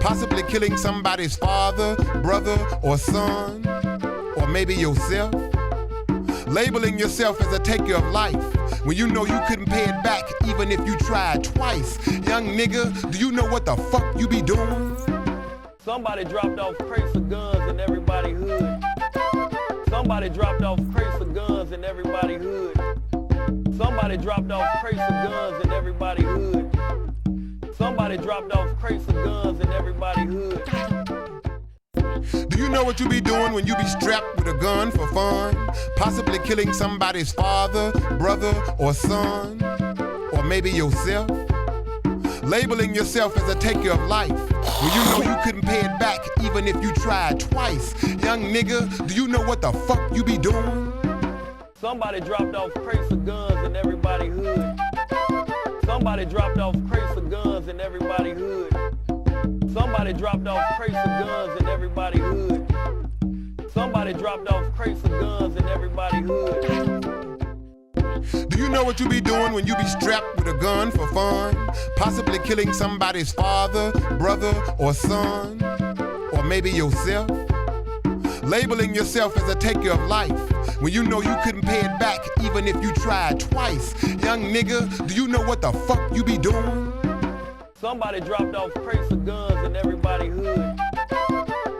possibly killing somebody's father, brother, or son, or maybe yourself. Labeling yourself as a taker of life when you know you couldn't pay it back even if you tried twice. Young nigga, do you know what the fuck you be doing? Somebody dropped off crates of guns in everybody's hood. Somebody dropped off crates of guns in everybody's hood. Somebody dropped off crates of guns in everybody's hood. Somebody dropped off crates of guns in everybody's hood. Do you know what you be doing when you be strapped with a gun for fun? Possibly killing somebody's father, brother, or son, or maybe yourself. Labeling yourself as a taker of life when you know you couldn't pay it back even if you tried twice. Young nigga, do you know what the fuck you be doing? Somebody dropped off crates of guns in everybody's hood. Somebody dropped off crates of guns in everybody's hood. Somebody dropped off crates of guns in everybody's hood. Somebody dropped off crates of guns in everybody's hood. Do you know what you be doing when you be strapped with a gun for fun? Possibly killing somebody's father, brother, or son, or maybe yourself. Labeling yourself as a taker of life when you know you couldn't pay it back even if you tried twice. Young nigga, do you know what the fuck you be doing? Somebody dropped off crates of guns in everybody's hood.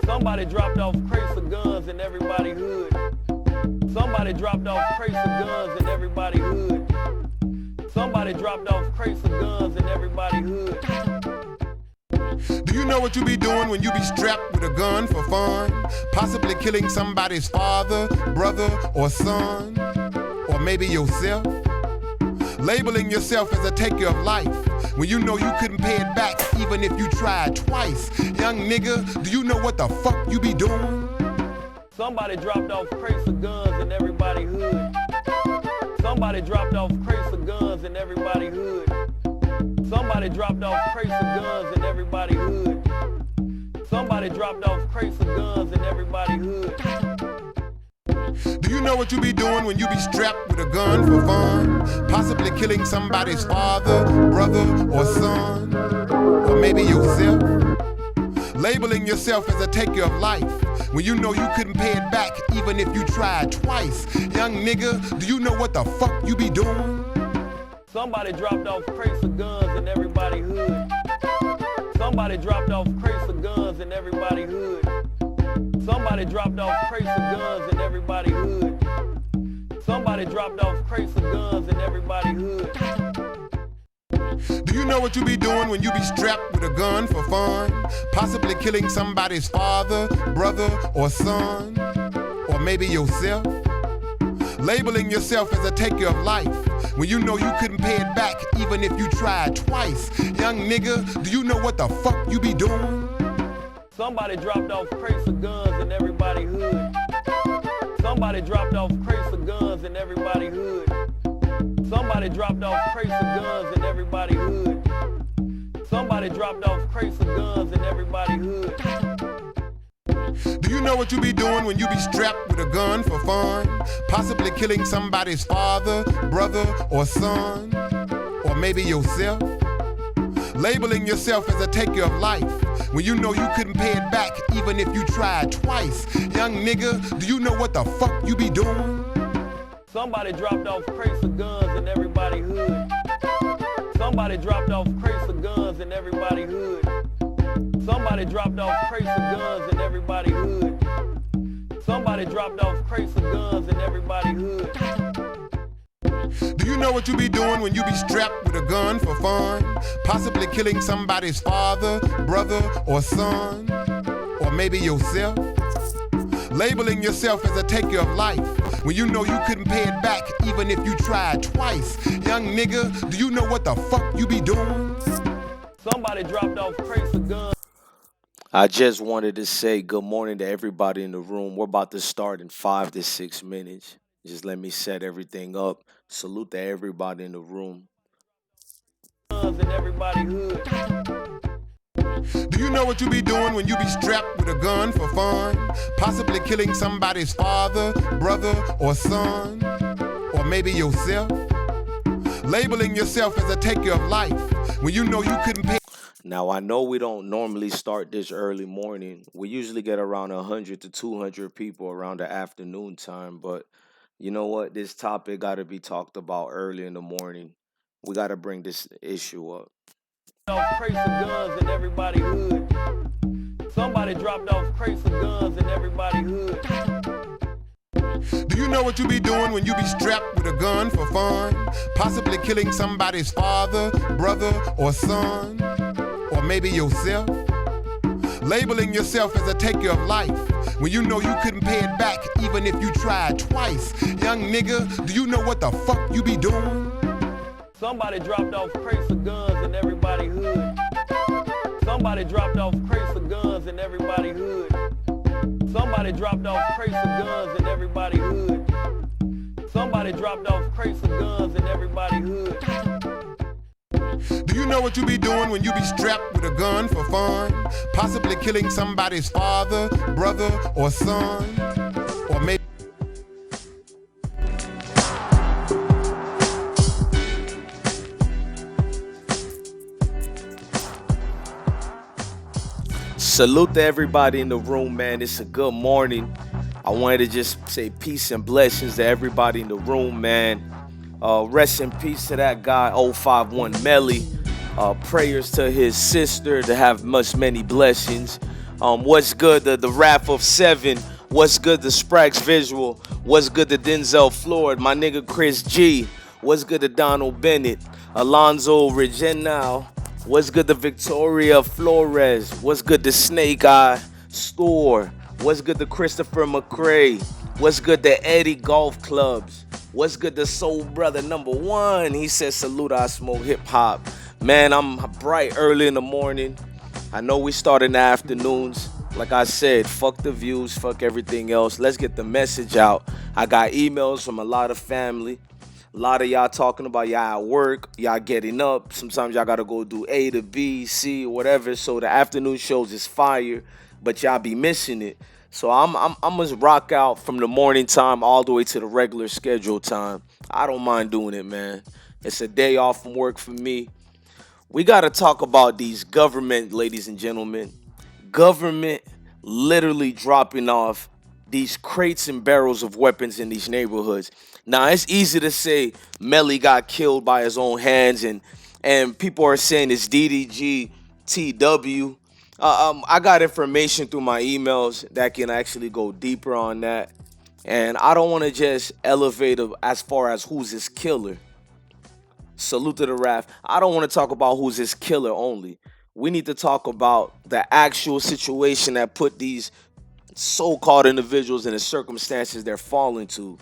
Somebody dropped off crates of guns in everybody's hood. Somebody dropped off crates of guns in everybody's hood. Somebody dropped off crates of guns in everybody's hood. Do you know what you be doing when you be strapped with a gun for fun? Possibly killing somebody's father, brother, or son, or maybe yourself. Labeling yourself as a taker of life when you know you couldn't pay it back even if you tried twice. Young nigga, do you know what the fuck you be doing? Somebody dropped off crates of guns in everybody's hood. Somebody dropped off crates of guns in everybody's hood. Somebody dropped off crates of guns in everybody's hood. Somebody dropped off crates of guns in everybody's hood. Do you know what you be doing when you be strapped with a gun for fun? Possibly killing somebody's father, brother, or son, or maybe yourself. Labeling yourself as a taker of life when you know you couldn't pay it back even if you tried twice. Young nigga, do you know what the fuck you be doing? Somebody dropped off crates of guns in everybody's hood. Somebody dropped off crates of guns in everybody's hood. Somebody dropped off crates of guns in everybody's hood. Somebody dropped off crates of guns in everybody's hood. Do you know what you be doing when you be strapped with a gun for fun? Possibly killing somebody's father, brother, or son, or maybe yourself. Labeling yourself as a taker of life when you know you couldn't pay it back even if you tried twice. Young nigga, do you know what the fuck you be doing? Somebody dropped off crates of guns in everybody's hood. Somebody dropped off crates of guns in everybody's hood. Somebody dropped off crates of guns in everybody's hood. Somebody dropped off crates of guns in everybody's hood. Do you know what you be doing when you be strapped with a gun for fun? Possibly killing somebody's father, brother, or son, or maybe yourself. Labeling yourself as a taker of life when you know you couldn't pay it back even if you tried twice. Young nigga, do you know what the fuck you be doing? Somebody dropped off crates of guns in everybody's hood. Somebody dropped off crates of guns in everybody's hood. Somebody dropped off crates of guns in everybody's hood. Somebody dropped off crates of guns in everybody's hood. Do you know what you be doing when you be strapped with a gun for fun? Possibly killing somebody's father, brother, or son, or maybe yourself. Labeling yourself as a taker of life when you know you couldn't pay it back even if you tried twice. Young nigga, do you know what the fuck you be doing? Somebody dropped off crates of guns. I just wanted to say good morning to everybody in the room. We're about to start in 5 to 6 minutes. Just let me set everything up. Salute to everybody in the room. In everybody's hood. Do you know what you be doing when you be strapped with a gun for fun? Possibly killing somebody's father, brother, or son, or maybe yourself. Labeling yourself as a taker of life when you know you couldn't pay. Now, I know we don't normally start this early morning. We usually get around 100 to 200 people around the afternoon time. But you know what? This topic got to be talked about early in the morning. We got to bring this issue up. Off crates of guns in everybody's hood. Somebody dropped off crates of guns in everybody's hood. Do you know what you be doing when you be strapped with a gun for fun? Possibly killing somebody's father, brother, or son, or maybe yourself? Labeling yourself as a taker of life when you know you couldn't pay it back even if you tried twice. Young nigga, do you know what the fuck you be doing? Somebody dropped off crates of guns in everybody's hood. Somebody dropped off crates of guns in everybody's hood. Somebody dropped off crates of guns in everybody's hood. Somebody dropped off crates of guns in everybody's hood. Do you know what you be doing when you be strapped with a gun for fun? Possibly killing somebody's father, brother, or son, or maybe Salute to everybody in the room, man. It's a good morning. I wanted to just say peace and blessings to everybody in the room, man. Rest in peace to that guy, 051 Melly. Prayers to his sister to have many blessings. What's good, the Wrath of Seven? What's good, the Sprax Visual? What's good, the Denzel Floyd? My nigga Chris G. What's good, the Donald Bennett? Alonzo Reginal. What's good, the Victoria Flores? What's good, the Snake Eye Store? What's good, the Christopher McCray? What's good, the Eddie Golf Clubs? What's good, the Soul Brother #1? He says, salute, IsmokeHiphop. Man, I'm bright early in the morning. I know we start in the afternoons. Like I said, fuck the views, fuck everything else. Let's get the message out. I got emails from a lot of family. A lot of y'all talking about y'all at work, y'all getting up. Sometimes y'all gotta go do A to B, C, whatever. So the afternoon shows is fire, but y'all be missing it. So I'm gonna rock out from the morning time all the way to the regular schedule time. I don't mind doing it, man. It's a day off from work for me. We gotta talk about these government, ladies and gentlemen. Government literally dropping off these crates and barrels of weapons in these neighborhoods. Now, it's easy to say Melly got killed by his own hands, and people are saying it's DDG, TW. I got information through my emails that can actually go deeper on that. And I don't want to just elevate as far as who's his killer. Salute to the Wrath. I don't want to talk about who's his killer only. We need to talk about the actual situation that put these so-called individuals in the circumstances they're falling to.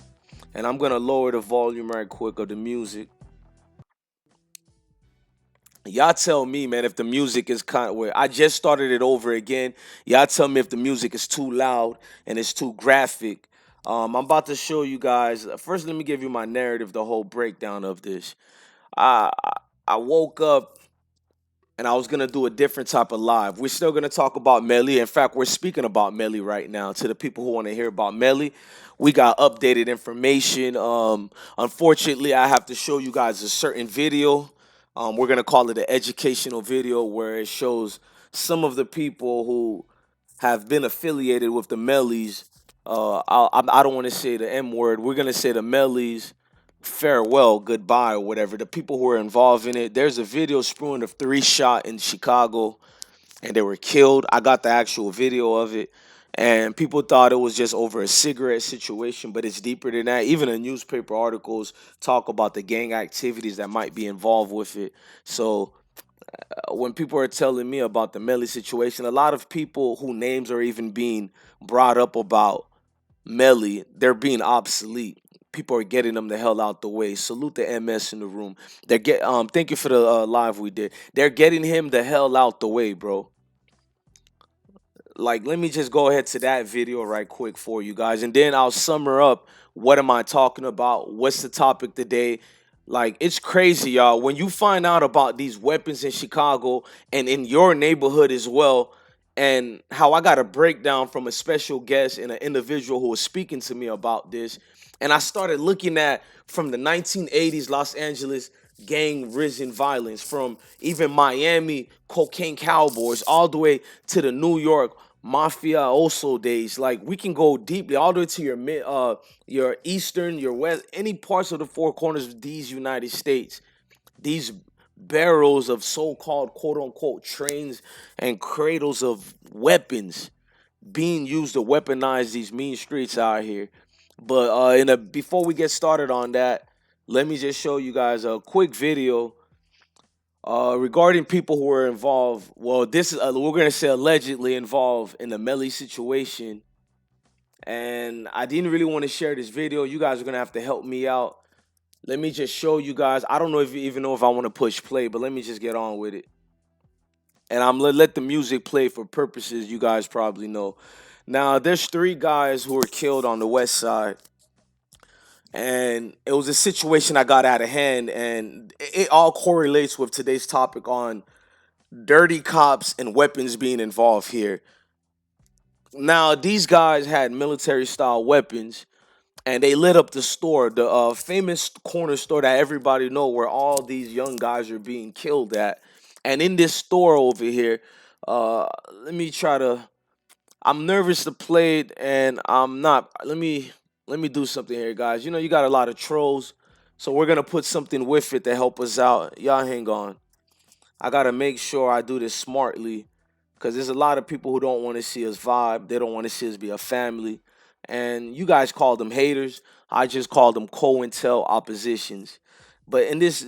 And I'm going to lower the volume right quick of the music. Y'all tell me, man, if the music is kind of where I just started it over again. Y'all tell me if the music is too loud and it's too graphic. I'm about to show you guys. First, let me give you my narrative, the whole breakdown of this. I woke up and I was going to do a different type of live. We're still going to talk about Melly. In fact, we're speaking about Melly right now. To the people who want to hear about Melly, we got updated information. Unfortunately, I have to show you guys a certain video. We're going to call it an educational video where it shows some of the people who have been affiliated with the Mellys. I don't want to say the M word. We're going to say the Mellys. Farewell, goodbye, or whatever. The people who are involved in it. There's a video spewing of 3 shot in Chicago, and they were killed. I got the actual video of it, and people thought it was just over a cigarette situation, but it's deeper than that. Even the newspaper articles talk about the gang activities that might be involved with it. So when people are telling me about the Melly situation, a lot of people whose names are even being brought up about Melly, they're being obsolete. People are getting them the hell out the way. Salute the MS in the room. Thank you for the live we did. They're getting him the hell out the way, bro. Like, let me just go ahead to that video right quick for you guys, and then I'll summer up what am I talking about, what's the topic today. Like, it's crazy, y'all. When you find out about these weapons in Chicago and in your neighborhood as well, and how I got a breakdown from a special guest and an individual who was speaking to me about this. And I started looking at from the 1980s Los Angeles gang risen violence, from even Miami cocaine cowboys all the way to the New York mafia also days. Like, we can go deeply all the way to your eastern, your west, any parts of the four corners of these United States. These barrels of so-called quote unquote trains and cradles of weapons being used to weaponize these mean streets out here. But before we get started on that, let me just show you guys a quick video regarding people who were involved. Well, this is we're gonna say allegedly involved in the Melly situation, and I didn't really want to share this video. You guys are gonna have to help me out. Let me just show you guys. I don't know if you even know if I want to push play, but let me just get on with it. And I'm gonna let the music play for purposes you guys probably know. Now, there's 3 guys who were killed on the west side, and it was a situation that got out of hand, and it all correlates with today's topic on dirty cops and weapons being involved here. Now, these guys had military style weapons, and they lit up the store, the famous corner store that everybody know where all these young guys are being killed at. And in this store over here, let me try to. I'm nervous to play it, and I'm not. Let me do something here, guys. You know, you got a lot of trolls, so we're gonna put something with it to help us out. Y'all hang on. I gotta make sure I do this smartly, because there's a lot of people who don't want to see us vibe. They don't want to see us be a family. And you guys call them haters. I just call them COINTEL oppositions. But in this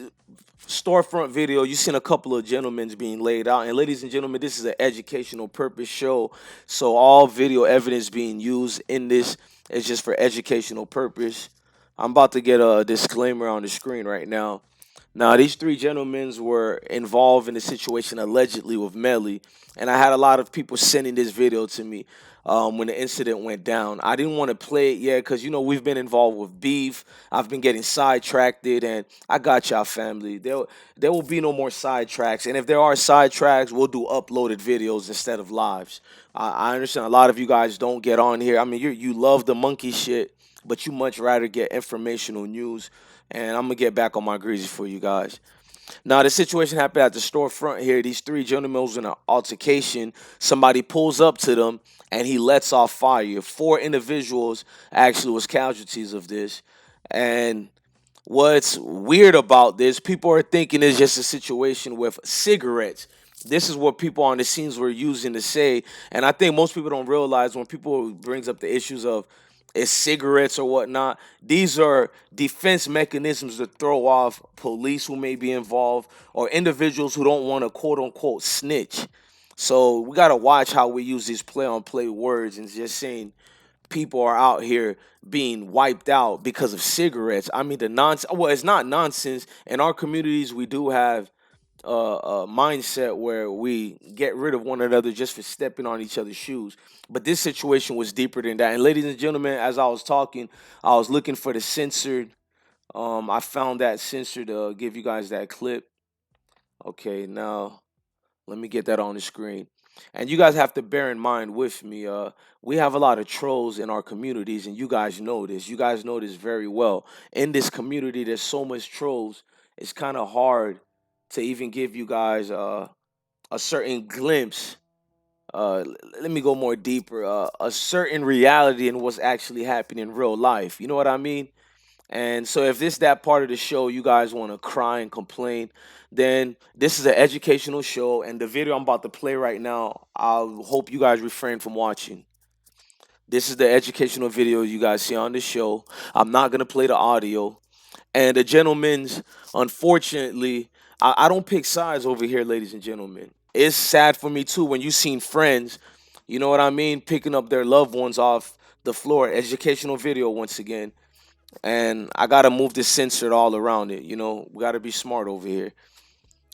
storefront video, you seen a couple of gentlemen being laid out. And ladies and gentlemen, this is an educational purpose show. So all video evidence being used in this is just for educational purpose. I'm about to get a disclaimer on the screen right now. Now, these 3 gentlemen were involved in the situation allegedly with Melly, and I had a lot of people sending this video to me when the incident went down. I didn't want to play it yet because, you know, we've been involved with beef. I've been getting sidetracked, and I got y'all, family. There will be no more sidetracks, and if there are sidetracks, we'll do uploaded videos instead of lives. I understand a lot of you guys don't get on here. I mean, you love the monkey shit, but you much rather get informational news. And I'm gonna get back on my greasy for you guys. Now, the situation happened at the storefront here. These 3 gentlemen was in an altercation. Somebody pulls up to them, and he lets off fire. 4 individuals actually was casualties of this. And what's weird about this, people are thinking it's just a situation with cigarettes. This is what people on the scenes were using to say. And I think most people don't realize when people brings up the issues of it's cigarettes or whatnot, these are defense mechanisms to throw off police who may be involved or individuals who don't want to quote unquote snitch. So we got to watch how we use these play on play words and just saying people are out here being wiped out because of cigarettes. I mean, the nonsense. Well, it's not nonsense. In our communities, we do have a mindset where we get rid of one another just for stepping on each other's shoes. But this situation was deeper than that. And ladies and gentlemen, as I was talking, I was looking for the censored. I found that censored to give you guys that clip. Okay, now let me get that on the screen. And you guys have to bear in mind with me, we have a lot of trolls in our communities, and you guys know this. You guys know this very well. In this community, there's so much trolls. It's kind of hard to even give you guys a certain glimpse. Let me go more deeper. A certain reality in what's actually happening in real life. You know what I mean? And so if this that part of the show you guys want to cry and complain, then this is an educational show, and the video I'm about to play right now, I hope you guys refrain from watching. This is the educational video you guys see on the show. I'm not gonna play the audio. And the gentlemen's, unfortunately, I don't pick sides over here, ladies and gentlemen. It's sad for me too when you seen friends, you know what I mean, picking up their loved ones off the floor. Educational video once again. And I gotta move this censored all around it. You know, we gotta be smart over here.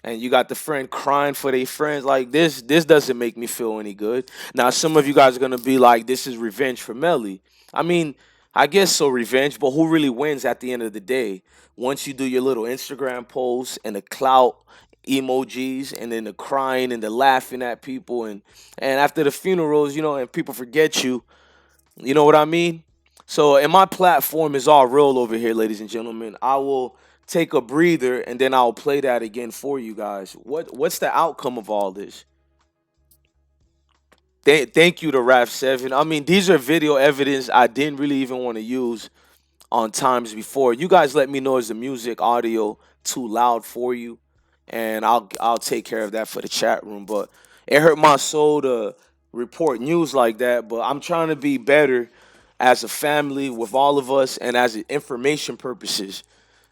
And you got the friend crying for their friends like this. This doesn't make me feel any good. Now, some of you guys are gonna be like, "This is revenge for Melly." I mean, I guess so, revenge. But who really wins at the end of the day? Once you do your little Instagram posts and the clout emojis, and then the crying and the laughing at people, and after the funerals, you know, and people forget you. You know what I mean? So, and my platform is all real over here, ladies and gentlemen. I will take a breather, and then I'll play that again for you guys. What's the outcome of all this? Thank you to Rap 7. I mean, these are video evidence I didn't really even want to use on times before. You guys let me know, is the music audio too loud for you, and I'll take care of that for the chat room. But it hurt my soul to report news like that. But I'm trying to be better as a family with all of us and as information purposes.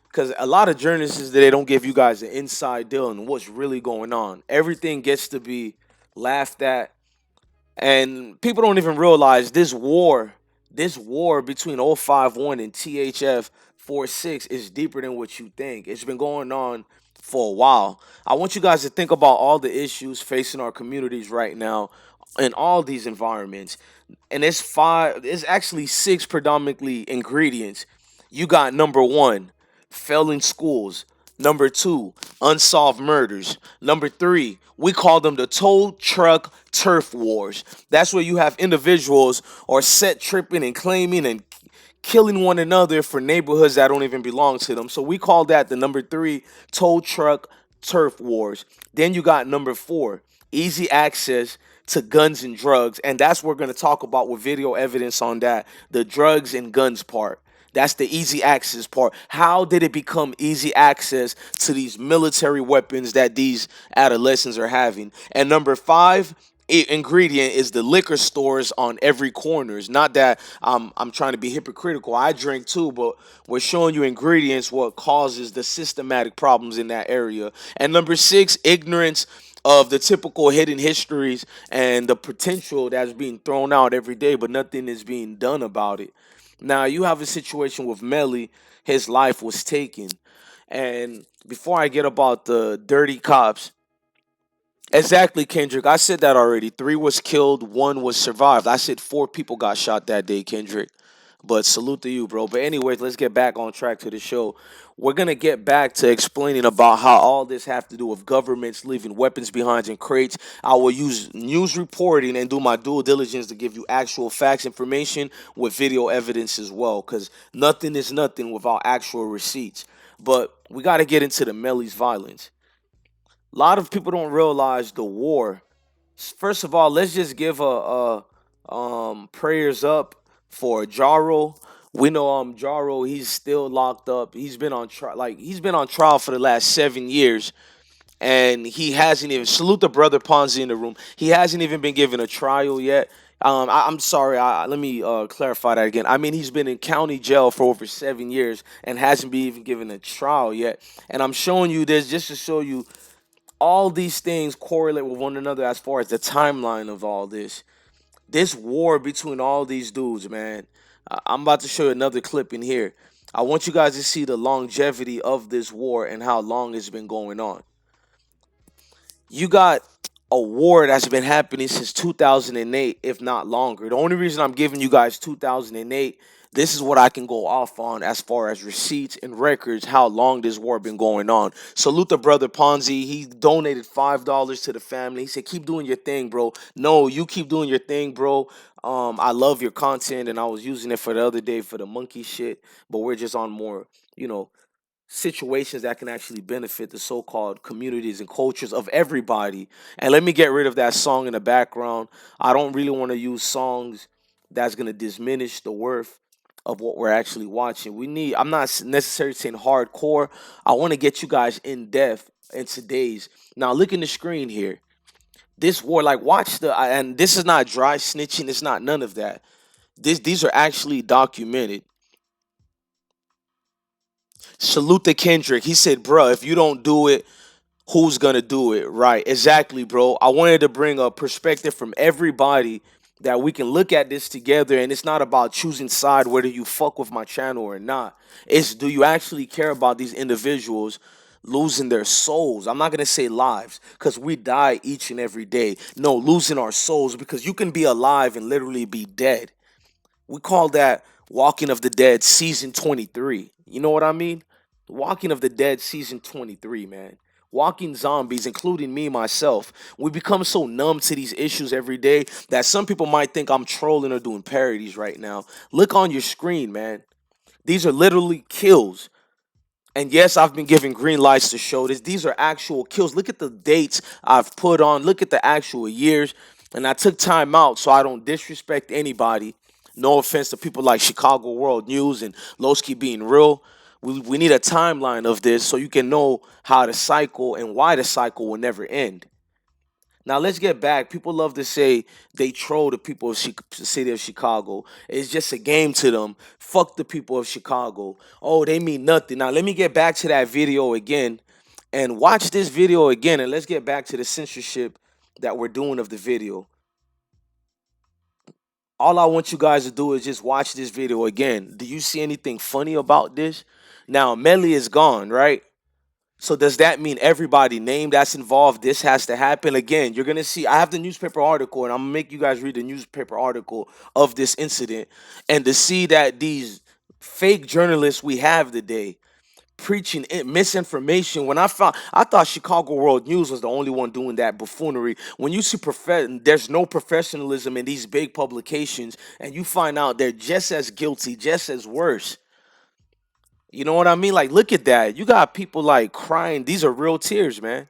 Because a lot of journalists, they don't give you guys the inside deal and what's really going on. Everything gets to be laughed at, and people don't even realize this war between 051 and THF 46 is deeper than what you think. It's been going on for a while. I want you guys to think about all the issues facing our communities right now in all these environments. And it's actually six predominantly ingredients. You got number one, failing schools. Number two, unsolved murders. Number three, we call them the tow truck turf wars. That's where you have individuals are set tripping and claiming and killing one another for neighborhoods that don't even belong to them. So we call that the number three, tow truck turf wars. Then you got number four, easy access to guns and drugs. And that's what we're going to talk about with video evidence on that, the drugs and guns part. That's the easy access part. How did it become easy access to these military weapons that these adolescents are having? And number five, ingredient is the liquor stores on every corners. Not that I'm trying to be hypocritical. I drink too, but we're showing you ingredients what causes the systematic problems in that area. And number six, ignorance of the typical hidden histories and the potential that's being thrown out every day, but nothing is being done about it. Now you have a situation with Melly. His life was taken, and before I get about the dirty cops, exactly, Kendrick. I said that already. Three was killed, one was survived. I said four people got shot that day, Kendrick. But salute to you, bro. But anyways, let's get back on track to the show. We're gonna get back to explaining about how all this have to do with governments leaving weapons behind in crates. I will use news reporting and do my due diligence to give you actual facts information with video evidence as well. Cause nothing is nothing without actual receipts. But we gotta get into the Melly's violence. A lot of people don't realize the war. First of all, let's just give a prayers up for Jaro. We know Jaro, he's still locked up. He's been on trial, like he's been on trial for the last 7 years, and he hasn't even, salute the brother Ponzi in the room. He hasn't even been given a trial yet. I'm sorry. Let me clarify that again. I mean, he's been in county jail for over 7 years and hasn't been even given a trial yet. And I'm showing you this just to show you all these things correlate with one another as far as the timeline of all this. This war between all these dudes, man. I'm about to show you another clip in here. I want you guys to see the longevity of this war and how long it's been going on. You got a war that's been happening since 2008, if not longer. The only reason I'm giving you guys 2008, this is what I can go off on as far as receipts and records, how long this war been going on. Salute the brother Ponzi. He donated $5 to the family. He said, keep doing your thing, bro. No, you keep doing your thing, bro. I love your content, and I was using it for the other day for the monkey shit, but we're just on more, you know, situations that can actually benefit the so-called communities and cultures of everybody. And let me get rid of that song in the background. I don't really want to use songs that's going to diminish the worth of what we're actually watching. I'm not necessarily saying hardcore. I want to get you guys in depth in today's. Now look in the screen here. This war, like watch and this is not dry snitching. It's not none of that. These are actually documented. Salute to Kendrick. He said, bruh, if you don't do it, who's gonna do it? Right. Exactly, bro. I wanted to bring a perspective from everybody that we can look at this together, and it's not about choosing side whether you fuck with my channel or not. It's, do you actually care about these individuals losing their souls? I'm not gonna say lives, because we die each and every day. No, losing our souls, because you can be alive and literally be dead. We call that Walking of the Dead season 23. You know what I mean? Walking of the Dead season 23, man. Walking zombies, including me myself. We become so numb to these issues every day that some people might think I'm trolling or doing parodies right now. Look on your screen, man. These are literally kills. And yes, I've been giving green lights to show this. These are actual kills. Look at the dates I've put on. Look at the actual years. And I took time out so I don't disrespect anybody. No offense to people like Chicago World News and Lowski being real. We need a timeline of this so you can know how the cycle and why the cycle will never end. Now let's get back. People love to say they troll the people of the city of Chicago. It's just a game to them. Fuck the people of Chicago. Oh, they mean nothing. Now let me get back to that video again and watch this video again, and let's get back to the censorship that we're doing of the video. All I want you guys to do is just watch this video again. Do you see anything funny about this? Now Melly is gone, right? So does that mean everybody name that's involved, this has to happen? Again, you're going to see, I have the newspaper article, and I'm going to make you guys read the newspaper article of this incident. And to see that these fake journalists we have today preaching misinformation, when I thought Chicago World News was the only one doing that buffoonery. When you see there's no professionalism in these big publications, and you find out they're just as guilty, just as worse. You know what I mean? Like, look at that. You got people like crying. These are real tears, man.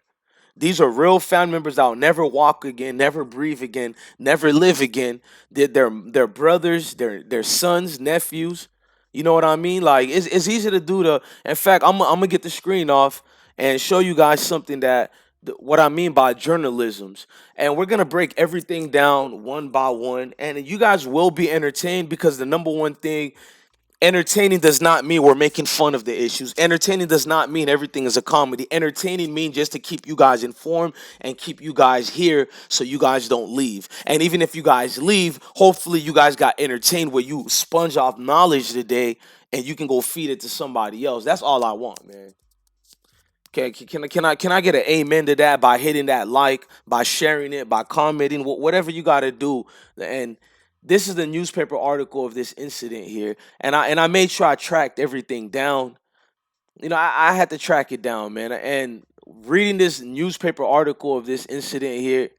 These are real family members that'll never walk again, never breathe again, never live again. They're brothers, their sons, nephews. You know what I mean? Like, it's easy to do the. In fact, I'm gonna get the screen off and show you guys something that what I mean by journalisms, and we're gonna break everything down one by one, and you guys will be entertained because the number one thing. Entertaining does not mean we're making fun of the issues. Entertaining does not mean everything is a comedy. Entertaining means just to keep you guys informed and keep you guys here so you guys don't leave. And even if you guys leave, hopefully you guys got entertained where you sponge off knowledge today and you can go feed it to somebody else. That's all I want, man. Can I get an amen to that by hitting that like, by sharing it, by commenting, whatever you got to do. And this is the newspaper article of this incident here, and I made sure I tracked everything down. You know, I had to track it down, man. And reading this newspaper article of this incident here,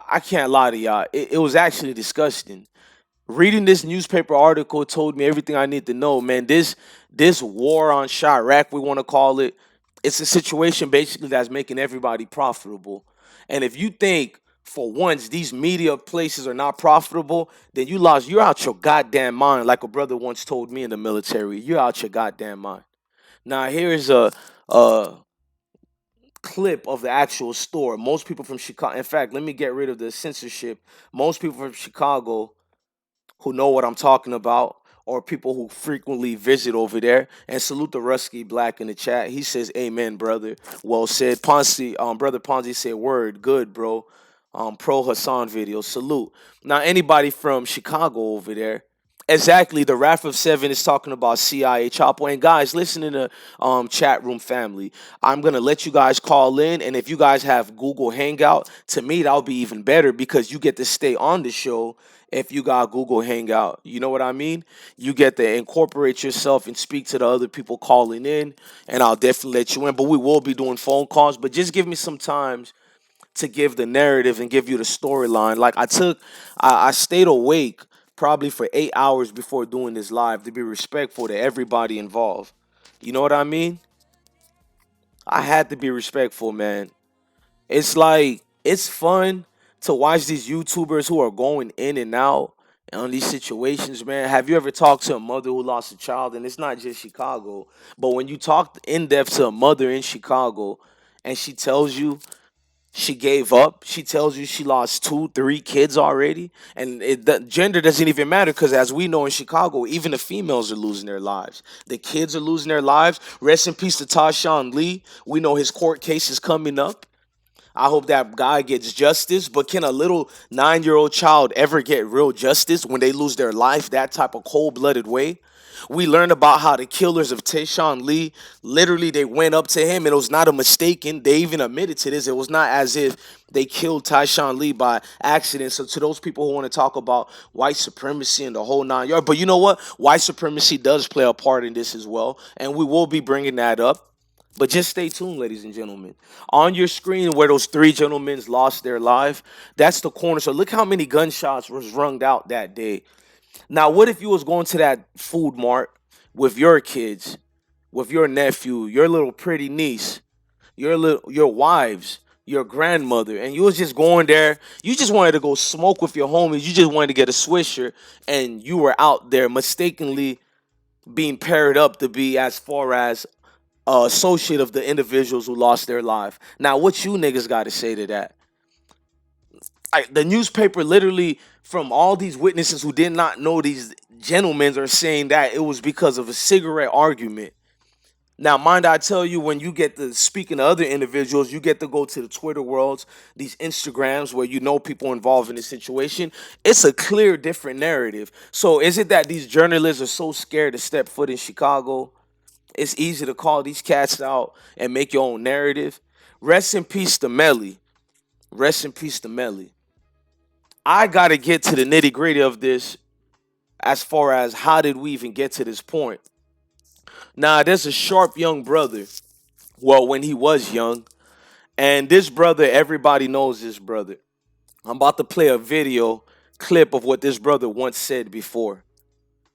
I can't lie to y'all. It was actually disgusting. Reading this newspaper article told me everything I need to know, man. This war on CHIRAQ, we want to call it, it's a situation basically that's making everybody profitable. And if you think for once these media places are not profitable, then you're out your goddamn mind, like a brother once told me in the military. You're out your goddamn mind. Now here's a clip of the actual store. Most people from Chicago, in fact, let me get rid of the censorship. Most people from Chicago who know what I'm talking about, or people who frequently visit over there. And salute the Rusky Black in the chat. He says, "Amen, brother. Well said." Ponzi, brother Ponzi said, "Word, good, bro." Pro Hassan video. Salute. Now, anybody from Chicago over there. Exactly. The Wrath of Seven is talking about CIA Chapo. And guys, listen to the chat room family. I'm gonna let you guys call in, and if you guys have Google Hangout, to me that'll be even better because you get to stay on the show. If you got Google Hangout, you know what I mean? You get to incorporate yourself and speak to the other people calling in, and I'll definitely let you in. But we will be doing phone calls. But just give me some time to give the narrative and give you the storyline. Like I stayed awake probably for 8 hours before doing this live to be respectful to everybody involved. You know what I mean? I had to be respectful, man. It's like, it's fun to watch these YouTubers who are going in and out on these situations, man. Have you ever talked to a mother who lost a child? And it's not just Chicago, but when you talk in depth to a mother in Chicago and she tells you she gave up. She tells you she lost 2, 3 kids already. And the gender doesn't even matter because as we know in Chicago, even the females are losing their lives. The kids are losing their lives. Rest in peace to Tashawn Lee. We know his court case is coming up. I hope that guy gets justice. But can a little 9-year-old child ever get real justice when they lose their life that type of cold-blooded way? We learned about how the killers of Tayshawn Lee, literally they went up to him and it was not a mistaken. They even admitted to this. It was not as if they killed Tayshawn Lee by accident. So to those people who want to talk about white supremacy and the whole 9 yards, but you know what? White supremacy does play a part in this as well. And we will be bringing that up. But just stay tuned, ladies and gentlemen. On your screen where those 3 gentlemen lost their life, that's the corner. So look how many gunshots was rung out that day. Now, what if you was going to that food mart with your kids with your nephew, your little pretty niece, your wives, your grandmother, and you was just going there. You just wanted to go smoke with your homies. You just wanted to get a swisher, and you were out there mistakenly being paired up to be as far as associate of the individuals who lost their life. Now, what you niggas got to say to that? The newspaper literally, from all these witnesses who did not know these gentlemen, are saying that it was because of a cigarette argument. Now, mind I tell you, when you get to speaking to other individuals, you get to go to the Twitter worlds, these Instagrams where you know people involved in the situation. It's a clear, different narrative. So, is it that these journalists are so scared to step foot in Chicago? It's easy to call these cats out and make your own narrative. Rest in peace to Melly. Rest in peace to Melly. I got to get to the nitty gritty of this as far as how did we even get to this point. Now, there's a sharp young brother. Well, when he was young. And this brother, everybody knows this brother. I'm about to play a video clip of what this brother once said before.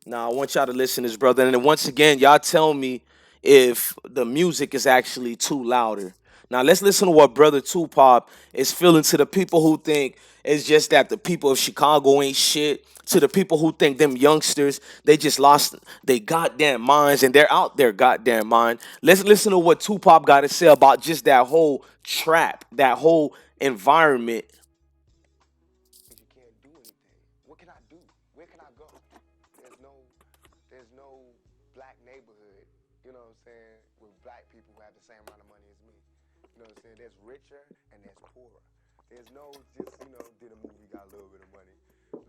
Now, I want y'all to listen to this brother. And then once again, y'all tell me if the music is actually too louder. Now, let's listen to what Brother Tupac is feeling to the people who think it's just that the people of Chicago ain't shit. To the people who think them youngsters, they just lost they goddamn minds and they're out their goddamn mind. Let's listen to what Tupac got to say about just that whole trap, that whole environment. You can't do anything. What can I do? Where can I go? There's no black neighborhood, you know what I'm saying, with black people who have the same amount of money as me. You know what I'm saying? There's richer and there's poorer. There's no just, did a movie, got a little bit of money,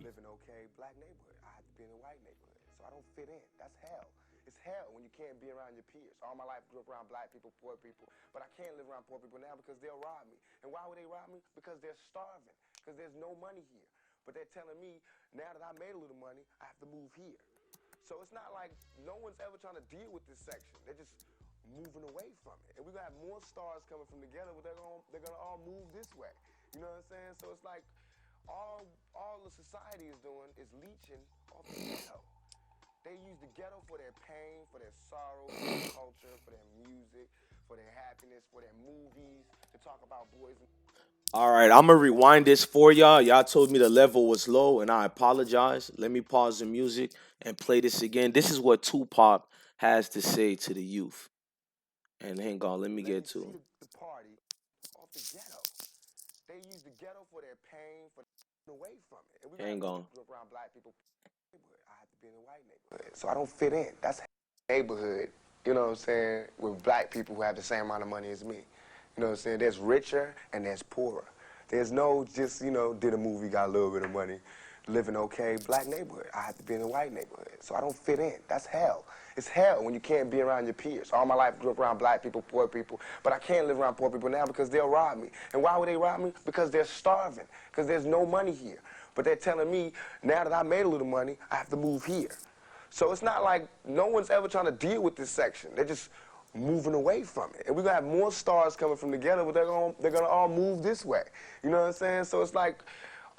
living okay, black neighborhood. I have to be in a white neighborhood, so I don't fit in. That's hell. It's hell when you can't be around your peers. All my life I grew up around black people, poor people, but I can't live around poor people now because they'll rob me. And why would they rob me? Because they're starving, because there's no money here. But they're telling me, now that I made a little money, I have to move here. So it's not like no one's ever trying to deal with this section. They're just moving away from it. And we're going to have more stars coming from together, but they're gonna all move this way. You know what I'm saying? So it's like all the society is doing is leeching off the ghetto. They use the ghetto for their pain, for their sorrow, for their culture, for their music, for their happiness, for their movies, to talk about boys and... All right, I'm gonna rewind this for y'all. Y'all told me the level was low, and I apologize. Let me pause the music and play this again. This is what Tupac has to say to the youth. And hang on, let me get to it. The party off the ghetto. They use the ghetto for their pain, for away from it. And we Hang on. grew up around black people. I have to be in a white neighborhood, so I don't fit in. That's neighborhood. You know what I'm saying? With black people who have the same amount of money as me. You know what I'm saying? There's richer and there's poorer. There's no just, did a movie, got a little bit of money, living okay, black neighborhood. I have to be in a white neighborhood, so I don't fit in. That's hell. It's hell when you can't be around your peers. All my life I grew up around black people, poor people, but I can't live around poor people now because they'll rob me. And why would they rob me? Because they're starving, because there's no money here. But they're telling me, now that I made a little money, I have to move here. So it's not like no one's ever trying to deal with this section. They're just moving away from it. And we're going to have more stars coming from together, but they're gonna all move this way. You know what I'm saying? So it's like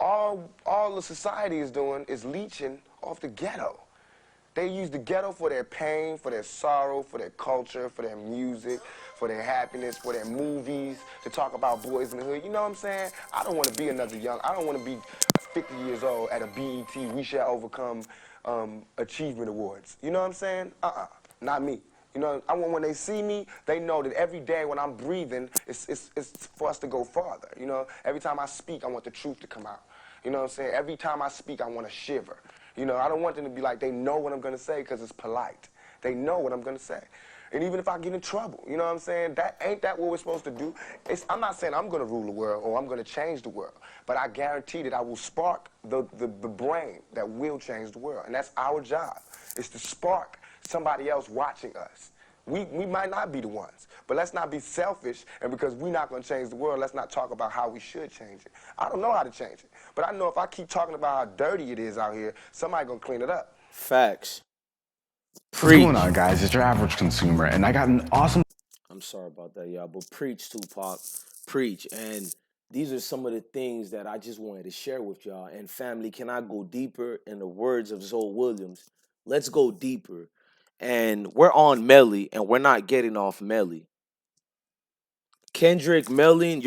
all the society is doing is leeching off the ghetto. They use the ghetto for their pain, for their sorrow, for their culture, for their music, for their happiness, for their movies, to talk about boys in the hood. You know what I'm saying? I don't want to be another I don't want to be 50 years old at a BET We Shall Overcome Achievement Awards. You know what I'm saying? Not me. You know, I want when they see me, they know that every day when I'm breathing, it's for us to go farther. You know, every time I speak, I want the truth to come out. You know what I'm saying? Every time I speak, I want to shiver. You know, I don't want them to be like, they know what I'm going to say because it's polite. They know what I'm going to say. And even if I get in trouble, you know what I'm saying? Ain't that what we're supposed to do? I'm not saying I'm going to rule the world or I'm going to change the world, but I guarantee that I will spark the brain that will change the world. And that's our job, is to spark somebody else watching us. We might not be the ones, but let's not be selfish, and because we're not going to change the world, let's not talk about how we should change it. I don't know how to change it, but I know if I keep talking about how dirty it is out here, somebody going to clean it up. Facts. What's going on, guys? It's your average consumer, and I got an awesome... I'm sorry about that, y'all, but preach, Tupac. Preach. And these are some of the things that I just wanted to share with y'all. And family, can I go deeper in the words of Zoe Williams? Let's go deeper. and we're on Melly, and we're not getting off Melly. Kendrick, Melly,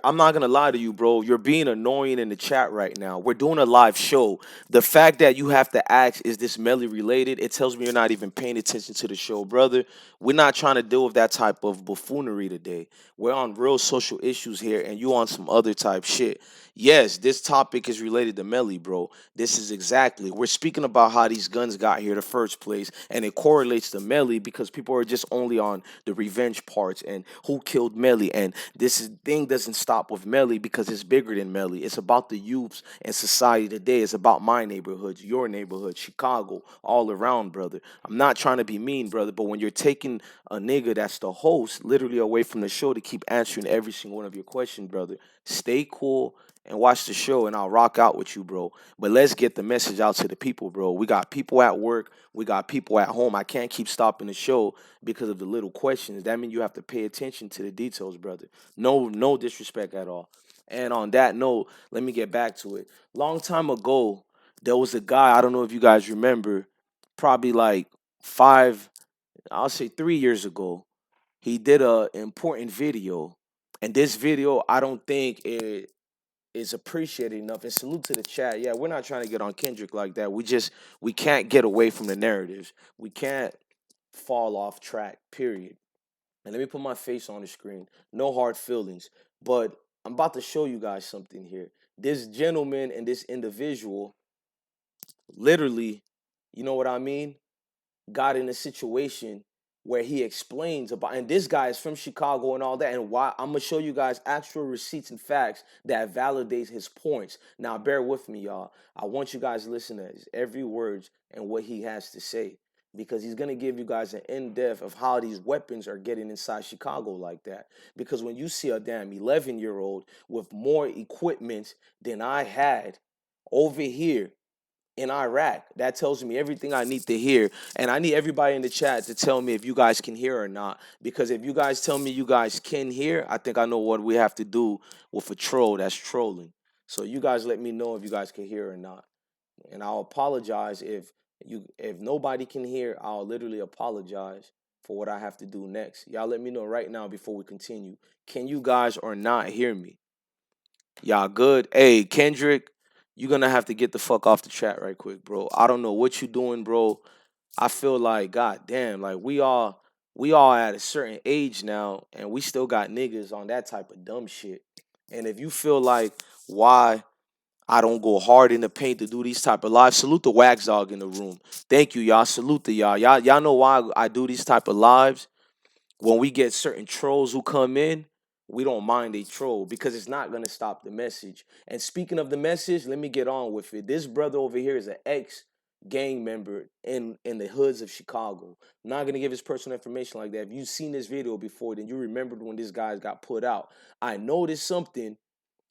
I'm not gonna lie to you, bro. You're being annoying in the chat right now. We're doing a live show. The fact that you have to ask, is this Melly related? It tells me you're not even paying attention to the show, brother. We're not trying to deal with that type of buffoonery today. We're on real social issues here, and you on some other type shit. Yes, this topic is related to Melly, bro. This is exactly. We're speaking about how these guns got here the first place, and it correlates to Melly because people are just only on the revenge parts and who killed Melly. And thing doesn't stop with Melly because it's bigger than Melly. It's about the youths and society today. It's about my neighborhoods, your neighborhood, Chicago, all around, brother. I'm not trying to be mean, brother, but when you're taking a nigga that's the host literally away from the show to keep answering every single one of your questions, brother, stay cool and watch the show, and I'll rock out with you, bro. But let's get the message out to the people, bro. We got people at work. We got people at home. I can't keep stopping the show because of the little questions. That means you have to pay attention to the details, brother. No disrespect at all. And on that note, let me get back to it. Long time ago, there was a guy, I don't know if you guys remember, probably like 3 years ago. He did a important video. And this video, I don't think it is appreciated enough. And salute to the chat. Yeah, we're not trying to get on Kendrick like that. We can't get away from the narratives. We can't fall off track, period. And let me put my face on the screen. No hard feelings. But I'm about to show you guys something here. This gentleman and this individual literally, you know what I mean, got in a situation where he explains about, and this guy is from Chicago and all that, and why I'm gonna show you guys actual receipts and facts that validates his points. Now bear with me, y'all. I want you guys to listen to every word and what he has to say, because he's gonna give you guys an in-depth of how these weapons are getting inside Chicago like that. Because when you see a damn 11-year-old with more equipment than I had over here in Iraq, that tells me everything I need to hear. And I need everybody in the chat to tell me if you guys can hear or not. Because if you guys tell me you guys can hear, I think I know what we have to do with a troll that's trolling. So you guys let me know if you guys can hear or not. And I'll apologize if nobody can hear. I'll literally apologize for what I have to do next. Y'all let me know right now before we continue. Can you guys or not hear me? Y'all good? Hey, Kendrick, you're gonna have to get the fuck off the chat right quick, bro. I don't know what you doing, bro. I feel like, god damn, like we all at a certain age now, and we still got niggas on that type of dumb shit. And if you feel like why I don't go hard in the paint to do these type of lives, salute the Wax Dog in the room. Thank you, y'all. Salute to y'all. Y'all know why I do these type of lives? When we get certain trolls who come in, we don't mind a troll because it's not going to stop the message. And speaking of the message, let me get on with it. This brother over here is an ex-gang member in the hoods of Chicago. I'm not going to give his personal information like that. If you've seen this video before, then you remembered when this guy got put out. I noticed something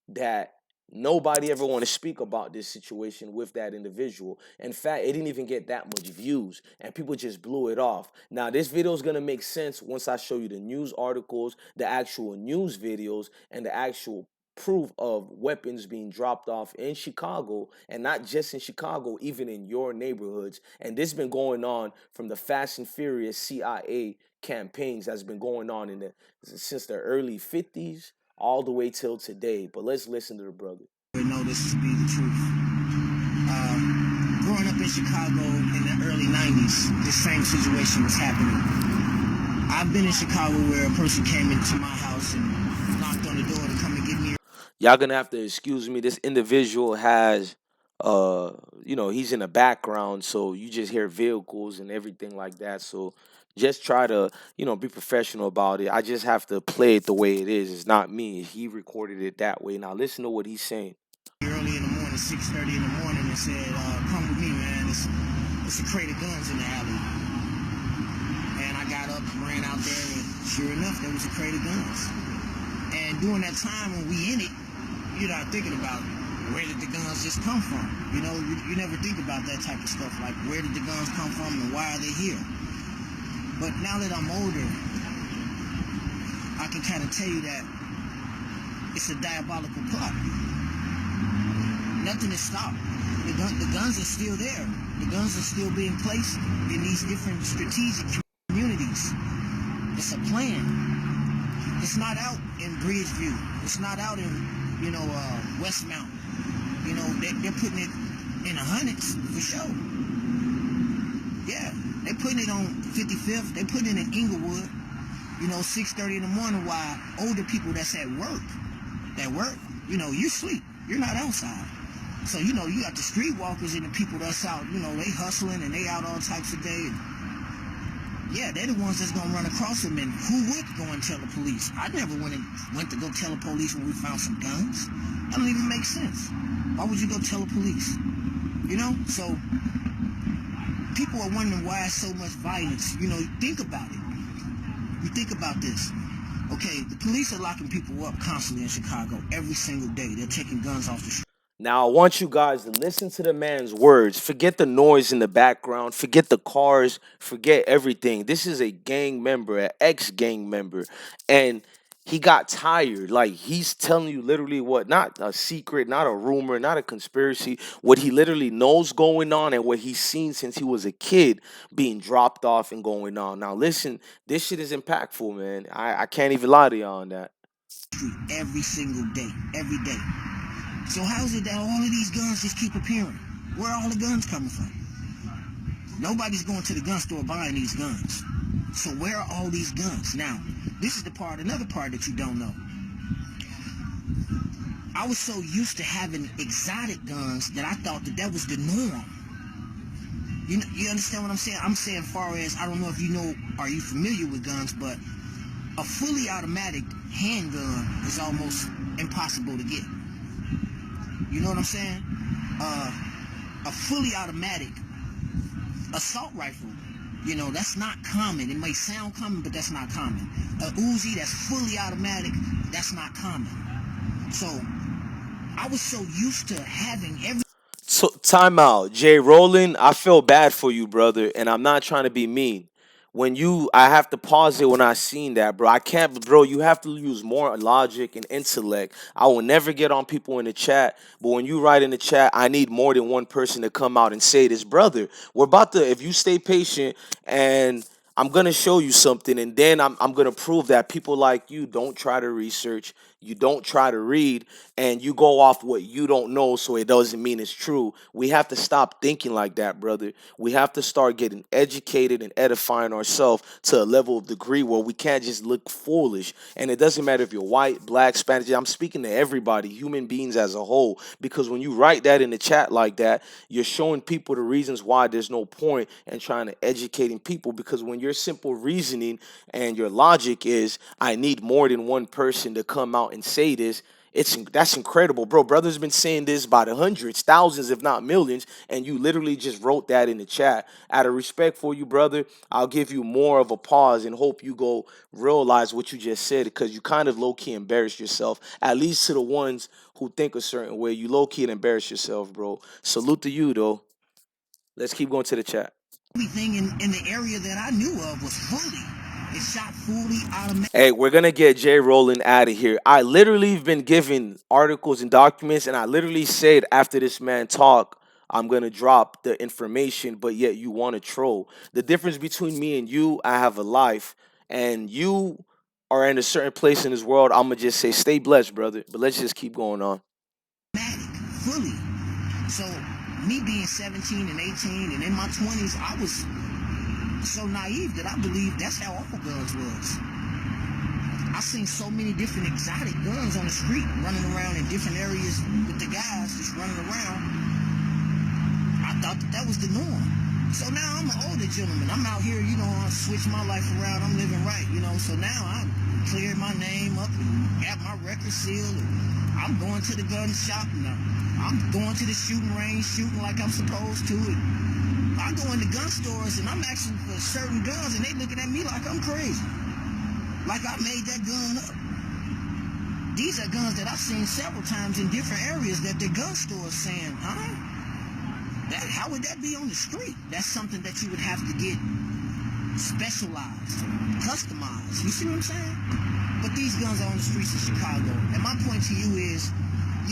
that nobody ever want to speak about this situation with that individual. In fact, it didn't even get that much views, and people just blew it off. Now, this video is going to make sense once I show you the news articles, the actual news videos, and the actual proof of weapons being dropped off in Chicago, and not just in Chicago, even in your neighborhoods. And this has been going on from the Fast and Furious CIA campaigns that's been going on since the early 50s all the way till today. But let's listen to the brother. We know this to be the truth. Growing up in Chicago in the early 90s, this same situation was happening. I've been in Chicago where a person came into my house and knocked on the door to come and get me. Y'all gonna have to excuse me. This individual has he's in the background, so you just hear vehicles and everything like that. So just try to, be professional about it. I just have to play it the way it is. It's not me. He recorded it that way. Now listen to what he's saying. Early in the morning, 6:30 in the morning, and said, come with me, man. It's a crate of guns in the alley. And I got up, ran out there, and sure enough, there was a crate of guns. And during that time when we in it, you're not thinking about where did the guns just come from. You never think about that type of stuff, like where did the guns come from and why are they here? But now that I'm older, I can kind of tell you that it's a diabolical plot. Nothing is stopped. The The guns are still there. The guns are still being placed in these different strategic communities. It's a plan. It's not out in Bridgeview. It's not out in, Westmount. They're putting it in the hundreds for sure. Yeah, they're putting it on 55th. They're putting it in Inglewood. 6:30 in the morning while older people that's at work, you sleep. You're not outside. So, you got the streetwalkers and the people that's out, they hustling and they out all types of day. Yeah, they're the ones that's going to run across them. And who would go and tell the police? I never went to go tell the police when we found some guns. That don't even make sense. Why would you go tell the police? So people are wondering why so much violence. Think about it. You think about this. Okay, the police are locking people up constantly in Chicago every single day. They're taking guns off the street. Now, I want you guys to listen to the man's words. Forget the noise in the background. Forget the cars. Forget everything. This is a gang member, an ex-gang member. And he got tired. Like, he's telling you literally what, not a secret, not a rumor, not a conspiracy, what he literally knows going on and what he's seen since he was a kid being dropped off and going on. Now, listen, this shit is impactful, man. I can't even lie to y'all on that. Every single day, every day. So how is it that all of these guns just keep appearing? Where are all the guns coming from? Nobody's going to the gun store buying these guns. So where are all these guns? Now, this is another part that you don't know. I was so used to having exotic guns that I thought that was the norm. You understand what I'm saying? I'm saying far as, I don't know if are you familiar with guns, but a fully automatic handgun is almost impossible to get. You know what I'm saying? A fully automatic assault rifle, that's not common. It may sound common, but that's not common. A Uzi that's fully automatic, that's not common. So I was so used to having every... So, time out. Jay Rowland, I feel bad for you, brother, and I'm not trying to be mean. I have to pause it when I seen that, bro. I can't, bro, you have to use more logic and intellect. I will never get on people in the chat, but when you write in the chat, I need more than one person to come out and say this. Brother, we're about to, if you stay patient, and I'm going to show you something, and then I'm going to prove that people like you don't try to research, you don't try to read, and you go off what you don't know, so it doesn't mean it's true. We have to stop thinking like that, brother. We have to start getting educated and edifying ourselves to a level of degree where we can't just look foolish. And it doesn't matter if you're white, black, Spanish. I'm speaking to everybody, human beings as a whole, because when you write that in the chat like that, you're showing people the reasons why there's no point in trying to educating people, because when your simple reasoning and your logic is, I need more than one person to come out and say this, that's incredible, bro. Brother's been saying this by the hundreds, thousands, if not millions, and you literally just wrote that in the chat. Out of respect for you, brother, I'll give you more of a pause and hope you go realize what you just said, because you kind of low-key embarrassed yourself, at least to the ones who think a certain way. You low-key embarrassed yourself, bro. Salute to you, though. Let's keep going to the chat. Everything in the area that I knew of was fully. It shot fully automatic. Hey, we're going to get Jay Rowland out of here. I literally have been given articles and documents, and I literally said after this man talk, I'm going to drop the information, but yet you want to troll. The difference between me and you, I have a life, and you are in a certain place in this world. I'm going to just say stay blessed, brother, but let's just keep going on. Fully. So me being 17 and 18 and in my 20s, I was so naive that I believed that's how all guns was. I seen so many different exotic guns on the street running around in different areas with the guys just running around. I thought that was the norm. So now I'm an older gentleman. I'm out here, I switch my life around. I'm living right, So now I cleared my name up and got my record sealed. And I'm going to the gun shop now. I'm going to the shooting range, shooting like I'm supposed to. And I go into gun stores and I'm asking for certain guns and they looking at me like I'm crazy. Like I made that gun up. These are guns that I've seen several times in different areas that the gun stores saying, how would that be on the street? That's something that you would have to get specialized, customized. You see what I'm saying? But these guns are on the streets of Chicago. And my point to you is,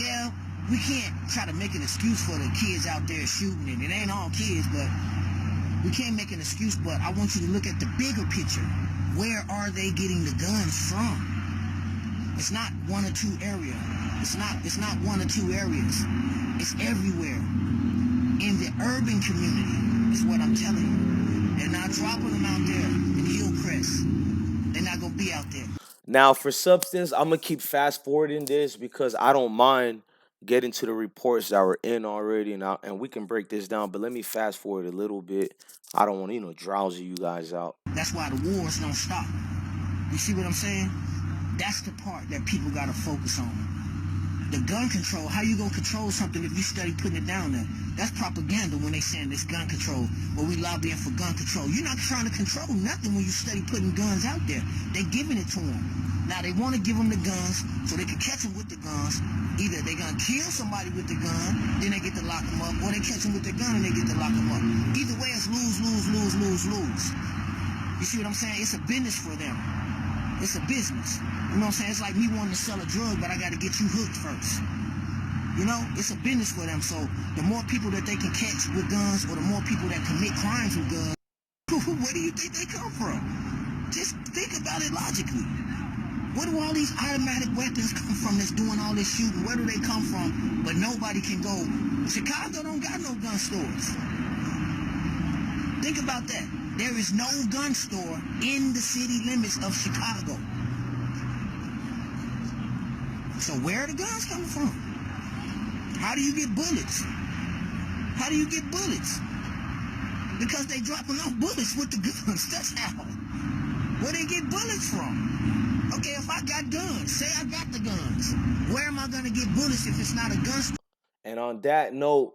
yeah, we can't try to make an excuse for the kids out there shooting, and it ain't all kids, but we can't make an excuse. But I want you to look at the bigger picture. Where are they getting the guns from? It's not one or two areas. It's not one or two areas. It's everywhere. In the urban community is what I'm telling you. They're not dropping them out there in Hillcrest. They're not gonna be out there. Now, for substance, I'm gonna keep fast forwarding this because I don't mind getting to the reports that were in already, and we can break this down. But let me fast forward a little bit. I don't want to, drowsy you guys out. That's why the wars don't stop. You see what I'm saying? That's the part that people gotta focus on. The gun control, how you gonna control something if you study putting it down there? That's propaganda when they saying this gun control, or we lobbying for gun control. You're not trying to control nothing when you study putting guns out there. They giving it to them. Now they want to give them the guns so they can catch them with the guns. Either they gonna kill somebody with the gun, then they get to lock them up, or they catch them with the gun and they get to lock them up. Either way, it's lose, lose, lose, lose, lose. You see what I'm saying? It's a business for them. It's a business. You know what I'm saying? It's like me wanting to sell a drug, but I got to get you hooked first. You know, it's a business for them. So the more people that they can catch with guns, or the more people that commit crimes with guns, where do you think they come from? Just think about it logically. Where do all these automatic weapons come from that's doing all this shooting? Where do they come from? But nobody can go. Chicago don't got no gun stores. Think about that. There is no gun store in the city limits of Chicago. So where are the guns coming from? How do you get bullets? How do you get bullets? Because they dropping off bullets with the guns. That's how. Where they get bullets from? Okay, if I got guns, say I got the guns, where am I gonna get bullets if it's not a gun store? And on that note,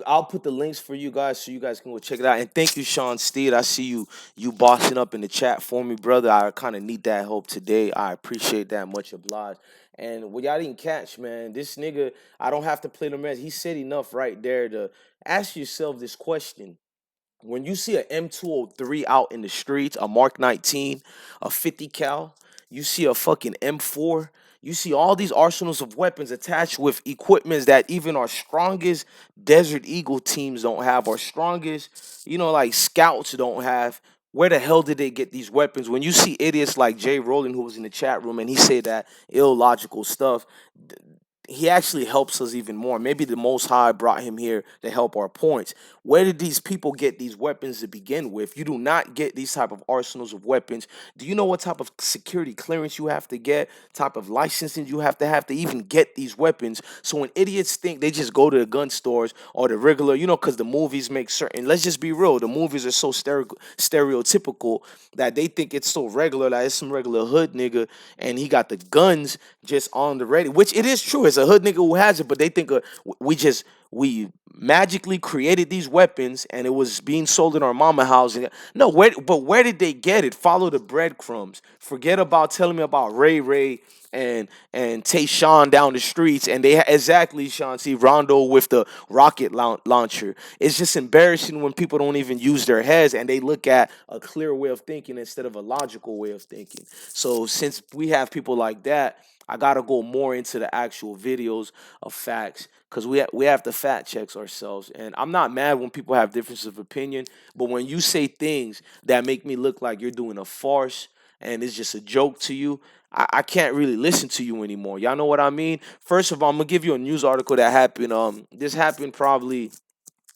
I'll put the links for you guys so you guys can go check it out. And thank you, Sean Steed. I see you bossing up in the chat for me, brother. I kind of need that help today. I appreciate that, much obliged. And what y'all didn't catch, man, this nigga, I don't have to play the mess. He said enough right there to ask yourself this question. When you see an M203 out in the streets, a Mark 19, a 50 cal, you see a fucking M4, you see all these arsenals of weapons attached with equipments that even our strongest Desert Eagle teams don't have, our strongest, like scouts don't have. Where the hell did they get these weapons? When you see idiots like Jay Rowland, who was in the chat room, and he said that illogical stuff, he actually helps us even more. Maybe the Most High brought him here to help our points. Where did these people get these weapons to begin with? You do not get these type of arsenals of weapons. Do you know what type of security clearance you have to get, type of licensing you have to even get these weapons? So when idiots think they just go to the gun stores or the regular, because the movies make certain, let's just be real, the movies are so stereotypical that they think it's so regular, like it's some regular hood nigga and he got the guns just on the ready, which it is true. It's a hood nigga who has it, but they think we magically created these weapons and it was being sold in our mama house. No, where did they get it? Follow the breadcrumbs. Forget about telling me about Ray and Tayshawn down the streets, and they exactly, Sean C. Rondo with the rocket launcher. It's just embarrassing when people don't even use their heads and they look at a clear way of thinking instead of a logical way of thinking. So since we have people like that, I gotta go more into the actual videos of facts because we have to fact check ourselves. And I'm not mad when people have differences of opinion, but when you say things that make me look like you're doing a farce and it's just a joke to you, I can't really listen to you anymore. Y'all know what I mean? First of all, I'm gonna give you a news article that happened. This happened probably,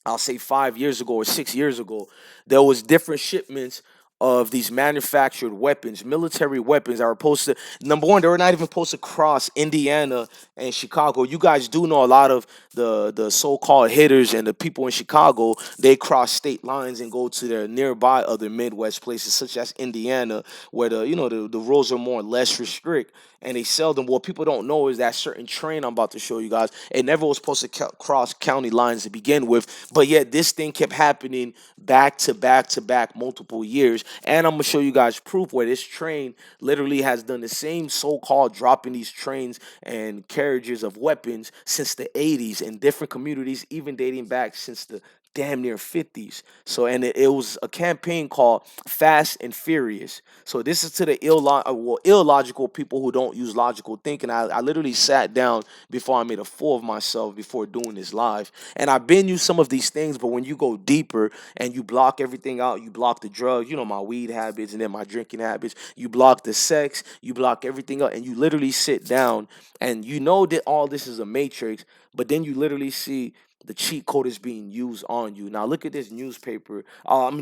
I'll say 5 years ago or 6 years ago. There was different shipments of these manufactured weapons, military weapons that were supposed to, number one, they were not even supposed to cross Indiana and Chicago. You guys do know a lot of the so-called hitters and the people in Chicago, they cross state lines and go to their nearby other Midwest places, such as Indiana, where the rules are more or less restrict, and they sell them. What people don't know is that certain train I'm about to show you guys, it never was supposed to cross county lines to begin with, but yet this thing kept happening back to back to back multiple years. And I'm gonna show you guys proof where this train literally has done the same so-called dropping these trains and carriages of weapons since the 80s in different communities, even dating back since the damn near 50s. So, and it was a campaign called Fast and Furious. So this is to the illogical people who don't use logical thinking. I literally sat down before I made a fool of myself before doing this live. And I've been used some of these things, but when you go deeper and you block everything out, you block the drugs, you know, my weed habits and then my drinking habits, you block the sex, you block everything out, and you literally sit down and you know that all this is a matrix, but then you literally see the cheat code is being used on you. Now look at this newspaper.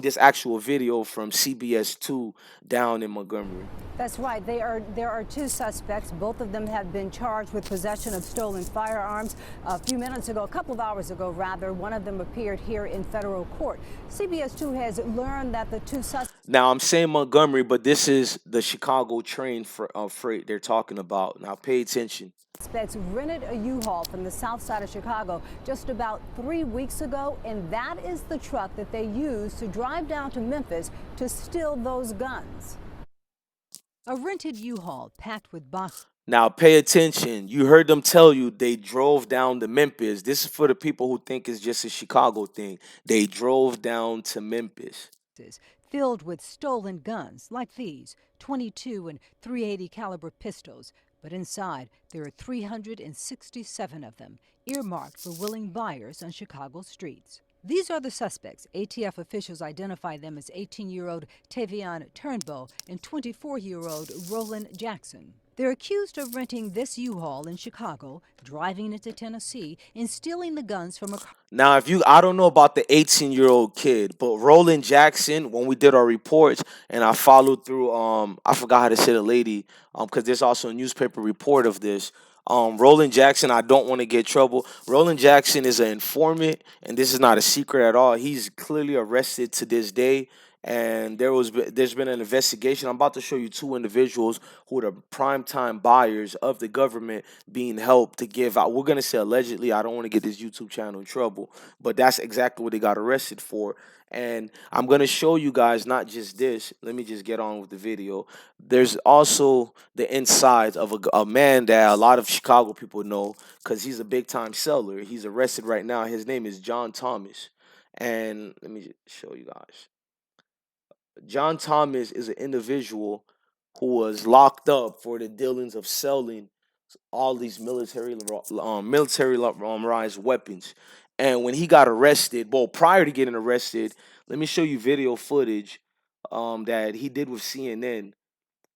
This actual video from CBS 2 down in Montgomery. That's right. There are two suspects. Both of them have been charged with possession of stolen firearms. A few minutes ago, a couple of hours ago, rather, one of them appeared here in federal court. CBS 2 has learned that the two suspects. Now I'm saying Montgomery, but this is the Chicago train freight they're talking about. Now pay attention. Suspects rented a U-Haul from the south side of Chicago just about 3 weeks ago, and that is the truck that they used to drive down to Memphis to steal those guns. A rented U-Haul packed with boxes. Now pay attention. You heard them tell you they drove down to Memphis. This is for the people who think it's just a Chicago thing. They drove down to Memphis. Filled with stolen guns like these, 22 and .380 caliber pistols. But inside, there are 367 of them, earmarked for willing buyers on Chicago streets. These are the suspects. ATF officials identify them as 18-year-old Tavion Turnbow and 24-year-old Roland Jackson. They're accused of renting this U-Haul in Chicago, driving into Tennessee, and stealing the guns from a car. Now, I don't know about the 18-year-old kid, but Roland Jackson, when we did our reports, and I followed through, I forgot how to say the lady, because there's also a newspaper report of this. Roland Jackson, I don't want to get trouble. Roland Jackson is an informant, and this is not a secret at all. He's clearly arrested to this day. And there's been an investigation. I'm about to show you two individuals who are the primetime buyers of the government being helped to give out. We're gonna say allegedly. I don't want to get this YouTube channel in trouble, but that's exactly what they got arrested for. And I'm gonna show you guys not just this. Let me just get on with the video. There's also the insides of a man that a lot of Chicago people know because he's a big time seller. He's arrested right now. His name is John Thomas. And let me just show you guys. John Thomas is an individual who was locked up for the dealings of selling all these militarized weapons. And when he got arrested, well, prior to getting arrested, let me show you video footage that he did with CNN,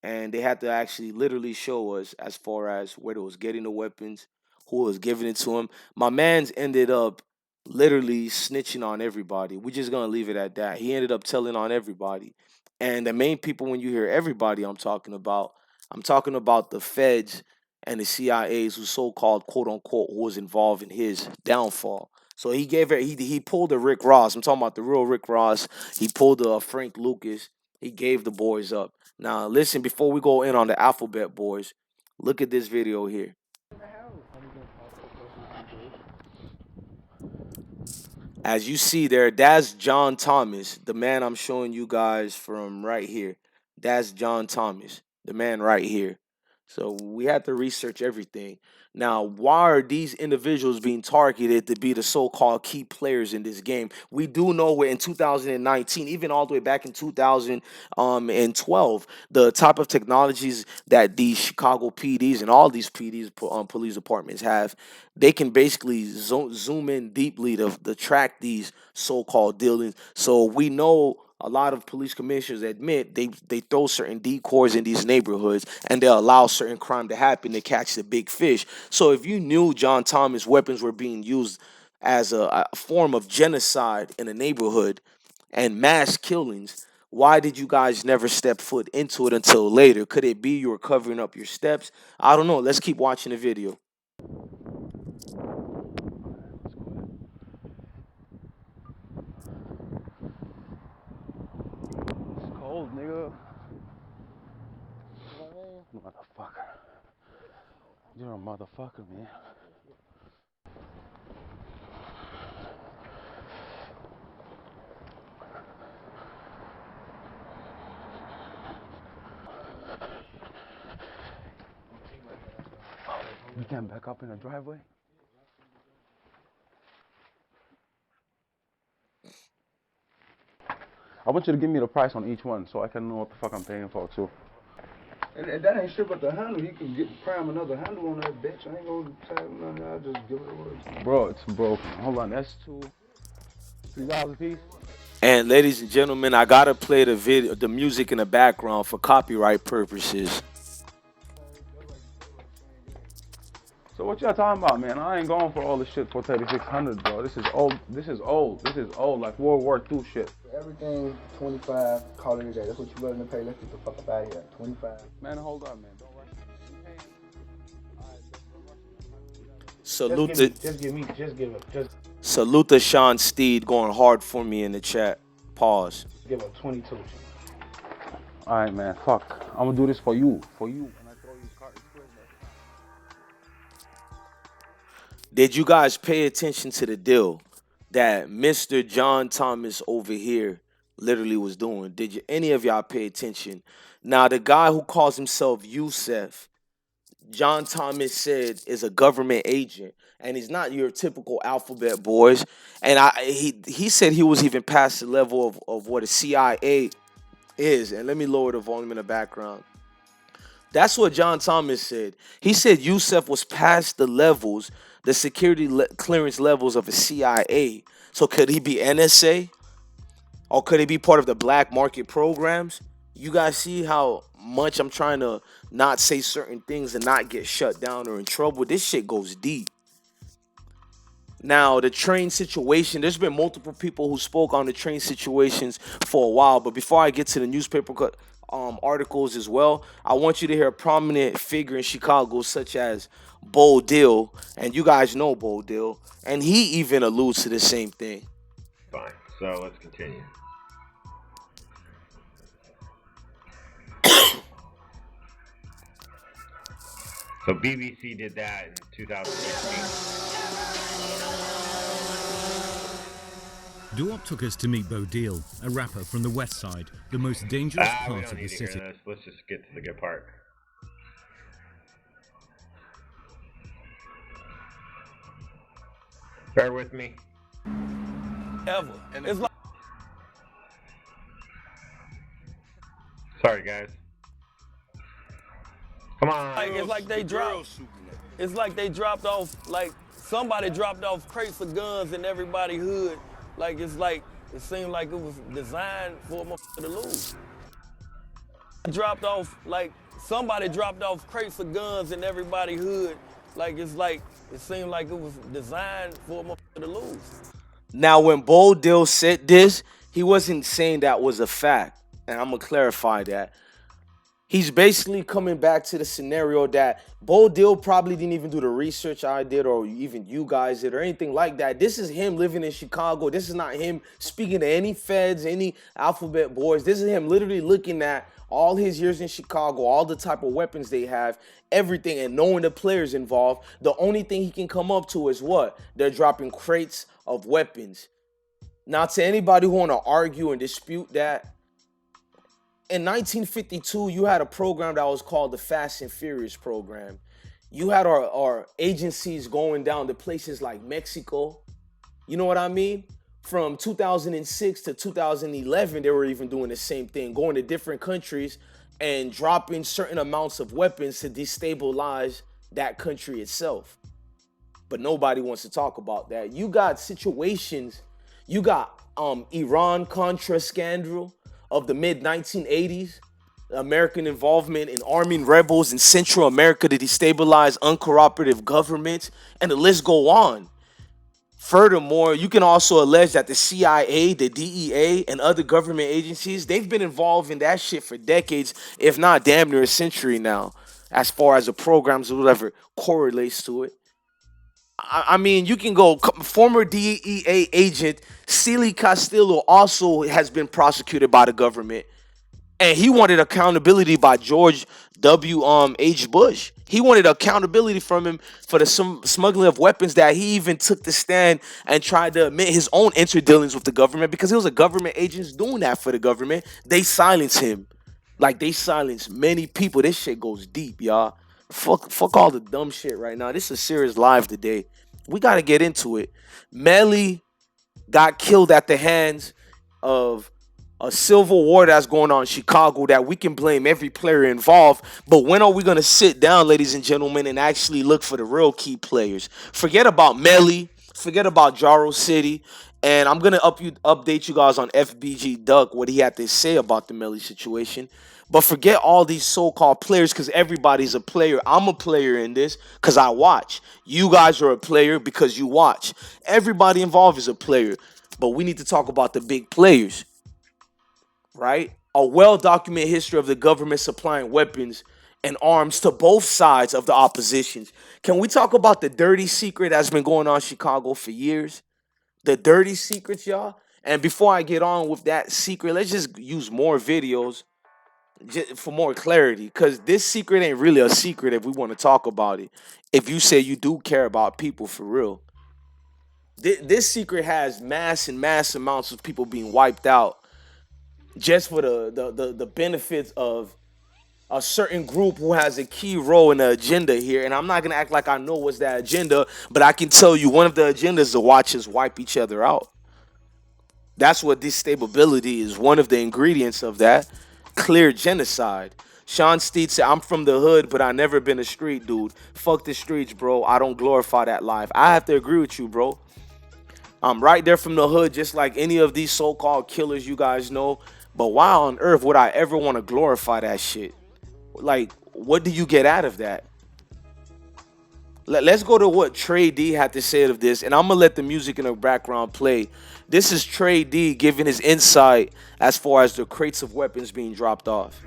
and they had to actually literally show us as far as where they was getting the weapons, who was giving it to him. My man's ended up literally snitching on everybody. We're just gonna leave it at that. He ended up telling on everybody. And the main people, when you hear everybody I'm talking about the feds and the CIAs who so-called quote unquote who was involved in his downfall. So he pulled a Rick Ross. I'm talking about the real Rick Ross. He pulled a Frank Lucas. He gave the boys up. Now listen, before we go in on the alphabet boys, look at this video here. As you see there, that's John Thomas, the man I'm showing you guys from right here. That's John Thomas, the man right here. So we had to research everything. Now, why are these individuals being targeted to be the so-called key players in this game? We do know in 2019, even all the way back in 2012, the type of technologies that these Chicago PDs and all these PDs, police departments have, they can basically zoom in deeply to track these so-called dealings. So we know a lot of police commissioners admit they throw certain decoys in these neighborhoods and they allow certain crime to happen to catch the big fish. So if you knew John Thomas weapons were being used as a form of genocide in a neighborhood and mass killings, why did you guys never step foot into it until later? Could it be you were covering up your steps? I don't know. Let's keep watching the video. Cold, nigga. Motherfucker. You're a motherfucker, man. You can't back up in the driveway? I want you to give me the price on each one so I can know what the fuck I'm paying for too. And that ain't shit but the handle. He can cram another handle on that bitch. I ain't gonna tell him nothing. I'll just give it away. Bro, it's broken. Hold on, that's $3 a piece. And ladies and gentlemen, I gotta play the music in the background for copyright purposes. So what y'all talking about, man? I ain't going for all this shit for 3,600, bro. This is old. This is old. This is old, like World War II shit. Everything 25. Call it a day. That's what you willing to pay. Let's get the fuck up out of here. 25. Man, hold on, man. Don't rush Salute Just give it. Salute to Sean Steed going hard for me in the chat. Pause. Give him 22. All right, man. Fuck. I'm gonna do this for you. For you. And I throw you carton square. Did you guys pay attention to the deal that Mr. John Thomas over here literally was doing? Did any of y'all pay attention? Now, the guy who calls himself Yusef, John Thomas said is a government agent, and he's not your typical alphabet boys. And he said he was even past the level of what a CIA is. And let me lower the volume in the background. That's what John Thomas said. He said Yusef was past the levels, the security clearance levels of a CIA. So could he be NSA? Or could he be part of the black market programs? You guys see how much I'm trying to not say certain things and not get shut down or in trouble? This shit goes deep. Now, the train situation, there's been multiple people who spoke on the train situations for a while. But before I get to the newspaper articles as well, I want you to hear a prominent figure in Chicago such as Bo Dill. And you guys know Bo Dill. And he even alludes to the same thing. Fine. So let's continue. So BBC did that in 2016. Duop took us to meet Bo Deal, a rapper from the West Side, the most dangerous part of the city. Let's just get to the good part. Bear with me. Ever. It's like Sorry, guys. Come on. it's like they dropped. It's like they dropped off. Like somebody dropped off crates of guns in everybody's hood. Like it seemed like it was designed for a motherfucker to lose. Somebody dropped off crates of guns in everybody's hood. It seemed like it was designed for a motherfucker to lose. Now, when Bo Dill said this, he wasn't saying that was a fact. And I'm going to clarify that. He's basically coming back to the scenario that Bo Dill probably didn't even do the research I did or even you guys did or anything like that. This is him living in Chicago. This is not him speaking to any feds, any alphabet boys. This is him literally looking at all his years in Chicago, all the type of weapons they have, everything, and knowing the players involved. The only thing he can come up to is what? They're dropping crates of weapons. Now, to anybody who want to argue and dispute that, in 1952, you had a program that was called the Fast and Furious program. You had our agencies going down to places like Mexico. You know what I mean? From 2006 to 2011, they were even doing the same thing, going to different countries and dropping certain amounts of weapons to destabilize that country itself. But nobody wants to talk about that. You got situations, you got Iran-Contra scandal of the mid-1980s, American involvement in arming rebels in Central America to destabilize uncooperative governments, and the list go on. Furthermore, you can also allege that the CIA, the DEA, and other government agencies, they've been involved in that shit for decades, if not damn near a century now, as far as the programs or whatever correlates to it. I mean, you can go, former DEA agent Celie Castillo also has been prosecuted by the government. And he wanted accountability by George W. Bush. He wanted accountability from him for the smuggling of weapons that he even took the stand and tried to admit his own interdealings with the government because he was a government agent doing that for the government. They silenced him. Like they silenced many people. This shit goes deep, y'all. Fuck all the dumb shit right now. This is a serious live today. We got to get into it. Melly got killed at the hands of a civil war that's going on in Chicago that we can blame every player involved. But when are we going to sit down, ladies and gentlemen, and actually look for the real key players? Forget about Melly. Forget about Jaro City. And I'm going to update you guys on FBG Duck, what he had to say about the Melly situation. But forget all these so-called players because everybody's a player. I'm a player in this because I watch. You guys are a player because you watch. Everybody involved is a player. But we need to talk about the big players, right? A well-documented history of the government supplying weapons and arms to both sides of the oppositions. Can we talk about the dirty secret that's been going on in Chicago for years? The dirty secrets, y'all. And before I get on with that secret, let's just use more videos for more clarity, because this secret ain't really a secret if we want to talk about it. If you say you do care about people for real, this secret has mass and mass amounts of people being wiped out just for the benefits of a certain group who has a key role in the agenda here. And I'm not gonna act like I know what's that agenda, but I can tell you one of the agendas is to watch us wipe each other out. That's what this stability is. One of the ingredients of that. Clear genocide. Sean Steed said, I'm from the hood, but I never been a street dude. Fuck the streets, bro. I don't glorify that life. I have to agree with you, bro. I'm right there from the hood, just like any of these so-called killers you guys know. But why on earth would I ever want to glorify that shit? Like, what do you get out of that? Let's go to what Trey D had to say of this, and I'm gonna let the music in the background play. This is Trey D giving his insight as far as the crates of weapons being dropped off.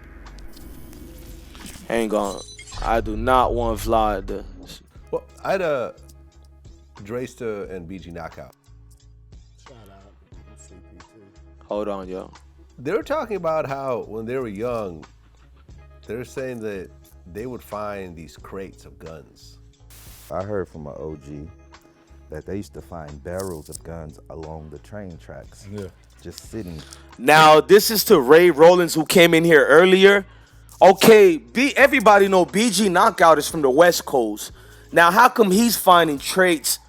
Hang on, I do not want Vlad. Well, I had a Dresta and BG knockout. Shout out, CP2. Hold on, yo. They were talking about how when they were young, they're saying that they would find these crates of guns. I heard from an OG that they used to find barrels of guns along the train tracks. Yeah. Just sitting. Now, this is to Ray Rollins, who came in here earlier. Okay, everybody know BG Knockout is from the West Coast. Now, how come he's finding crates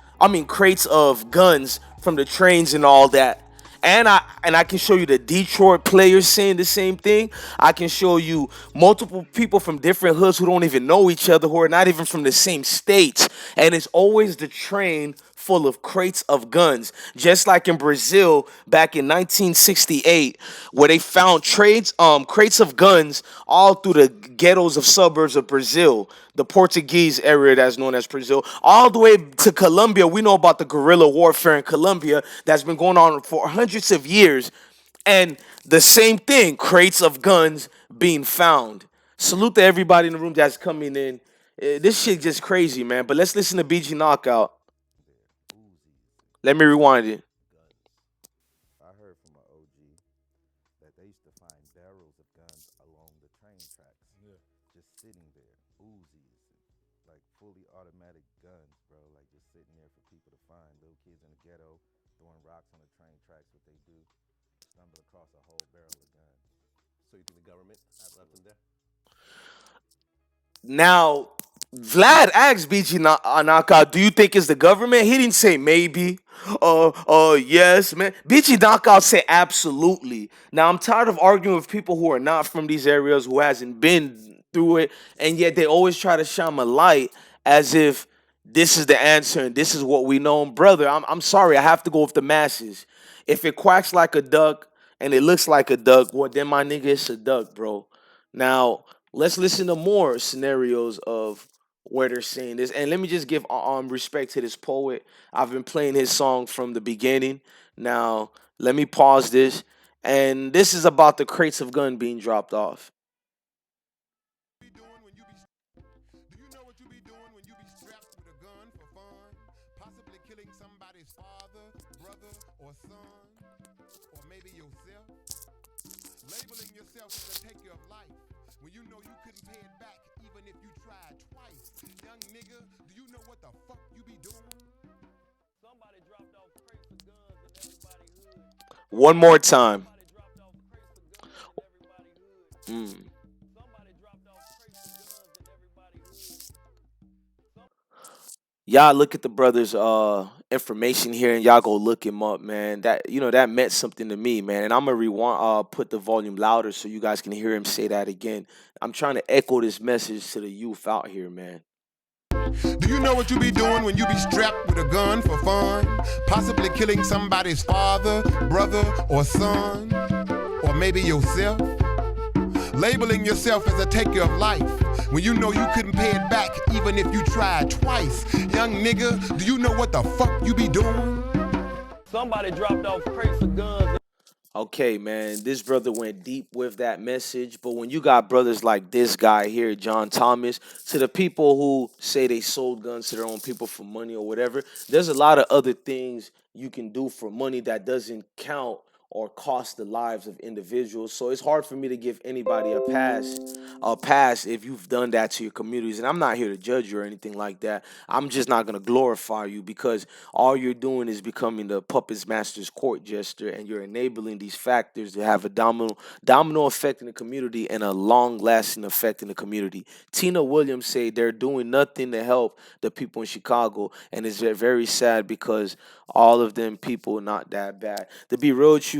of guns from the trains and all that? And I can show you the Detroit players saying the same thing. I can show you multiple people from different hoods who don't even know each other, who are not even from the same states. And it's always the train full of crates of guns. Just like in Brazil back in 1968, where they found crates of guns all through the ghettos of suburbs of Brazil, the Portuguese area that's known as Brazil, all the way to Colombia. We know about the guerrilla warfare in Colombia that's been going on for hundreds of years. And the same thing, crates of guns being found. Salute to everybody in the room that's coming in. This shit just crazy, man. But let's listen to BG Knockout. Let me rewind it. I heard from an OG that they used to find barrels of guns along the train tracks. Yeah. Just sitting there. Uzis, like fully automatic guns, bro. Like just sitting there for people to find. Little kids in the ghetto throwing rocks on the train tracks, what they do. Stumble across a whole barrel of guns. So you think the government has left them there? Now, Vlad asked BG Knockout, do you think it's the government? He didn't say maybe. Yes, man. BG Knockout said absolutely. Now, I'm tired of arguing with people who are not from these areas, who hasn't been through it, and yet they always try to shine a light as if this is the answer and this is what we know. Brother, I'm sorry, I have to go with the masses. If it quacks like a duck and it looks like a duck, well, then my nigga, it's a duck, bro. Now, let's listen to more scenarios of where they're saying this. And let me just give respect to this poet. I've been playing his song from the beginning. Now, let me pause this. And this is about the crates of gun being dropped off. Do you know what you be doing when you be strapped with a gun for fun? Possibly killing somebody's father, brother, or son, or maybe yourself? Labeling yourself as a taker of life when you know you couldn't pay it back even if you tried twice. Young nigga, do you know what the fuck you be doing? Somebody dropped off crates of guns in everybody's hood. One more time. Somebody dropped off crates of guns in everybody's hood. Somebody dropped off crates of guns in everybody's hood. Y'all look at the brother's information here and y'all go look him up, man. That that meant something to me, man. And I'm gonna rewind put the volume louder so you guys can hear him say that again. I'm trying to echo this message to the youth out here, man. Do you know what you be doing when you be strapped with a gun for fun? Possibly killing somebody's father, brother, or son, or maybe yourself? Labeling yourself as a taker of life when you know you couldn't pay it back even if you tried twice. Young nigga, do you know what the fuck you be doing? Somebody dropped off crates of guns. Okay, man, this brother went deep with that message. But when you got brothers like this guy here, John Thomas, to the people who say they sold guns to their own people for money or whatever, there's a lot of other things you can do for money that doesn't count or cost the lives of individuals. So it's hard for me to give anybody a pass if you've done that to your communities. And I'm not here to judge you or anything like that. I'm just not gonna glorify you because all you're doing is becoming the puppet master's court jester, and you're enabling these factors to have a domino effect in the community and a long lasting effect in the community. Tina Williams said they're doing nothing to help the people in Chicago, and it's very sad because all of them people not that bad. To be real with you,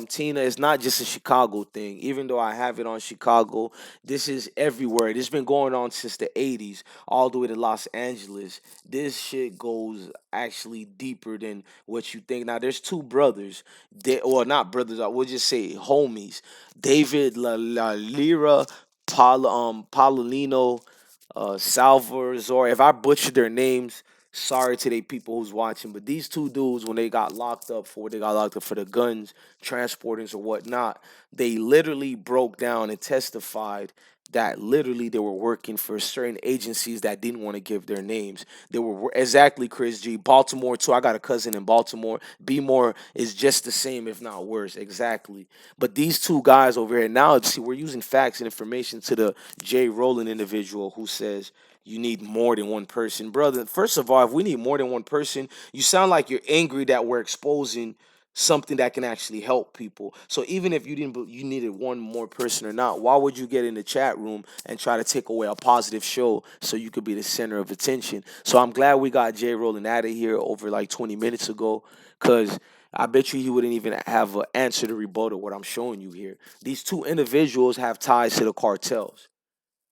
Tina, it's not just a Chicago thing. Even though I have it on Chicago, this is everywhere. This been going on since the 80s, all the way to Los Angeles. This shit goes actually deeper than what you think. Now, there's two brothers, or not brothers, I would just say homies. David La Lira, Paulino, Salvazor. If I butchered their names, sorry to the people who's watching. But these two dudes, when they got locked up for what they got locked up for the guns, transportings or whatnot, they literally broke down and testified that literally they were working for certain agencies that didn't want to give their names. They were exactly Chris G. Baltimore too. I got a cousin in Baltimore. B More is just the same, if not worse. Exactly. But these two guys over here now, see, we're using facts and information to the Jay Rowland individual who says you need more than one person. Brother, first of all, if we need more than one person, you sound like you're angry that we're exposing something that can actually help people. So even if you didn't, you needed one more person or not, why would you get in the chat room and try to take away a positive show so you could be the center of attention? So I'm glad we got Jay Rowland out of here over like 20 minutes ago, because I bet you he wouldn't even have an answer to rebuttal what I'm showing you here. These two individuals have ties to the cartels.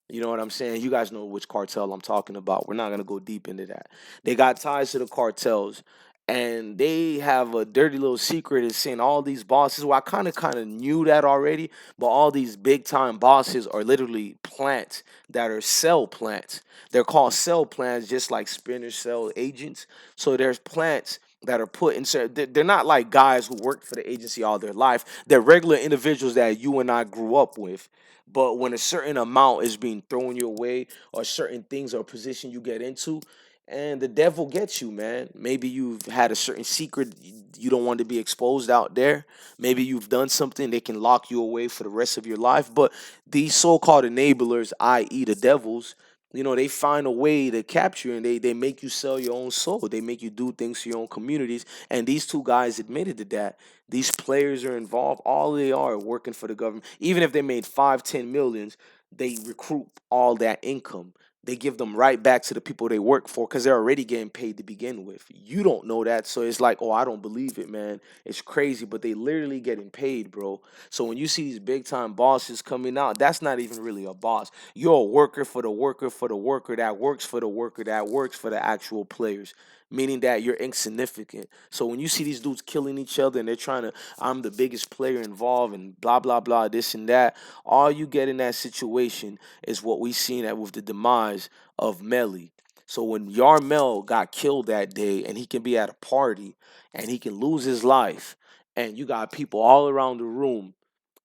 You know what I'm saying? You guys know which cartel I'm talking about. We're not going to go deep into that. They got ties to the cartels, and they have a dirty little secret in saying all these bosses. Well, I kind of knew that already, but all these big time bosses are literally plants that are cell plants. They're called cell plants, just like spinner cell agents. So there's plants that are put in. They're not like guys who worked for the agency all their life. They're regular individuals that you and I grew up with. But when a certain amount is being thrown your way, or certain things or position you get into, and the devil gets you, man. Maybe you've had a certain secret you don't want to be exposed out there. Maybe you've done something that can lock you away for the rest of your life. But these so-called enablers, i.e. the devils, they find a way to capture you, and they make you sell your own soul. They make you do things to your own communities. And these two guys admitted to that. These players are involved. All they are working for the government. Even if they made 5-10 millions, they recruit all that income. They give them right back to the people they work for because they're already getting paid to begin with. You don't know that. So it's like, oh, I don't believe it, man. It's crazy, but they literally getting paid, bro. So when you see these big time bosses coming out, that's not even really a boss. You're a worker for the worker for the worker that works for the worker that works for the actual players, meaning that you're insignificant. So when you see these dudes killing each other and they're trying to, I'm the biggest player involved and blah, blah, blah, this and that, all you get in that situation is what we seen at with the demise of Melly. So when Yarmel got killed that day, and he can be at a party and he can lose his life, and you got people all around the room,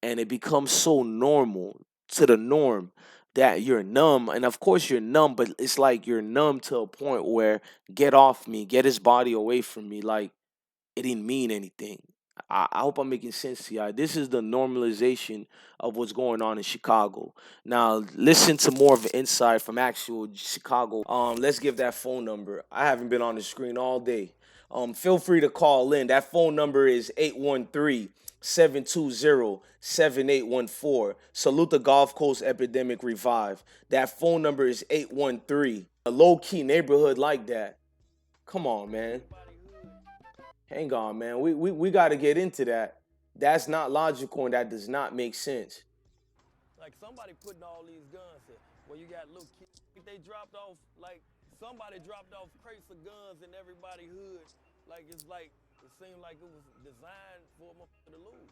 and it becomes so normal to the norm that you're numb. And of course you're numb, but it's like you're numb to a point where get off me, get his body away from me. Like it didn't mean anything. I hope I'm making sense to y'all. This is the normalization of what's going on in Chicago. Now, listen to more of an insight from actual Chicago. Let's give that phone number. I haven't been on the screen all day. Feel free to call in. That phone number is 813-720-7814. Salute the Gulf Coast Epidemic Revive. That phone number is 813. A low-key neighborhood like that. Come on, man. Hang on, man. We got to get into that. That's not logical and that does not make sense. Like somebody putting all these guns here. Well, you got little kids. They dropped off, like somebody dropped off crates of guns in everybody's hood. Like it seemed like it was designed for a motherfucker to lose.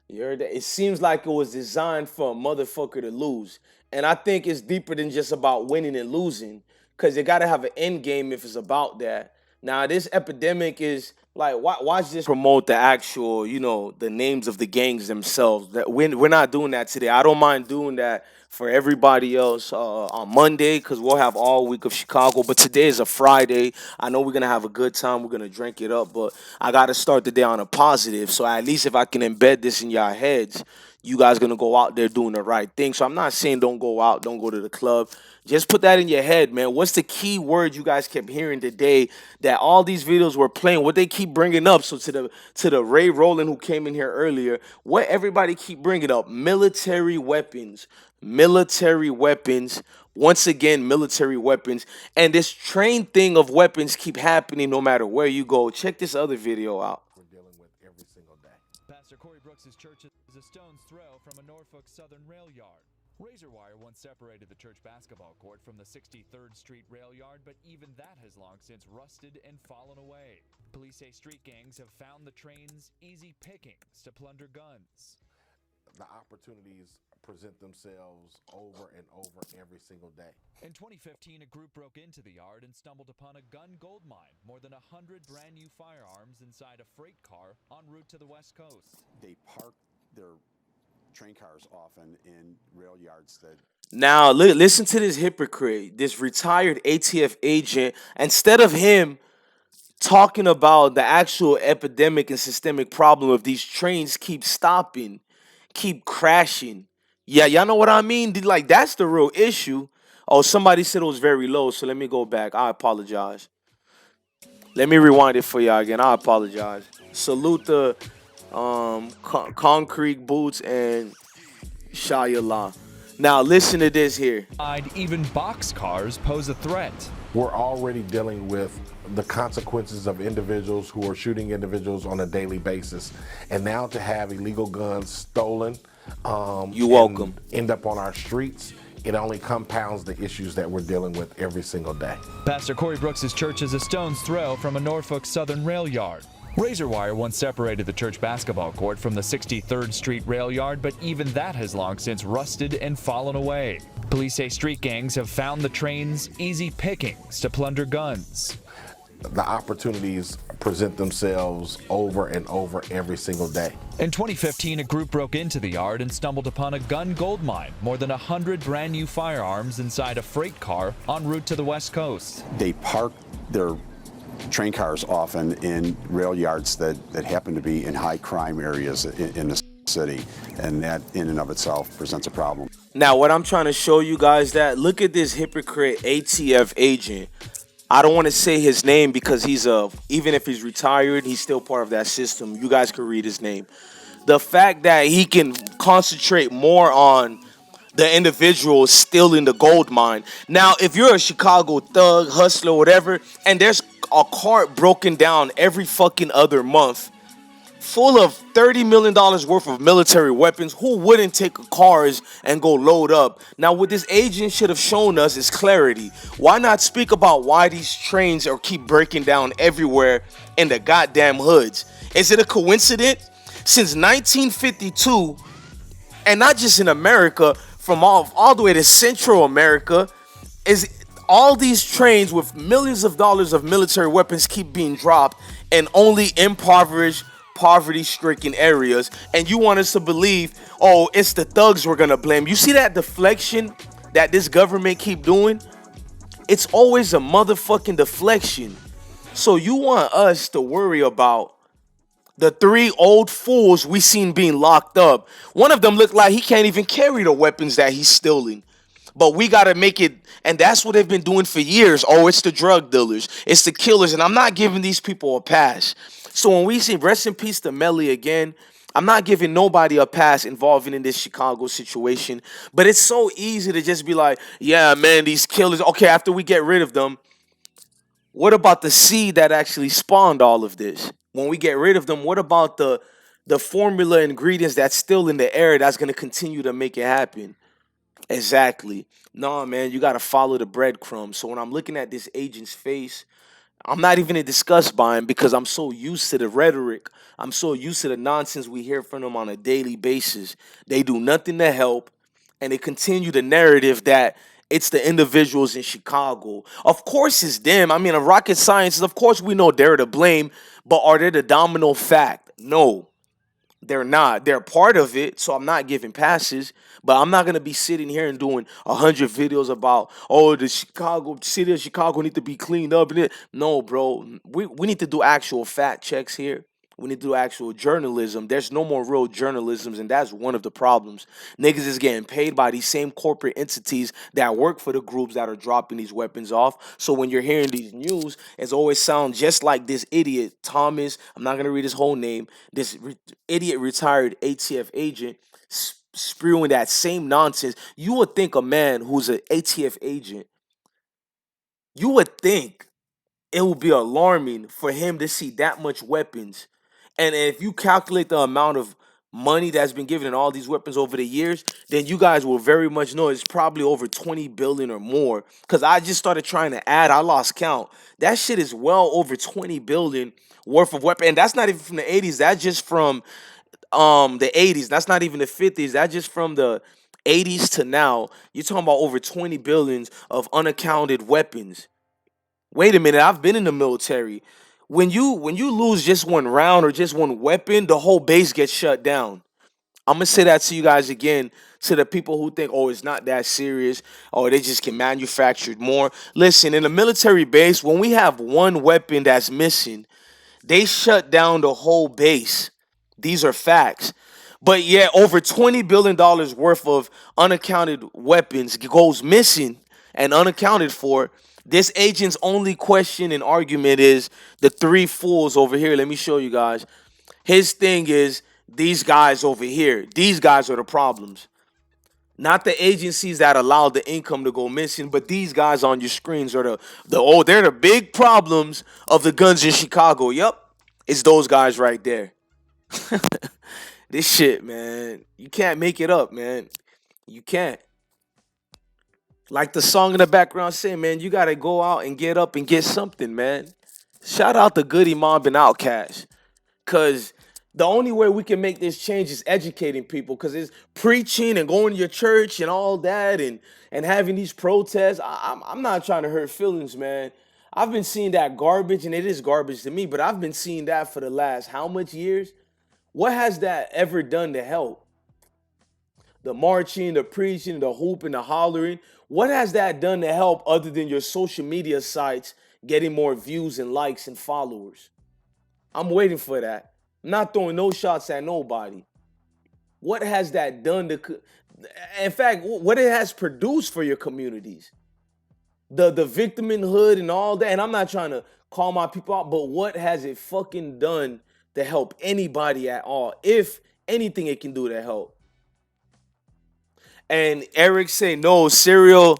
You heard that? It seems like it was designed for a motherfucker to lose. And I think it's deeper than just about winning and losing. Because you got to have an end game if it's about that. Now, this epidemic is like, watch this promote the actual, the names of the gangs themselves. That we're not doing that today. I don't mind doing that for everybody else on Monday because we'll have all week of Chicago. But today is a Friday. I know we're going to have a good time. We're going to drink it up. But I got to start the day on a positive. So at least if I can embed this in your heads, you guys going to go out there doing the right thing. So I'm not saying don't go out, don't go to the club. Just put that in your head, man. What's the key word you guys kept hearing today that all these videos were playing? What they keep bringing up? So to the Ray Rowland who came in here earlier, what everybody keep bringing up? Military weapons. Military weapons. Once again, military weapons. And this train thing of weapons keep happening no matter where you go. Check this other video out. We're dealing with every single day. Pastor Corey Brooks's church is a stone's throw from a Norfolk Southern rail yard. Razor wire once separated the church basketball court from the 63rd Street rail yard, but even that has long since rusted and fallen away. Police say street gangs have found the trains easy pickings to plunder guns. The opportunities present themselves over and over every single day. In 2015, a group broke into the yard and stumbled upon a gun gold mine, more than 100 brand new firearms inside a freight car en route to the West Coast. They park their train cars often in rail yards that... Now, listen to this hypocrite, this retired ATF agent. Instead of him talking about the actual epidemic and systemic problem of these trains keep stopping, keep crashing. Yeah, y'all know what I mean? Like, that's the real issue. Oh, somebody said it was very low, so let me go back. I apologize. Let me rewind it for y'all again. I apologize. Salute the concrete boots and Shayala. Now listen to this here. Even boxcars pose a threat. We're already dealing with the consequences of individuals who are shooting individuals on a daily basis, and now to have illegal guns stolen, you welcome, end up on our streets. It only compounds the issues that we're dealing with every single day. Pastor Corey Brooks's church is a stone's throw from a Norfolk Southern rail yard. Razor wire once separated the church basketball court from the 63rd Street rail yard, but even that has long since rusted and fallen away. Police say street gangs have found the trains easy pickings to plunder guns. The opportunities present themselves over and over every single day. In 2015, a group broke into the yard and stumbled upon a gun gold mine, more than 100 brand new firearms inside a freight car en route to the West Coast. They park their train cars often in rail yards that happen to be in high crime areas in the city, and that in and of itself presents a problem. Now, what I'm trying to show you guys that, look at this hypocrite ATF agent. I don't want to say his name because even if he's retired, he's still part of that system. You guys can read his name. The fact that he can concentrate more on the individual stealing the gold mine. Now, if you're a Chicago thug, hustler, whatever, and there's a cart broken down every fucking other month full of $30 million worth of military weapons, who wouldn't take cars and go load up? Now, what this agent should have shown us is clarity. Why not speak about why these trains are keep breaking down everywhere in the goddamn hoods? Is it a coincidence? Since 1952, and not just in America, from all the way to Central America, is all these trains with millions of dollars of military weapons keep being dropped in only impoverished, poverty-stricken areas, and you want us to believe, oh, it's the thugs we're gonna blame. You see that deflection that this government keep doing? It's always a motherfucking deflection. So you want us to worry about the 3 old fools we seen being locked up. One of them looked like he can't even carry the weapons that he's stealing. But we got to make it, and that's what they've been doing for years. Oh, it's the drug dealers, it's the killers, and I'm not giving these people a pass. So when we see rest in peace to Melly again, I'm not giving nobody a pass involving in this Chicago situation. But it's so easy to just be like, yeah, man, these killers, okay, after we get rid of them, What about the seed that actually spawned all of this? When we get rid of them, what about the formula ingredients that's still in the air that's gonna continue to make it happen? Exactly. No, man, you gotta follow the breadcrumbs. So when I'm looking at this agent's face, I'm not even in disgust by him because I'm so used to the rhetoric. I'm so used to the nonsense we hear from them on a daily basis. They do nothing to help, and they continue the narrative that it's the individuals in Chicago. Of course, it's them. I mean, a rocket science, of course, we know they're to blame, but are they the domino fact? No. They're not. They're part of it, so I'm not giving passes. But I'm not gonna be sitting here and doing 100 videos about the city of Chicago need to be cleaned up. And no, bro, we need to do actual fact checks here. We need to do actual journalism. There's no more real journalisms, and that's one of the problems. Niggas is getting paid by these same corporate entities that work for the groups that are dropping these weapons off. So when you're hearing these news, it's always sound just like this idiot Thomas. I'm not gonna read his whole name. This idiot retired ATF agent spewing that same nonsense. You would think a man who's an ATF agent, you would think it would be alarming for him to see that much weapons. And if you calculate the amount of money that's been given in all these weapons over the years, then you guys will very much know it's probably over 20 billion or more. Because I just started trying to add, I lost count. That shit is well over 20 billion worth of weapon. And that's not even from the 80s. That's just from the 80s. That's not even the 50s. That's just from the 80s to now. You're talking about over 20 billions of unaccounted weapons. Wait a minute, I've been in the military. When you lose just one round or just one weapon, the whole base gets shut down. I'm gonna say that to you guys again, to the people who think, oh, it's not that serious, or they just can manufacture more. Listen, in a military base, when we have one weapon that's missing, they shut down the whole base. These are facts. But yet, over $20 billion worth of unaccounted weapons goes missing and unaccounted for. This agent's only question and argument is the three fools over here. Let me show you guys. His thing is these guys over here. These guys are the problems. Not the agencies that allowed the income to go missing, but these guys on your screens are they're the big problems of the guns in Chicago. Yup. It's those guys right there. This shit, man. You can't make it up, man. You can't. Like the song in the background saying, man, you gotta go out and get up and get something, man. Shout out to Goody Mob and Outkast. Cause the only way we can make this change is educating people. Cause it's preaching and going to your church and all that and having these protests. I'm not trying to hurt feelings, man. I've been seeing that garbage, and it is garbage to me, but I've been seeing that for the last how much years? What has that ever done to help? The marching, the preaching, the hooping, the hollering. What has that done to help other than your social media sites getting more views and likes and followers? I'm waiting for that. I'm not throwing no shots at nobody. What has that done to... In fact, what it has produced for your communities? The victimhood and all that. And I'm not trying to call my people out, but what has it fucking done to help anybody at all? If anything it can do to help. And Eric say no serial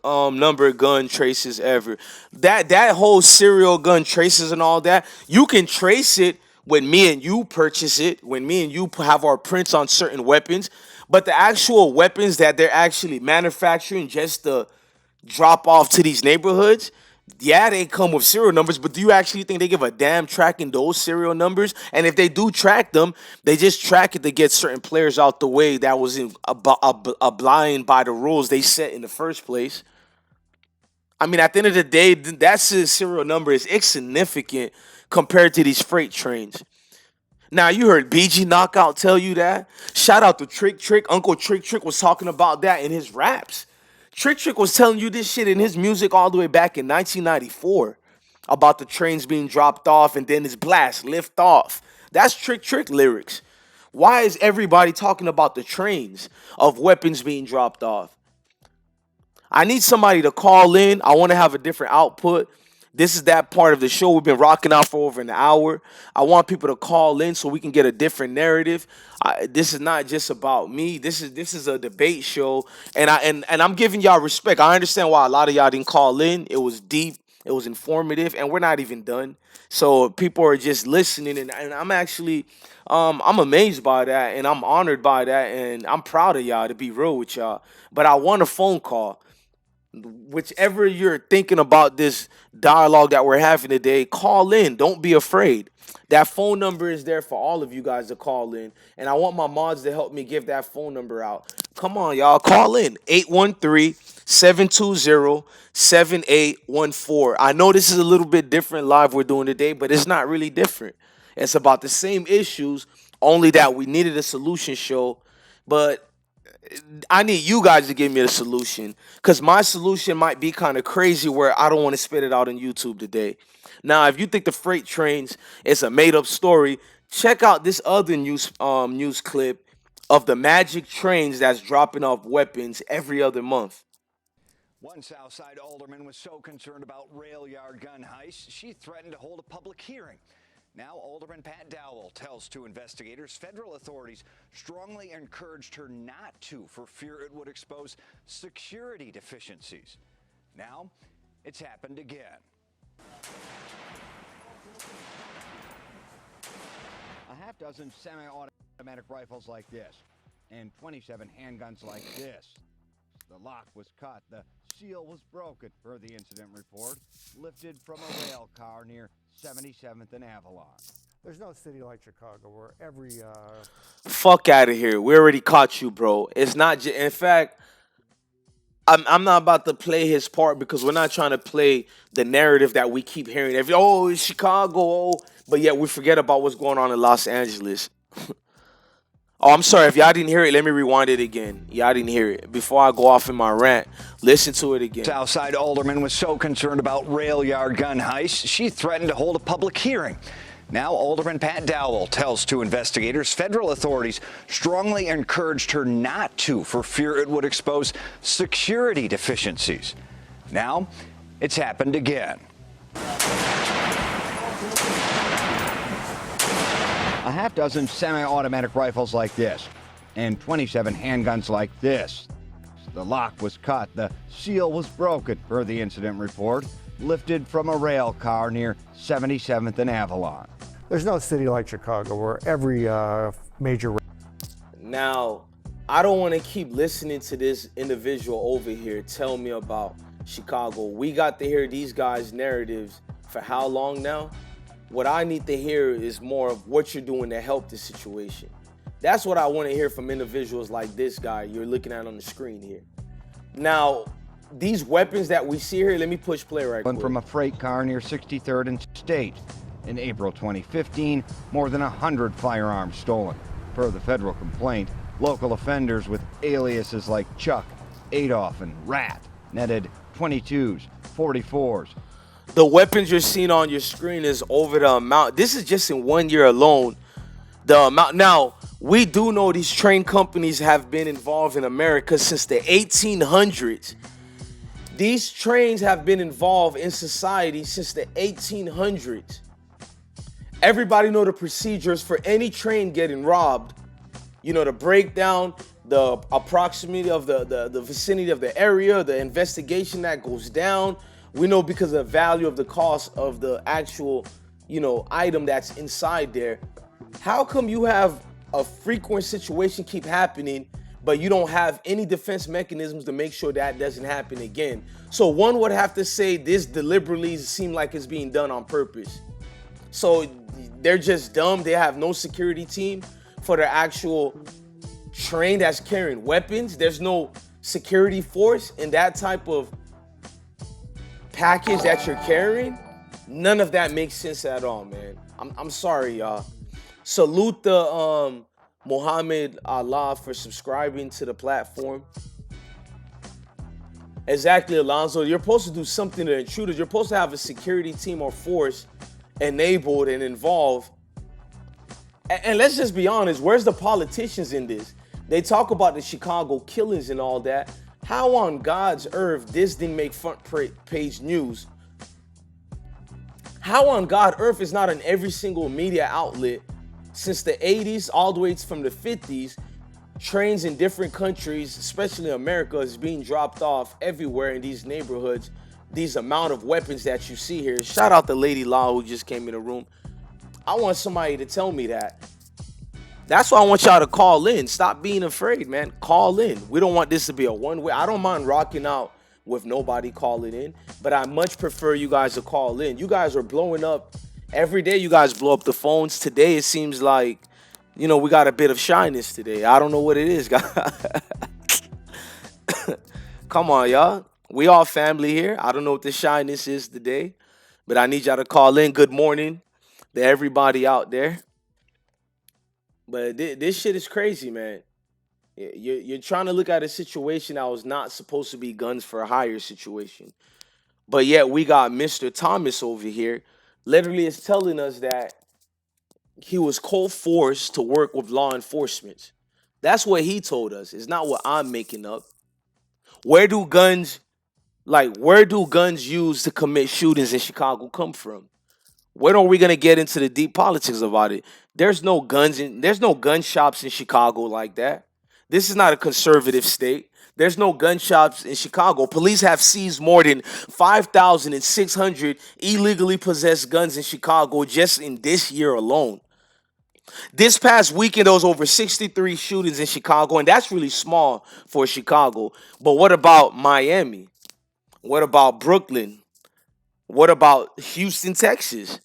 number gun traces ever. That whole serial gun traces and all that, you can trace it when me and you purchase it, when me and you have our prints on certain weapons, but the actual weapons that they're actually manufacturing just to drop off to these neighborhoods, yeah, they come with serial numbers, but do you actually think they give a damn tracking those serial numbers? And if they do track them, they just track it to get certain players out the way that was blind by the rules they set in the first place. I mean, at the end of the day, that serial number is insignificant compared to these freight trains. Now, you heard BG Knockout tell you that. Shout out to Trick Trick. Uncle Trick Trick was talking about that in his raps. Trick Trick was telling you this shit in his music all the way back in 1994 about the trains being dropped off and then his blast, lift off. That's Trick Trick lyrics. Why is everybody talking about the trains of weapons being dropped off? I need somebody to call in. I want to have a different output. This is that part of the show. We've been rocking out for over an hour. I want people to call in so we can get a different narrative. This is not just about me. This is a debate show, and I'm giving y'all respect. I understand why a lot of y'all didn't call in. It was deep. It was informative, and we're not even done. So people are just listening, and I'm actually I'm amazed by that, and I'm honored by that, and I'm proud of y'all, to be real with y'all. But I want a phone call. Whichever you're thinking about this dialogue that we're having today, call in. Don't be afraid. That phone number is there for all of you guys to call in. And I want my mods to help me give that phone number out. Come on, y'all. Call in. 813-720-7814. I know this is a little bit different live we're doing today, but it's not really different. It's about the same issues, only that we needed a solution show. But I need you guys to give me a solution, because my solution might be kind of crazy where I don't want to spit it out on YouTube today. Now, if you think the freight trains is a made-up story, check out this other news clip of the magic trains that's dropping off weapons every other month. One Southside alderman was so concerned about rail yard gun heists, she threatened to hold a public hearing. Now, Alderman Pat Dowell tells two investigators federal authorities strongly encouraged her not to for fear it would expose security deficiencies. Now, it's happened again. A half dozen semi-automatic rifles like this and 27 handguns like this. The lock was cut, the seal was broken, per the incident report, lifted from a rail car near 77th and Avalon. There's no city like Chicago where every Fuck out of here. We already caught you, bro. It's not just, in fact, I'm not about to play his part, because we're not trying to play the narrative that we keep hearing. It's Chicago, but yet we forget about what's going on in Los Angeles. Oh, I'm sorry. If y'all didn't hear it, let me rewind it again. Y'all didn't hear it. Before I go off in my rant, listen to it again. Southside alderman was so concerned about rail yard gun heists, she threatened to hold a public hearing. Now, Alderman Pat Dowell tells two investigators federal authorities strongly encouraged her not to for fear it would expose security deficiencies. Now, it's happened again. A half dozen semi-automatic rifles like this and 27 handguns like this. The lock was cut, the seal was broken, per the incident report, lifted from a rail car near 77th and Avalon. There's no city like Chicago where every major. Now, I don't want to keep listening to this individual over here tell me about Chicago. We got to hear these guys' narratives for how long now? What I need to hear is more of what you're doing to help the situation. That's what I want to hear from individuals like this guy you're looking at on the screen here. Now, these weapons that we see here, let me push play right quick. From a freight car near 63rd and State. In April 2015, more than 100 firearms stolen. Per the federal complaint, local offenders with aliases like Chuck, Adolf, and Rat netted 22s, 44s. The weapons you're seeing on your screen is over the amount. This is just in 1 year alone. The amount. Now, we do know these train companies have been involved in America since the 1800s. These trains have been involved in society since the 1800s. Everybody know the procedures for any train getting robbed. You know, the breakdown, the approximity of the vicinity of the area, the investigation that goes down. We know because of the value of the cost of the actual, item that's inside there. How come you have a frequent situation keep happening, but you don't have any defense mechanisms to make sure that doesn't happen again? So one would have to say this deliberately seems like it's being done on purpose. So they're just dumb. They have no security team for their actual train that's carrying weapons. There's no security force in that type of package that you're carrying. None of that makes sense at all, man. I'm sorry, y'all. Salute the Muhammad Allah for subscribing to the platform. Exactly, Alonzo. You're supposed to do something to intruders. You're supposed to have a security team or force enabled and involved. And let's just be honest, where's the politicians in this? They talk about the Chicago killings and all that. How on God's earth this didn't make front page news? How on God earth is not on every single media outlet since the 80s all the way from the 50s? Trains in different countries, especially America, is being dropped off everywhere in these neighborhoods. These amount of weapons that you see here. Shout out to Lady Law who just came in the room. I want somebody to tell me that. That's why I want y'all to call in. Stop being afraid, man. Call in. We don't want this to be a one-way. I don't mind rocking out with nobody calling in, but I much prefer you guys to call in. You guys are blowing up. Every day you guys blow up the phones. Today it seems like, we got a bit of shyness today. I don't know what it is, guys. Come on, y'all. We all family here. I don't know what the shyness is today, but I need y'all to call in. Good morning to everybody out there. But this shit is crazy, man. You're trying to look at a situation that was not supposed to be guns for hire situation. But yet we got Mr. Thomas over here literally is telling us that he was cold forced to work with law enforcement. That's what he told us. It's not what I'm making up. Where do guns used to commit shootings in Chicago come from? When are we gonna get into the deep politics about it? There's no gun shops in Chicago like that. This is not a conservative state. There's no gun shops in Chicago. Police have seized more than 5,600 illegally possessed guns in Chicago just in this year alone. This past weekend, there was over 63 shootings in Chicago, and that's really small for Chicago. But what about Miami? What about Brooklyn? What about Houston, Texas?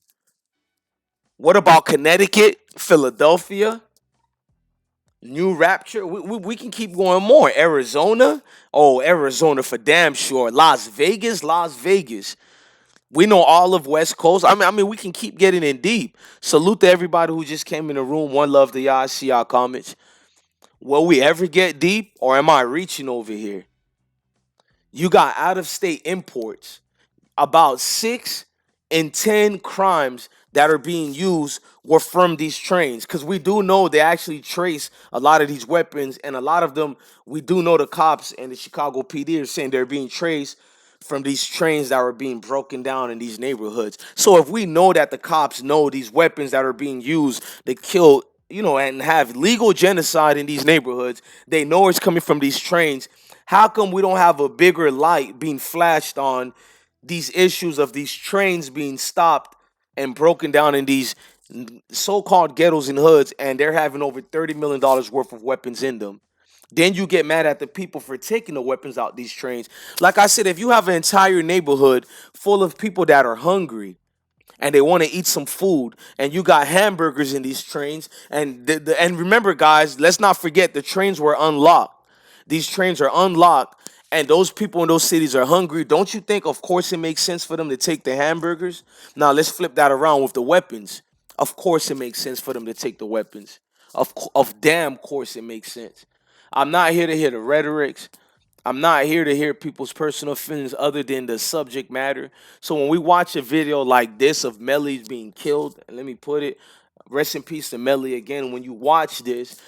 What about Connecticut, Philadelphia, New Rapture? We can keep going more. Arizona? Oh, Arizona for damn sure. Las Vegas, Las Vegas. We know all of West Coast. I mean, we can keep getting in deep. Salute to everybody who just came in the room. One love to y'all. I see y'all comments. Will we ever get deep, or am I reaching over here? You got out-of-state imports. About 6 in 10 crimes that are being used were from these trains, because we do know they actually trace a lot of these weapons, and a lot of them, we do know the cops and the Chicago PD are saying they're being traced from these trains that were being broken down in these neighborhoods. So if we know that the cops know these weapons that are being used to kill, and have legal genocide in these neighborhoods, they know it's coming from these trains. How come we don't have a bigger light being flashed on these issues of these trains being stopped and broken down in these so-called ghettos and hoods, and they're having over $30 million worth of weapons in them? Then you get mad at the people for taking the weapons out these trains. Like I said, if you have an entire neighborhood full of people that are hungry and they want to eat some food, and you got hamburgers in these trains, and and remember, guys, let's not forget the trains were unlocked. These trains are unlocked, and those people in those cities are hungry. Don't you think, of course, it makes sense for them to take the hamburgers? Now, let's flip that around with the weapons. Of course, it makes sense for them to take the weapons. Of damn course, it makes sense. I'm not here to hear the rhetorics. I'm not here to hear people's personal feelings other than the subject matter. So when we watch a video like this of Melly being killed, and let me put it, rest in peace to Melly again. When you watch this,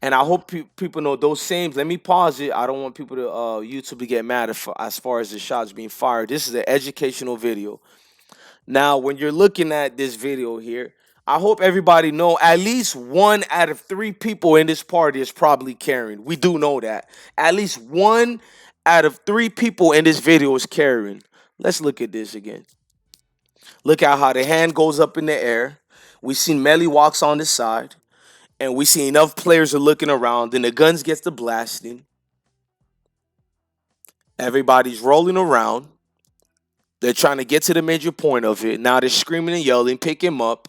and I hope people know those same. Let me pause it. I don't want people to YouTube to get mad as far as the shots being fired. This is an educational video. Now, when you're looking at this video here, I hope everybody know at least 1 out of 3 people in this party is probably carrying. We do know that. At least 1 out of 3 people in this video is carrying. Let's look at this again. Look at how the hand goes up in the air. We see Melly walks on the side. And we see enough players are looking around. Then the guns gets to blasting. Everybody's rolling around. They're trying to get to the major point of it. Now they're screaming and yelling, pick him up,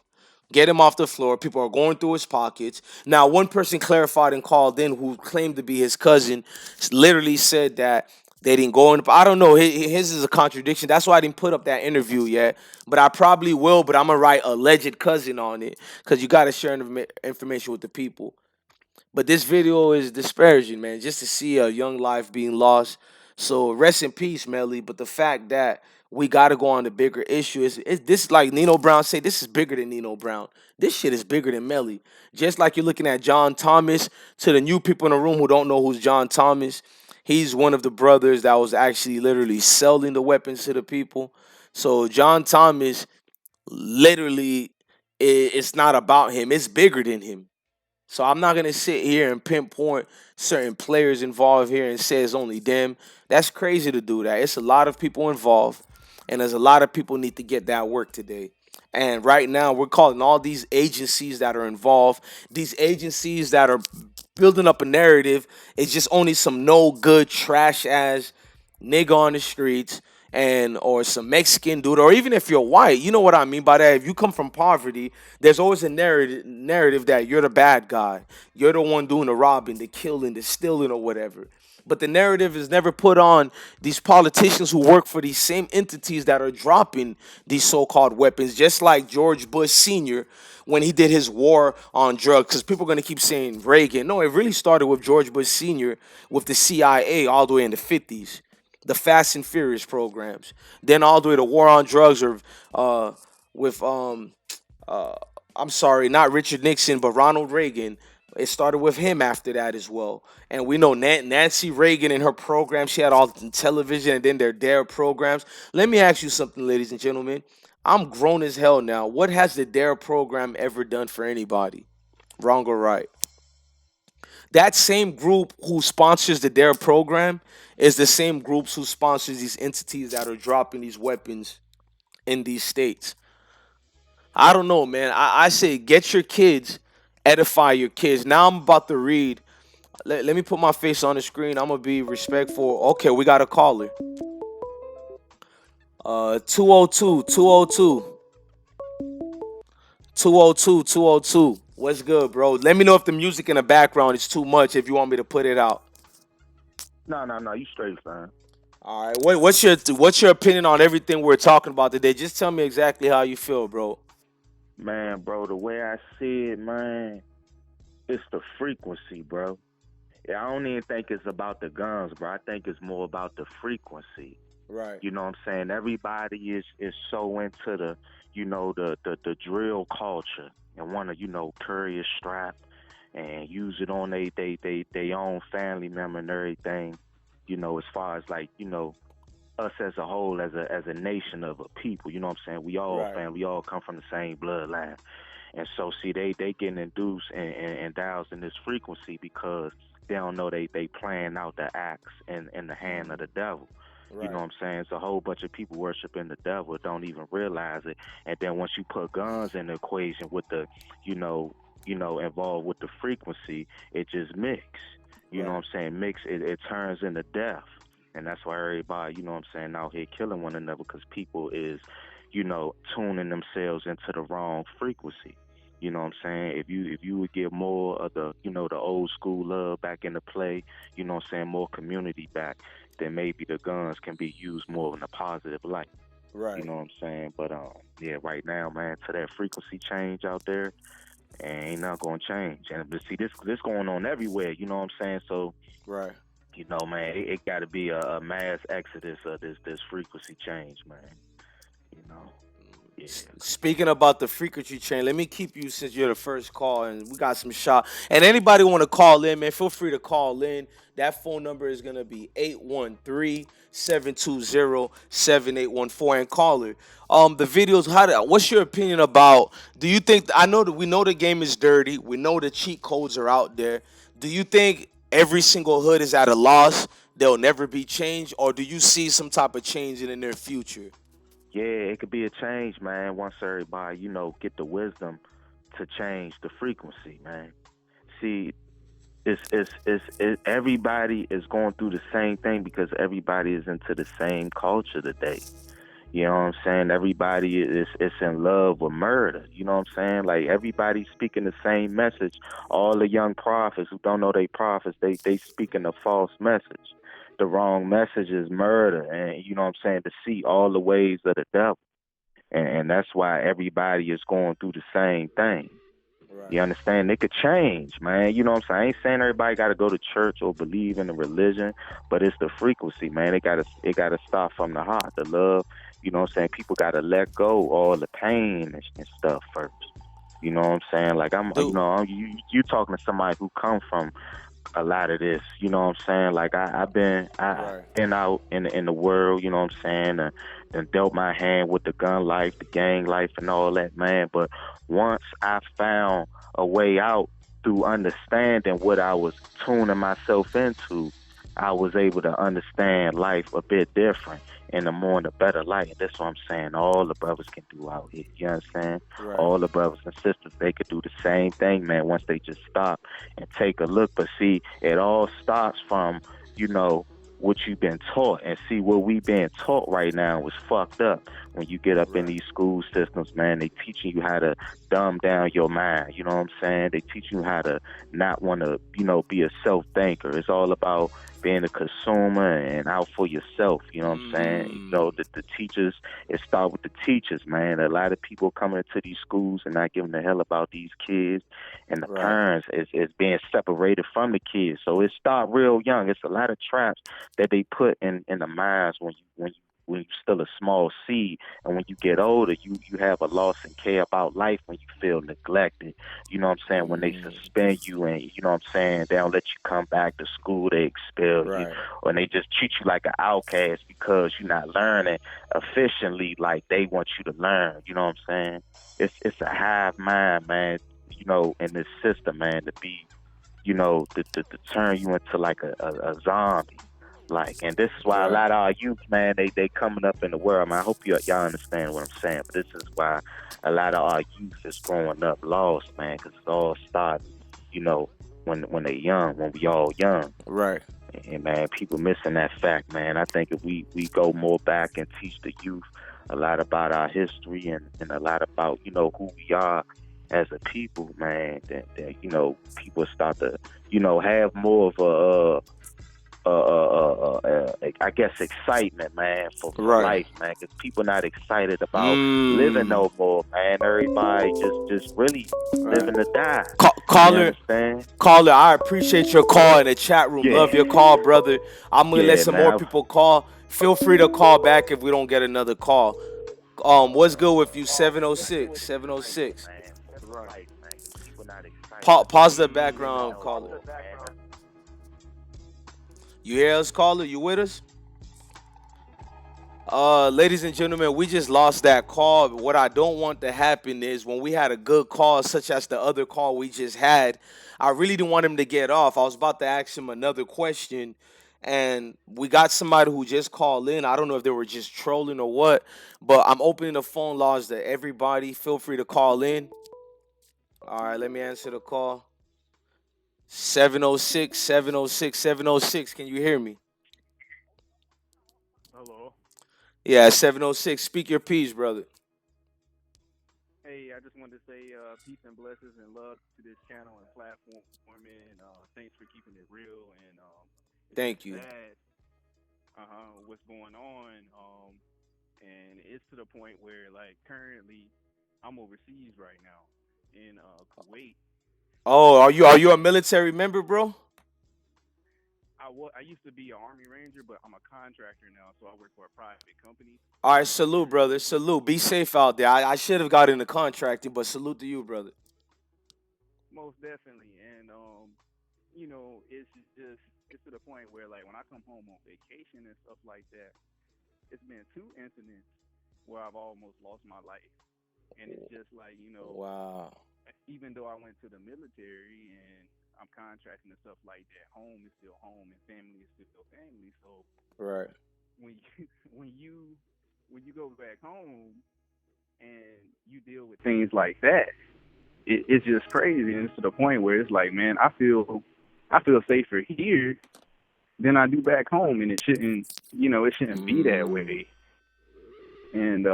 get him off the floor. People are going through his pockets. Now, one person clarified and called in who claimed to be his cousin, literally said that they didn't go in. I don't know. His is a contradiction. That's why I didn't put up that interview yet. But I probably will. But I'm going to write alleged cousin on it, because you got to share information with the people. But this video is disparaging, man, just to see a young life being lost. So rest in peace, Melly. But the fact that we got to go on the bigger issue is this, like Nino Brown say, this is bigger than Nino Brown. This shit is bigger than Melly. Just like you're looking at John Thomas, to the new people in the room who don't know who's John Thomas, he's one of the brothers that was actually literally selling the weapons to the people. So John Thomas literally, it's not about him. It's bigger than him. So I'm not gonna sit here and pinpoint certain players involved here and say it's only them. That's crazy to do that. It's a lot of people involved, and there's a lot of people need to get that work today. And right now, we're calling all these agencies that are involved, these agencies that are building up a narrative. It's just only some no good trash ass nigga on the streets and or some Mexican dude, or even if you're white, you know what I mean by that. If you come from poverty, there's always a narrative that you're the bad guy. You're the one doing the robbing, the killing, the stealing, or whatever. But the narrative is never put on these politicians who work for these same entities that are dropping these so-called weapons, just like George Bush Sr. when he did his war on drugs. Because people are going to keep saying Reagan. No, it really started with George Bush Sr. with the CIA all the way in the 50s, the Fast and Furious programs. Then all the way to war on drugs, or with uh, I'm sorry, not Richard Nixon, but Ronald Reagan. It started with him after that as well. And we know Nancy Reagan and her program, she had all the television and then their DARE programs. Let me ask you something, ladies and gentlemen. I'm grown as hell now. What has the DARE program ever done for anybody? Wrong or right? That same group who sponsors the DARE program is the same groups who sponsors these entities that are dropping these weapons in these states. I don't know, man. I say get your kids, edify your kids. Now I'm about to read. Let me put my face on the screen. I'm gonna be respectful. Okay, we got a caller. 202, 202, 202, 202. What's good, bro? Let me know if the music in the background is too much. If you want me to put it out. No, you straight, fine. All right. What's your opinion on everything we're talking about today? Just tell me exactly how you feel, bro. Man, bro, the way I see it, man, it's the frequency, bro. Yeah, I don't even think it's about the guns, bro. I think it's more about the frequency. Right. You know what I'm saying? Everybody is so into the, the drill culture and want to, carry a strap and use it on they own family member and everything. As far as like, us as a whole, as a nation of a people, you know what I'm saying? We all Right. family, we all come from the same bloodline. And so see they getting induced and doused in this frequency because they don't know they playing out the acts in the hand of the devil. Right. You know what I'm saying? It's a whole bunch of people worshiping the devil, don't even realize it. And then once you put guns in the equation with the, involved with the frequency, it just mix. You know what I'm saying? Mix, it turns into death. And that's why everybody, you know what I'm saying, out here killing one another because people is, tuning themselves into the wrong frequency. You know what I'm saying? If you would get more of the, the old school love back into play, you know what I'm saying, more community back, then maybe the guns can be used more in a positive light. Right. You know what I'm saying? But yeah, right now, man, to that frequency change out there, ain't not gonna change. And but see, this going on everywhere. You know what I'm saying? So, right. Man, it got to be a mass exodus of this frequency change, man. Yeah. Speaking about the frequency chain, let me keep you since you're the first call and we got some shot. And anybody want to call in, man, feel free to call in. That phone number is going to be 813-720-7814 and caller. The videos, what's your opinion about, do you think, we know the game is dirty. We know the cheat codes are out there. Do you think every single hood is at a loss? They'll never be changed? Or do you see some type of change in the near future? Yeah, it could be a change, man, once everybody, get the wisdom to change the frequency, man. See, everybody is going through the same thing because everybody is into the same culture today. You know what I'm saying? Everybody is in love with murder. You know what I'm saying? Like, everybody's speaking the same message. All the young prophets who don't know they prophets, they speaking a false message. The wrong message is murder, and you know what I'm saying, to see all the ways of the devil. And that's why everybody is going through the same thing. Right. You understand? It could change, man. You know what I'm saying? I ain't saying everybody got to go to church or believe in a religion, but it's the frequency, man. It gotta start from the heart, the love. You know what I'm saying? People got to let go all the pain and stuff first. You know what I'm saying? Like, you talking to somebody who come from a lot of this. You know what I'm saying? Like I've been out in the world. You know what I'm saying? And dealt my hand with the gun life, the gang life, and all that, man. But once I found a way out through understanding what I was tuning myself into, I was able to understand life a bit different and in a better light. And that's what I'm saying. All the brothers can do out here. You understand? Right. All the brothers and sisters, they could do the same thing, man, once they just stop and take a look. But see, it all starts from, you know, what you've been taught. And see, what we being taught right now is fucked up. When you get up in these school systems, man, they teaching you how to dumb down your mind. You know what I'm saying? They teaching you how to not want to, you know, be a self-thinker. It's all about being a consumer and out for yourself. You know what I'm saying? You know, the teachers, it start with the teachers, man. A lot of people coming into these schools and not giving a hell about these kids, and the parents is being separated from the kids. So it start real young. It's a lot of traps that they put in the minds when you're still a small seed, and when you get older, you have a loss and care about life when you feel neglected. You know what I'm saying? When they suspend you and, you know what I'm saying, they don't let you come back to school, they expel you, or they just treat you like an outcast because you're not learning efficiently like they want you to learn. You know what I'm saying? It's a hive mind, man, you know, in this system, man, to be, you know, to turn you into like a zombie. Like, and this is why a lot of our youth, man, they coming up in the world, man. I hope y'all understand what I'm saying, but this is why a lot of our youth is growing up lost, man, because it all starts, you know, when they young, when we all young. Right. And, man, people missing that fact, man. I think if we go more back and teach the youth a lot about our history and a lot about, you know, who we are as a people, man, that you know, people start to, you know, have more of I guess excitement, man, for life, man, because people not excited about living no more, man. Everybody just really living to die. Caller, I appreciate your call in the chat room. Love your call, brother. I'm gonna let some more people call. Feel free to call back if we don't get another call. What's good with you? 706. Pause the background, caller. You hear us, caller? You with us? Ladies and gentlemen, we just lost that call. What I don't want to happen is when we had a good call, such as the other call we just had, I really didn't want him to get off. I was about to ask him another question, and we got somebody who just called in. I don't know if they were just trolling or what, but I'm opening the phone lines to everybody. Feel free to call in. All right, let me answer the call. 706. Can you hear me? Hello. Yeah, 706. Speak your piece, brother. Hey, I just wanted to say peace and blessings and love to this channel and platform, and thanks for keeping it real. And thank you. Sad, what's going on? And it's to the point where, like, currently, I'm overseas right now in Kuwait. Oh, are you a military member, bro? I used to be an Army Ranger, but I'm a contractor now, so I work for a private company. All right, salute, brother. Salute. Be safe out there. I should have got into contracting, but salute to you, brother. Most definitely. And, you know, it's to the point where, like, when I come home on vacation and stuff like that, it's been 2 incidents where I've almost lost my life. And it's just like, you know, wow. Even though I went to the military and I'm contracting and stuff like that, home is still home and family is still family. So right, when you go back home and you deal with things like that, it's just crazy. And it's to the point where it's like, man, I feel safer here than I do back home, and it shouldn't be that way. And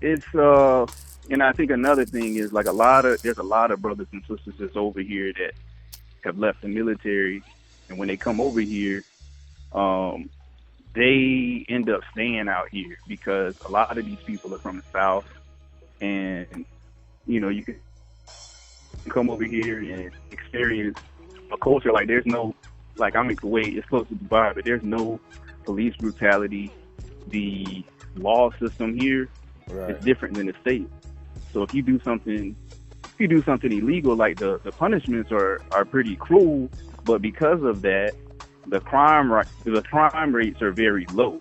it's and I think another thing is, like, there's a lot of brothers and sisters that's over here that have left the military, and when they come over here, they end up staying out here because a lot of these people are from the South, and you know, you can come over here and experience a culture like there's no, like, I'm in Kuwait, it's close to Dubai, but there's no police brutality. The law system here is different than the States. So if you do something you do something illegal, like the punishments are pretty cruel, but because of that, the crime rates are very low.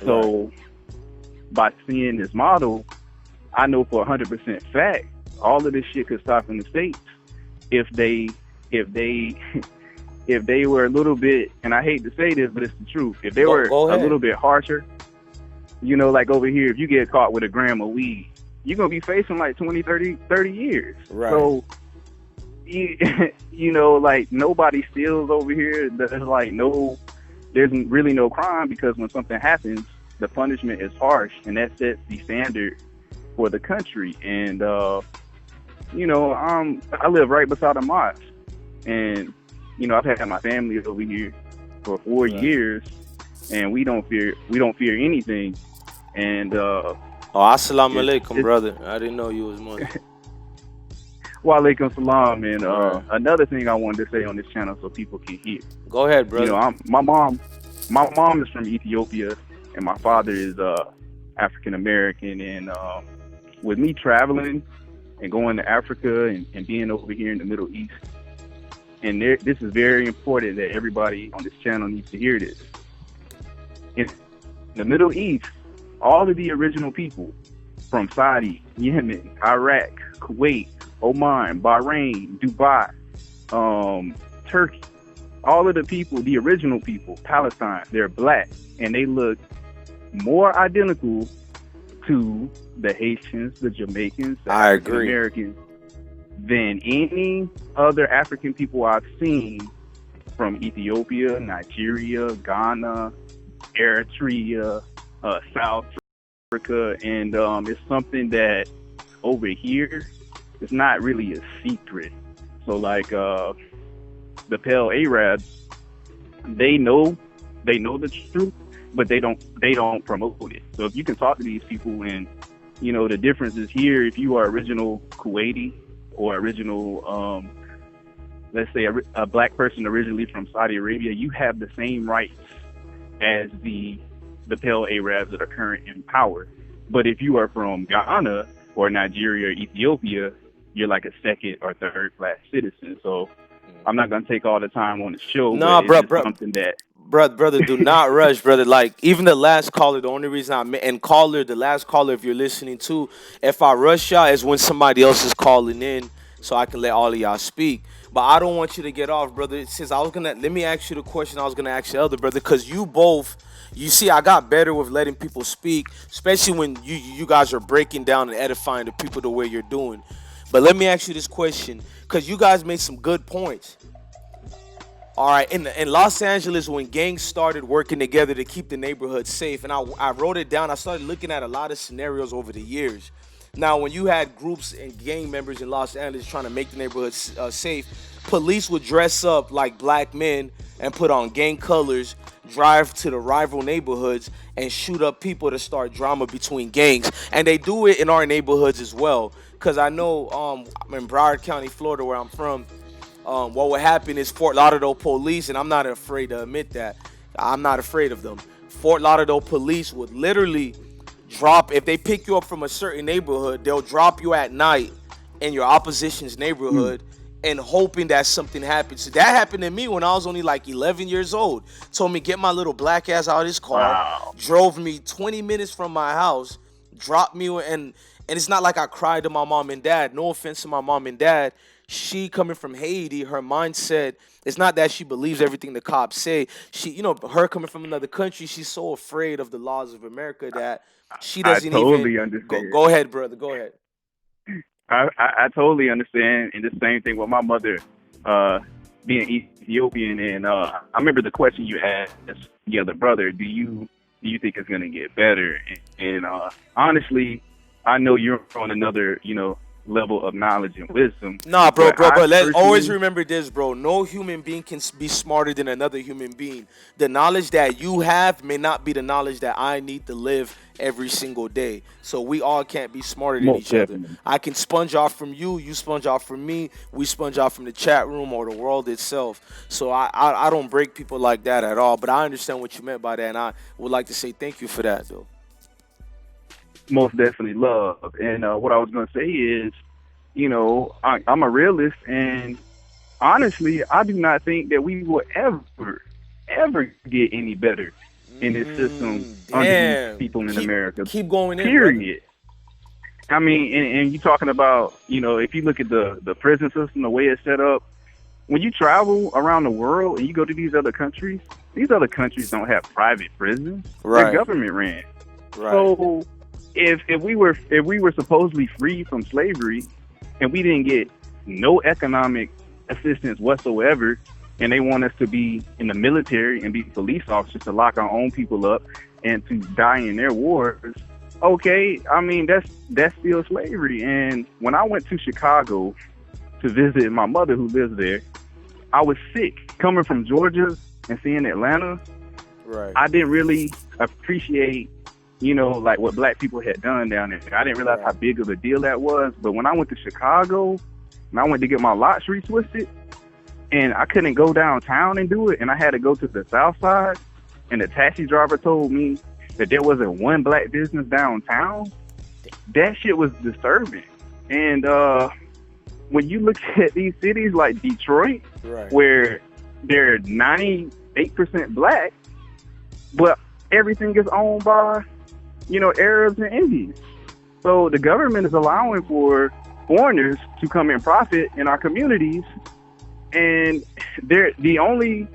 So by seeing this model, I know for 100% fact, all of this shit could stop in the States if they if they were a little bit, and I hate to say this, but it's the truth. If they were a little bit harsher, you know, like over here, if you get caught with a gram of weed, you're going to be facing like 20, 30 years. Right. So, you know, like nobody steals over here. There's really no crime, because when something happens, the punishment is harsh, and that sets the standard for the country. And, you know, I live right beside a mosque, and, you know, I've had my family over here for 4 years, and we don't fear anything. And assalamu alaikum, brother. I didn't know you was Muslim. Wa alaikum salam. And another thing I wanted to say on this channel so people can hear. Go ahead, brother. You know, my mom is from Ethiopia, and my father is African American. And with me traveling and going to Africa and being over here in the Middle East, and this is very important that everybody on this channel needs to hear this. In the Middle East, all of the original people from Saudi, Yemen, Iraq, Kuwait, Oman, Bahrain, Dubai, Turkey, all of the people, the original people, Palestine, they're black, and they look more identical to the Haitians, the Jamaicans, the African Americans than any other African people I've seen from Ethiopia, Nigeria, Ghana, Eritrea, South Africa. And it's something that over here is not really a secret. So like the Pale Arabs, they know the truth, but they don't promote it. So if you can talk to these people, and you know the difference is here, if you are original Kuwaiti or original let's say a black person originally from Saudi Arabia, you have the same rights as the Pale Arabs that are current in power. But if you are from Ghana or Nigeria or Ethiopia, you're like a second or third class citizen. So I'm not gonna take all the time on the show. Nah, but bro, something that brother, do not rush, brother. Like even the last caller, the only reason the last caller, if you're listening to, if I rush y'all, is when somebody else is calling in, so I can let all of y'all speak. But I don't want you to get off, brother. Since let me ask you the question I was gonna ask the other brother, because you see, I got better with letting people speak, especially when you guys are breaking down and edifying the people the way you're doing. But let me ask you this question, because you guys made some good points. All right, in Los Angeles, when gangs started working together to keep the neighborhood safe, and I wrote it down, I started looking at a lot of scenarios over the years. Now, when you had groups and gang members in Los Angeles trying to make the neighborhood safe, police would dress up like black men and put on gang colors, drive to the rival neighborhoods, and shoot up people to start drama between gangs. And they do it in our neighborhoods as well. Because I know in Broward County, Florida, where I'm from, what would happen is Fort Lauderdale police, and I'm not afraid to admit that, I'm not afraid of them. Fort Lauderdale police would literally drop, if they pick you up from a certain neighborhood, they'll drop you at night in your opposition's neighborhood and hoping that something happens. So that happened to me when I was only like 11 years old. Told me, get my little black ass out of his car, drove me 20 minutes from my house, dropped me, and it's not like I cried to my mom and dad. No offense to my mom and dad. She coming from Haiti, her mindset, it's not that she believes everything the cops say. She, you know, her coming from another country, she's so afraid of the laws of America that she doesn't understand. Go ahead, brother. Go ahead. I totally understand. And the same thing with my mother being Ethiopian. And I remember the question you asked the other brother, do you think it's going to get better? And honestly, I know you're on another, level of knowledge and wisdom. Nah, bro. Let's always remember this, bro. No human being can be smarter than another human being. The knowledge that you have may not be the knowledge that I need to live every single day. So we all can't be smarter than each other. I can sponge off from you, you sponge off from me, we sponge off from the chat room or the world itself. So I don't break people like that at all. But I understand what you meant by that, and I would like to say thank you for that, though. Most definitely love. And what I was going to say is, I'm a realist, and honestly, I do not think that we will ever get any better in this system under these Damn. people in America. Keep going in, brother. Period. I mean, and you talking about, if you look at the prison system, the way it's set up, when you travel around the world and you go to these other countries don't have private prisons. Right. They're government ran. Right. So if we were supposedly free from slavery and we didn't get no economic assistance whatsoever, and they want us to be in the military and be police officers to lock our own people up and to die in their wars, okay, I mean, that's still slavery. And when I went to Chicago to visit my mother who lives there, I was sick. Coming from Georgia and seeing Atlanta, right, I didn't really appreciate, like what black people had done down there. I didn't realize how big of a deal that was. But when I went to Chicago and I went to get my locks retwisted, and I couldn't go downtown and do it, and I had to go to the south side, and the taxi driver told me that there wasn't one black business downtown, that shit was disturbing. And when you look at these cities like Detroit, right, where they're 98% black, but everything is owned by, Arabs and Indians. So the government is allowing for foreigners to come and profit in our communities, and they're the only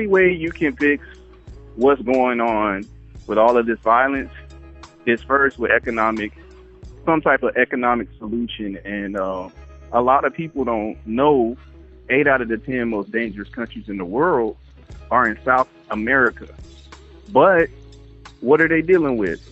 way you can fix what's going on with all of this violence is first with some type of economic solution. And a lot of people don't know 8 out of the 10 most dangerous countries in the world are in South America. But what are they dealing with?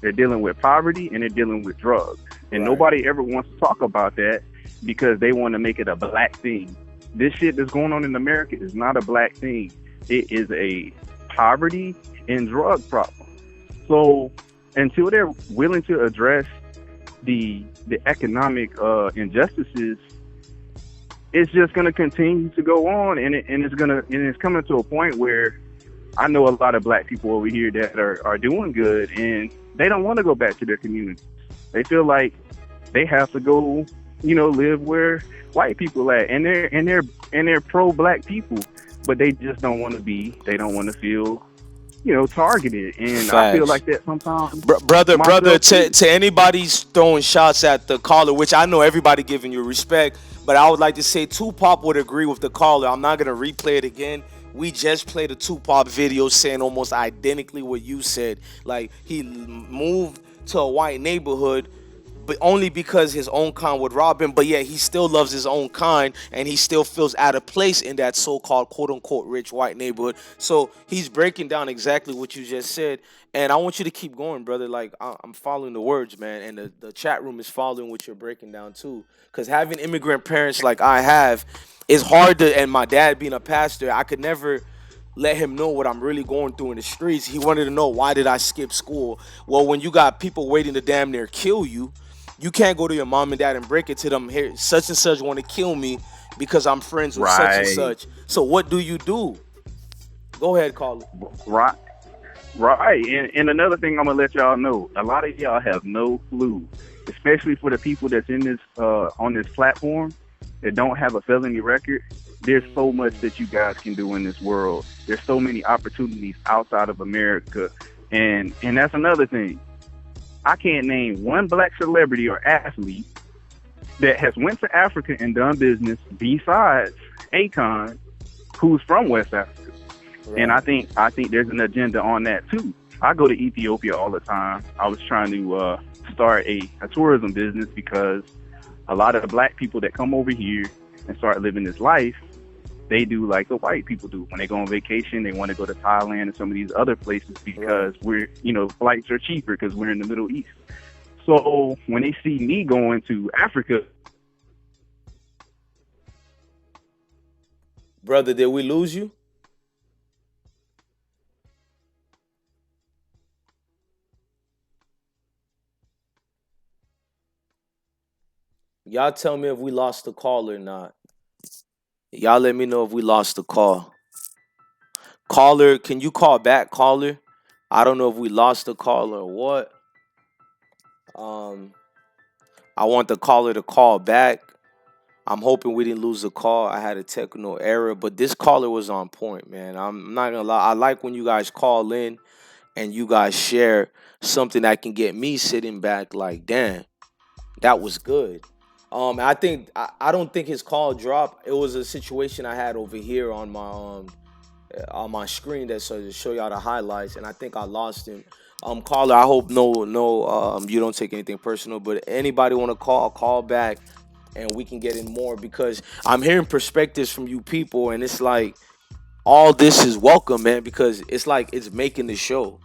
They're dealing with poverty and they're dealing with drugs. And nobody ever wants to talk about that because they want to make it a black thing. This shit that's going on in America is not a black thing. It is a poverty and drug problem. So until they're willing to address the economic injustices, it's just going to continue to go on, and it's coming to a point where I know a lot of black people over here that are doing good, and they don't want to go back to their communities. They feel like they have to go, live where white people at, and they're pro-black people, but they just don't want to feel, targeted. And I feel like that sometimes. Brother, to anybody's throwing shots at the caller, which I know everybody giving you respect, but I would like to say Tupac would agree with the caller. I'm not gonna replay it again. We just played a Tupac video saying almost identically what you said. Like, he moved to a white neighborhood, but only because his own kind would rob him. But yet he still loves his own kind, and he still feels out of place in that so-called quote-unquote rich white neighborhood. So he's breaking down exactly what you just said, and I want you to keep going, brother. Like, I'm following the words, man, and the chat room is following what you're breaking down too. Because having immigrant parents like I have is hard to, and my dad being a pastor, I could never let him know what I'm really going through in the streets. He wanted to know, why did I skip school? Well, when you got people waiting to damn near kill you, you can't go to your mom and dad and break it to them, here, such and such want to kill me because I'm friends with such and such. So what do you do? Go ahead, caller. Right. And another thing I'm going to let y'all know, a lot of y'all have no clue, especially for the people that's in this on this platform that don't have a felony record. There's so much that you guys can do in this world. There's so many opportunities outside of America. And that's another thing. I can't name one black celebrity or athlete that has went to Africa and done business besides Akon, who's from West Africa. Right. And I think there's an agenda on that too. I go to Ethiopia all the time. I was trying to start a tourism business because a lot of the black people that come over here and start living this life, they do like the white people do. When they go on vacation, they want to go to Thailand and some of these other places because we're, flights are cheaper because we're in the Middle East. So when they see me going to Africa. Brother, did we lose you? Y'all tell me if we lost the call or not. Y'all let me know if we lost the call. Caller, can you call back, caller? I don't know if we lost the call or what. I want the caller to call back. I'm hoping we didn't lose the call. I had a technical error, but this caller was on point, man. I'm not gonna lie. I like when you guys call in and you guys share something that can get me sitting back like, damn, that was good. I don't think his call dropped. It was a situation I had over here on my screen that so to show y'all the highlights, and I think I lost him. Caller, I hope you don't take anything personal, but anybody want to call back, and we can get in more because I'm hearing perspectives from you people, and it's like all this is welcome, man, because it's like it's making the show.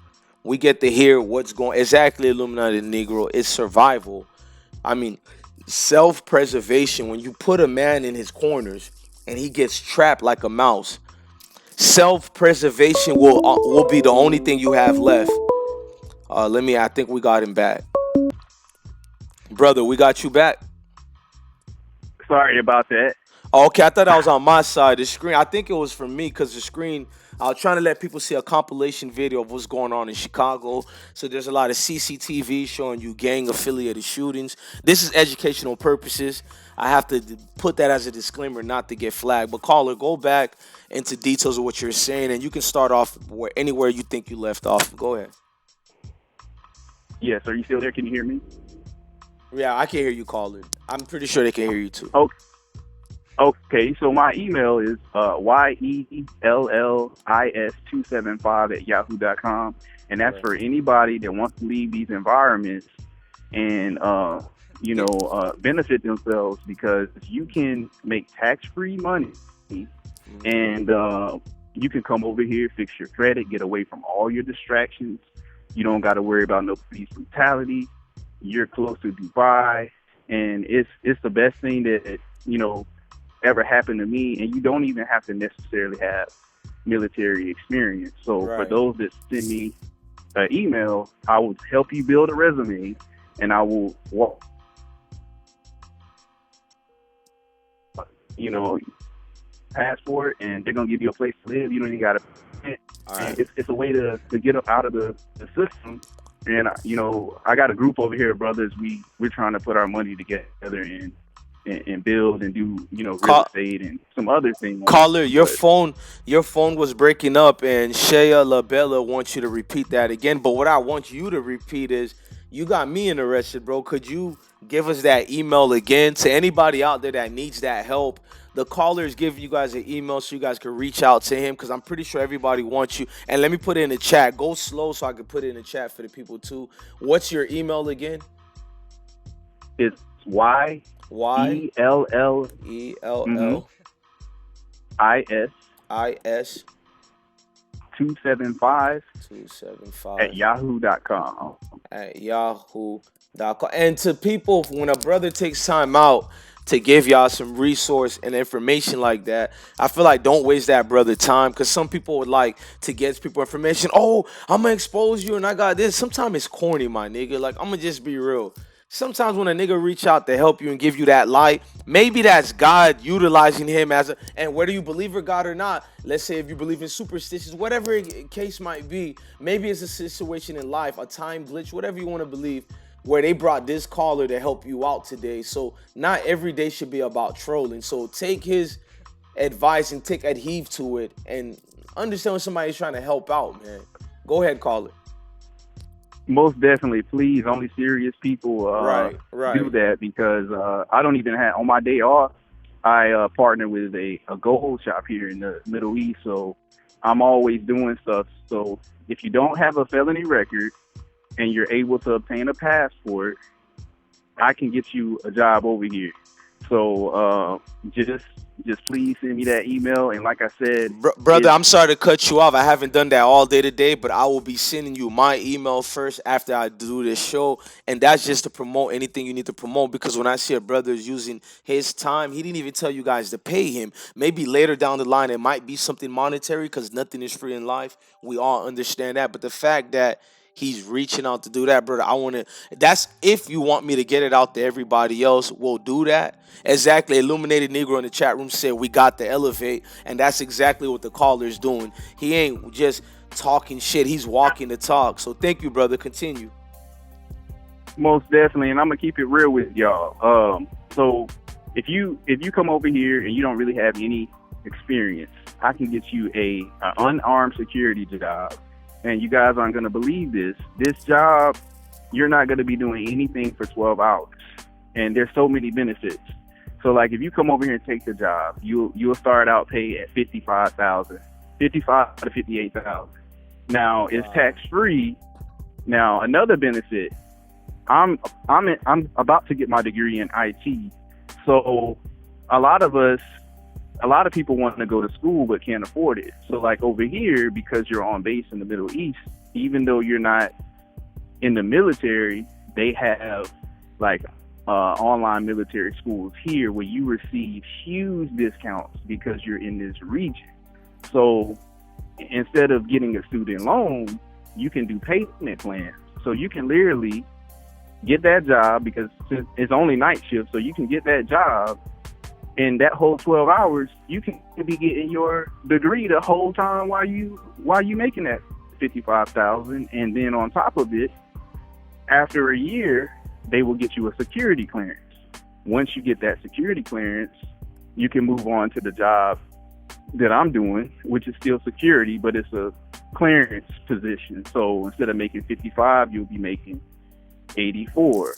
We get to hear what's going exactly Illuminati Negro. It's survival. I mean, self-preservation. When you put a man in his corners and he gets trapped like a mouse, self-preservation will be the only thing you have left. I think we got him back. Brother, we got you back. Sorry about that. Okay, I thought I was on my side of the screen. I think it was for me because the screen, I was trying to let people see a compilation video of what's going on in Chicago. So there's a lot of CCTV showing you gang-affiliated shootings. This is educational purposes. I have to put that as a disclaimer not to get flagged. But caller, go back into details of what you're saying, and you can start off anywhere you think you left off. Go ahead. Yes, are you still there? Can you hear me? Yeah, I can hear you, caller. I'm pretty sure they can hear you too. Okay, so my email is yellis275@yahoo.com, and that's for anybody that wants to leave these environments and benefit themselves, because you can make tax-free money and you can come over here, fix your credit, get away from all your distractions. You don't got to worry about no police brutality. You're close to Dubai, and it's the best thing that ever happened to me, and you don't even have to necessarily have military experience. So for those that send me an email, I will help you build a resume, and I will passport, and they're gonna give you a place to live. You don't even gotta. It's a way to get up out of the system. And I got a group over here, brothers. We're trying to put our money together and build and do real estate and some other things. Caller, your phone was breaking up, and Shea LaBella wants you to repeat that again. But what I want you to repeat is, you got me interested, bro. Could you give us that email again to anybody out there that needs that help? The caller is giving you guys an email so you guys can reach out to him, because I'm pretty sure everybody wants you. And let me put it in the chat. Go slow so I can put it in the chat for the people too. What's your email again? It's Y E L L IS 275 at yahoo.com. At yahoo.com. And to people, when a brother takes time out to give y'all some resource and information like that, I feel like don't waste that brother time, because some people would like to get people information. Oh, I'm gonna expose you and I got this. Sometimes it's corny, my nigga. Like, I'm gonna just be real. Sometimes when a nigga reach out to help you and give you that light, maybe that's God utilizing him and whether you believe in God or not, let's say if you believe in superstitions, whatever case might be, maybe it's a situation in life, a time glitch, whatever you want to believe, where they brought this caller to help you out today. So not every day should be about trolling. So take his advice and take adhesion to it and understand when somebody's trying to help out, man. Go ahead, caller. Most definitely, please. Only serious people do that, because I don't even have, on my day off, I partner with a gold shop here in the Middle East, so I'm always doing stuff. So if you don't have a felony record and you're able to obtain a passport, I can get you a job over here. So just please send me that email. And like I said, brother, I'm sorry to cut you off. I haven't done that all day today, but I will be sending you my email first after I do this show. And that's just to promote anything you need to promote, because when I see a brother is using his time, he didn't even tell you guys to pay him. Maybe later down the line, it might be something monetary, because nothing is free in life. We all understand that. But the fact that he's reaching out to do that, brother, that's if you want me to get it out to everybody else, we'll do that. Exactly. Illuminated Negro in the chat room said we got to elevate, and that's exactly what the caller's doing. He ain't just talking shit. He's walking the talk. So thank you, brother. Continue. Most definitely, and I'm gonna keep it real with y'all. So if you come over here and you don't really have any experience, I can get you an unarmed security job, and you guys aren't gonna believe this. This job, you're not gonna be doing anything for 12 hours, and there's so many benefits. So like if you come over here and take the job, you'll start out pay at 55,000, 55 to 58,000. Now it's tax free. Now another benefit. I'm about to get my degree in IT, so a lot of people want to go to school but can't afford it. So like over here, because you're on base in the Middle East, even though you're not in the military, they have like online military schools here where you receive huge discounts because you're in this region. So instead of getting a student loan, you can do payment plans. So you can literally get that job because it's only night shift. So you can get that job, and that whole 12 hours, you can be getting your degree the whole time while you making that 55,000. And then on top of it, after a year, they will get you a security clearance. Once you get that security clearance, you can move on to the job that I'm doing, which is still security, but it's a clearance position. So instead of making 55, you'll be making 84.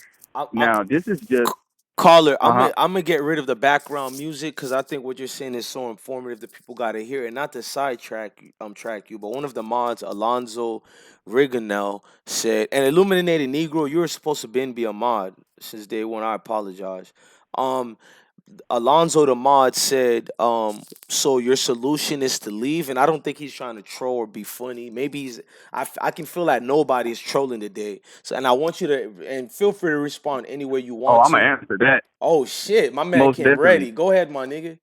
Now this is just Caller, I'm gonna get rid of the background music because I think what you're saying is so informative that people gotta hear it. Not to sidetrack track you, but one of the mods, Alonzo Rigonel, said, "An illuminated Negro, you were supposed to be a mod since day one. I apologize." Alonzo the mod said, so your solution is to leave, and I don't think he's trying to troll or be funny. Maybe I can feel that nobody is trolling today. So, and I want you to, and feel free to respond any way you want I'm to. gonna answer that. Oh shit, my man Most came definitely. ready. Go ahead, my nigga.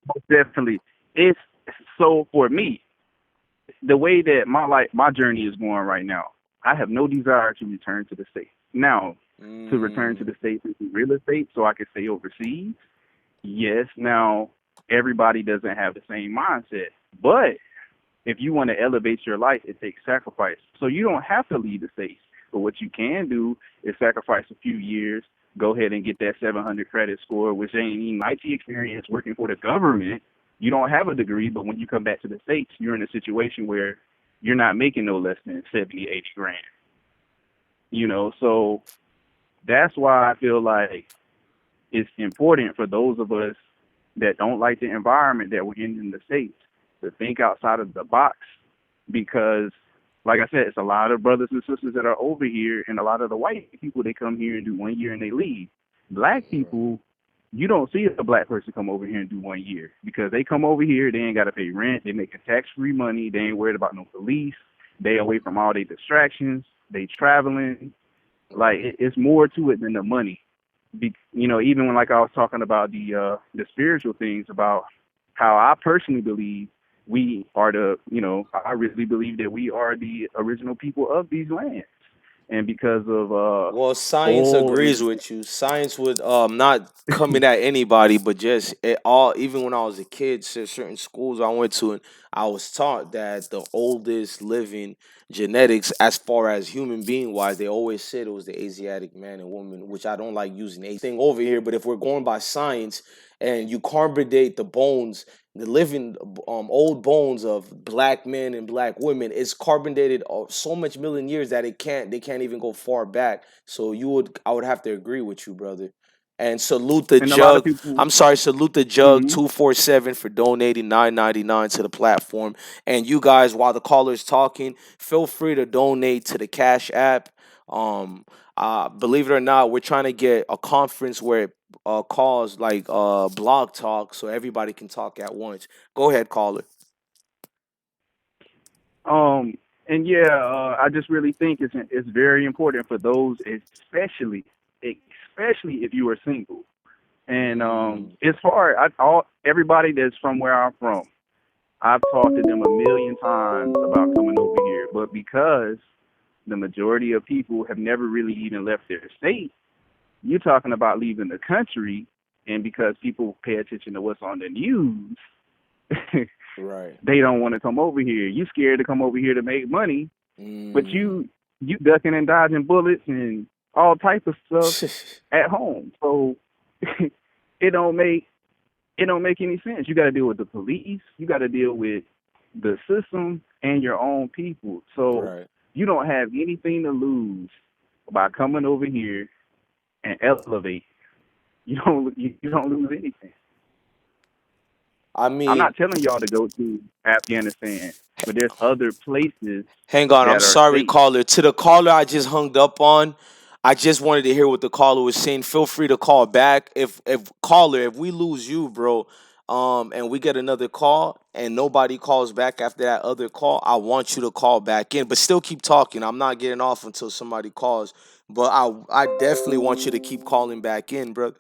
Most definitely. It's so for me, the way that my journey is going right now, I have no desire to return to the States. Now, to return to the States into real estate so I can stay overseas, yes. Now, everybody doesn't have the same mindset. But if you want to elevate your life, it takes sacrifice. So you don't have to leave the States. But what you can do is sacrifice a few years, go ahead and get that 700 credit score, which ain't even IT experience working for the government. You don't have a degree, but when you come back to the States, you're in a situation where you're not making no less than 70, 80 grand. You know, so that's why I feel like it's important for those of us that don't like the environment that we're in the States to think outside of the box, because like I said, it's a lot of brothers and sisters that are over here, and a lot of the white people, they come here and do 1 year and they leave. Black people, you don't see a black person come over here and do 1 year because they come over here, they ain't got to pay rent, they making tax-free money, they ain't worried about no police, they away from all their distractions, they traveling. Like it's more to it than the money. You know, even when like I was talking about the spiritual things, about how I personally believe we are I really believe that we are the original people of these lands. And because of Well, science agrees with you. Science would not coming at anybody, but just even when I was a kid, certain schools I went to, and I was taught that the oldest living genetics, as far as human being wise, they always said it was the Asiatic man and woman, which I don't like using anything over here. But if we're going by science and you carbonate the bones, the living old bones of black men and black women, it's carbonated so much million years that they can't even go far back. So I would have to agree with you, brother. And salute the and a lot of Jug. people, I'm sorry, salute the Jug 247 for donating $9.99 to the platform. And you guys, while the caller's talking, feel free to donate to the Cash App. Believe it or not, we're trying to get a conference where it calls like blog talk, so everybody can talk at once. Go ahead, caller. and yeah, I just really think it's very important for those, especially if you are single. And it's hard. Everybody that's from where I'm from, I've talked to them a million times about coming over here, but because the majority of people have never really even left their state, you're talking about leaving the country, and because people pay attention to what's on the news, right, they don't want to come over here. You scared to come over here to make money, but you ducking and dodging bullets and all type of stuff at home. So it don't make any sense. You got to deal with the police. You got to deal with the system and your own people. So Right. you don't have anything to lose by coming over here and elevate. You don't lose anything. I mean, I'm not telling y'all to go to Afghanistan, but there's other places hang on, I'm that are sorry, safe. caller. To the caller I just hung up on, I just wanted to hear what the caller was saying. Feel free to call back. If caller, if we lose you, bro, and we get another call and nobody calls back after that other call, I want you to call back in. But still keep talking. I'm not getting off until somebody calls. But I definitely want you to keep calling back in, brother,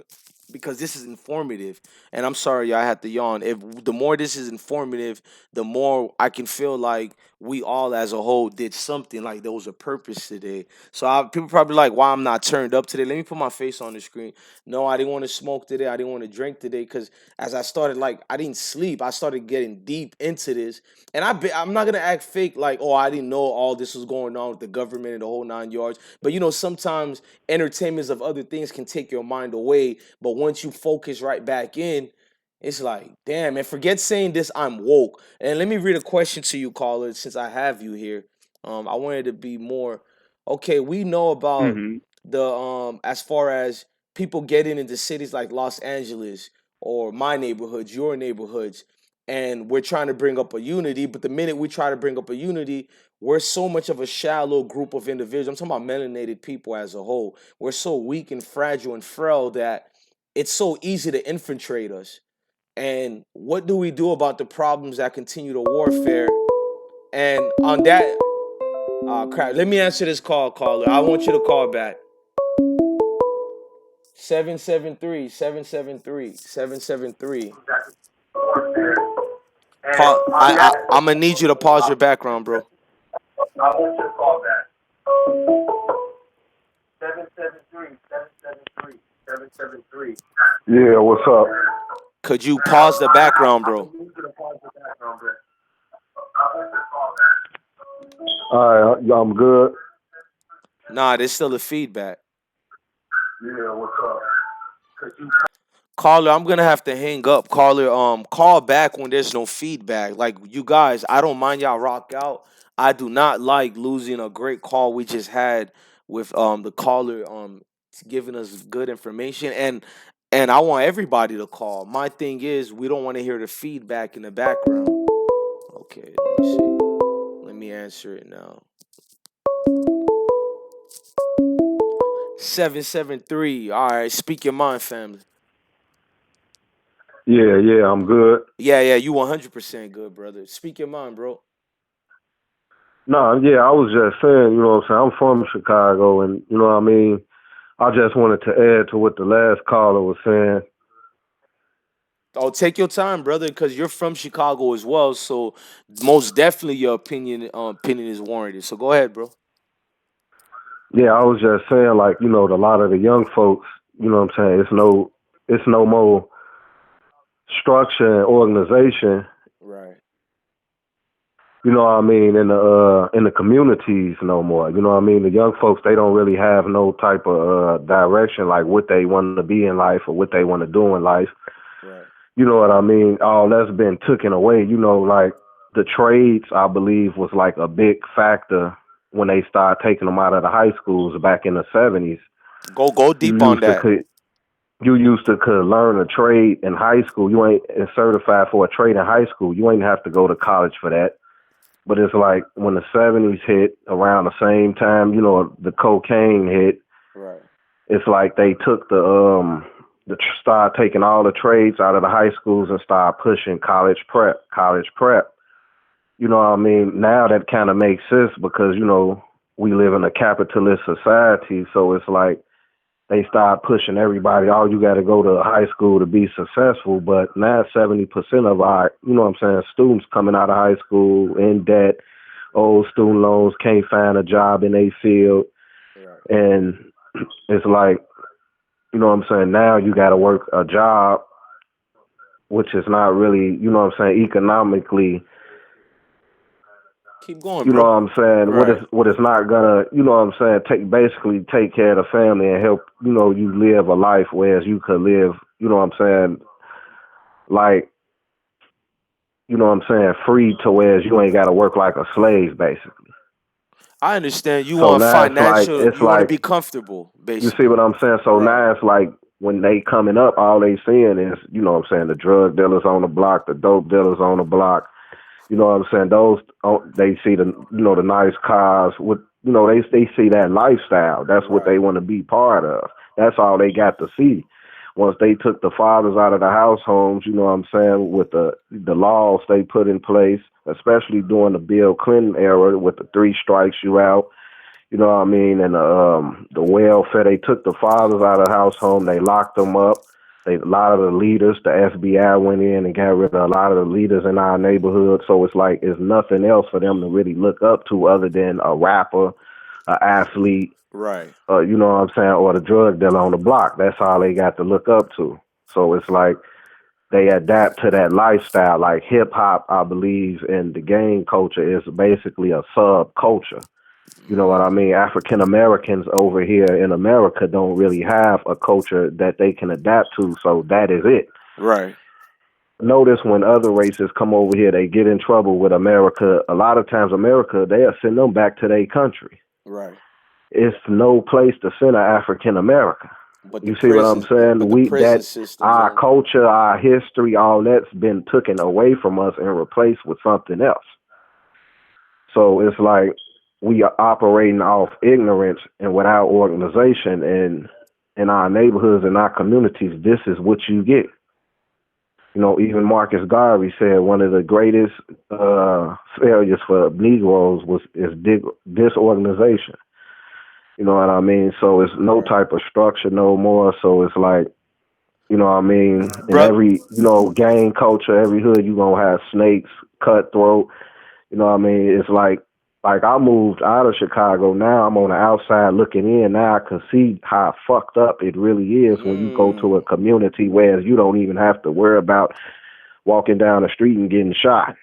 because this is informative. And I'm sorry I had to yawn. If the more this is informative, the more I can feel like we all as a whole did something, like there was a purpose today. So people probably like why I'm not turned up today. Let me put my face on the screen. No, I didn't want to smoke today. I didn't want to drink today because as I started, like, I didn't sleep. I started getting deep into this. And I'm not going to act fake like, oh, I didn't know all this was going on with the government and the whole 9 yards. But, sometimes entertainments of other things can take your mind away. But once you focus right back in, it's like, damn, man, forget saying this, I'm woke. And let me read a question to you, caller, since I have you here. I wanted to be more, okay, we know about Mm-hmm. the, as far as people getting into cities like Los Angeles or my neighborhoods, your neighborhoods, and we're trying to bring up a unity, but the minute we try to bring up a unity, we're so much of a shallow group of individuals. I'm talking about melanated people as a whole. We're so weak and fragile and frail that it's so easy to infiltrate us. And what do we do about the problems that continue to warfare? And on that, crap, let me answer this call, caller. I want you to call back. 773. I'm gonna need you to pause your background, bro. I want you to call back. 773. Yeah, what's up? Could you pause the background, bro? All right, I'm good. Nah, there's still a feedback. Yeah, what's up? Caller, I'm gonna have to hang up. Caller, call back when there's no feedback. Like, you guys, I don't mind y'all rock out. I do not like losing a great call we just had with the caller giving us good information, and I want everybody to call. My thing is we don't want to hear the feedback in the background. Okay, let me see. Let me answer it now. 773. All right, speak your mind, family. Yeah, I'm good. Yeah, you 100% good, brother. Speak your mind, bro. No, yeah, I was just saying, you know what I'm saying? I'm from Chicago, and you know what I mean? I just wanted to add to what the last caller was saying. Oh, take your time, brother, because you're from Chicago as well. So most definitely your opinion is warranted. So go ahead, bro. Yeah, I was just saying, like, you know, a lot of the young folks, you know what I'm saying? It's no more structure and organization. Right. You know what I mean, in the communities no more. You know what I mean? The young folks, they don't really have no type of direction, like what they want to be in life or what they want to do in life. Right. You know what I mean? All that's been taken away. You know, like the trades, I believe, was like a big factor when they started taking them out of the high schools back in the 70s. Go deep on that. You used to could learn a trade in high school. You ain't certified for a trade in high school. You ain't have to go to college for that. But it's like when the 70s hit, around the same time, you know, the cocaine hit. Right. It's like they took start taking all the trades out of the high schools and start pushing college prep. You know what I mean? Now that kind of makes sense because, you know, we live in a capitalist society. So it's like they start pushing everybody. Oh, you got to go to high school to be successful. But now 70% of our, you know what I'm saying, students coming out of high school in debt, old student loans, can't find a job in a field. Right. And it's like, you know what I'm saying, now you got to work a job, which is not really, you know what I'm saying, economically Keep going, you know bro. what I'm saying, Right. what is not gonna, you know what I'm saying, take care of the family and help, you know, you live a life whereas you could live, you know what I'm saying, like, you know what I'm saying, free to whereas you ain't gotta work like a slave basically. I understand. You So want now it's like financial. You want to be comfortable, you see what basically. I'm saying? So Right. now it's like when they coming up, all they seeing is, you know what I'm saying, the drug dealers on the block, the dope dealers on the block. You know what I'm saying? Those they see the, you know, the nice cars with, you know, they see that lifestyle. That's what they want to be part of. That's all they got to see. Once they took the fathers out of the house homes, you know what I'm saying, with the laws they put in place, especially during the Bill Clinton era with the 3 strikes you out. You know what I mean? And the welfare, they took the fathers out of the house home, they locked them up. A lot of the leaders, the FBI went in and got rid of a lot of the leaders in our neighborhood. So it's like it's nothing else for them to really look up to other than a rapper, an athlete, Right. you know what I'm saying, or the drug dealer on the block. That's all they got to look up to. So it's like they adapt to that lifestyle. Like hip hop, I believe, in the gang culture is basically a subculture. You know what I mean? African Americans over here in America don't really have a culture that they can adapt to, so that is it. Right. Notice when other races come over here, they get in trouble with America. A lot of times, America, they'll send them back to their country. Right. It's no place to send an African American. But You see what I'm saying? but the prison systems. Our culture, our history, all that's been taken away from us and replaced with something else. So it's like we are operating off ignorance and without organization, and in our neighborhoods and our communities, this is what you get. You know, even Marcus Garvey said one of the greatest failures for Negroes is disorganization. You know what I mean? So it's no type of structure no more. So it's like, you know what I mean? In every, you know, gang culture, every hood, you gonna have snakes, cutthroat. You know what I mean? It's like I moved out of Chicago. Now I'm on the outside looking in. Now I can see how fucked up it really is when you go to a community where you don't even have to worry about walking down the street and getting shot.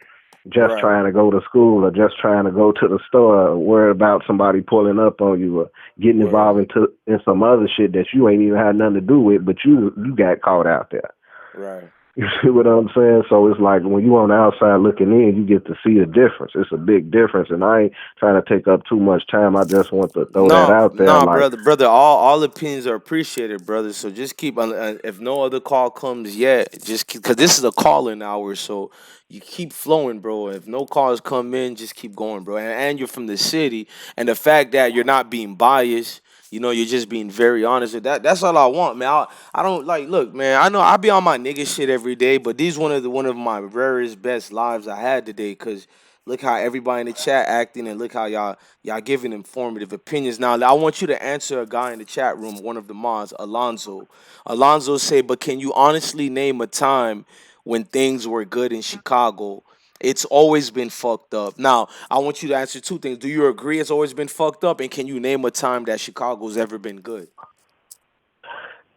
Just trying to go to school or just trying to go to the store, or worry about somebody pulling up on you or getting involved in some other shit that you ain't even had nothing to do with, but you got caught out there. Right. You see what I'm saying? So it's like when you on the outside looking in, you get to see the difference. It's a big difference, and I ain't trying to take up too much time. I just want to throw that out there. No, like, brother. All opinions are appreciated, brother. So just keep. If no other call comes yet, just because this is a call-in hour, so you keep flowing, bro. If no calls come in, just keep going, bro. And you're from the city, and the fact that you're not being biased. You know, you're just being very honest with that. That's all I want, man. I don't like. Look, man. I know I be on my nigga shit every day, but these one of my rarest best lives I had today. Cause look how everybody in the chat acting, and look how y'all giving informative opinions. Now I want you to answer a guy in the chat room, one of the mods, Alonzo. Alonzo say, but can you honestly name a time when things were good in Chicago? It's always been fucked up. Now, I want you to answer 2 things. Do you agree it's always been fucked up? And can you name a time that Chicago's ever been good?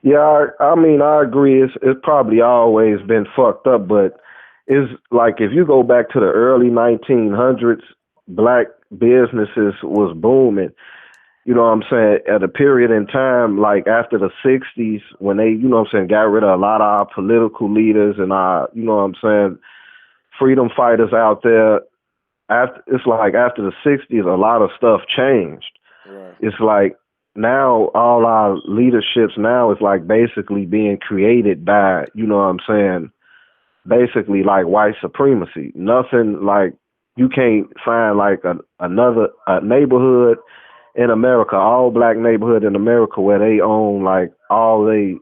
yeah, I mean, I agree. It's probably always been fucked up, but it's like if you go back to the early 1900s, black businesses was booming. You know what I'm saying? At a period in time, like after the 60s, when they, you know what I'm saying, got rid of a lot of our political leaders and our, you know what I'm saying, freedom fighters out there. It's like after the 60s, a lot of stuff changed. It's like now all our leaderships now is like basically being created by, you know what I'm saying, basically like white supremacy. Nothing like, you can't find like another neighborhood in America, all black neighborhood in America where they own like all the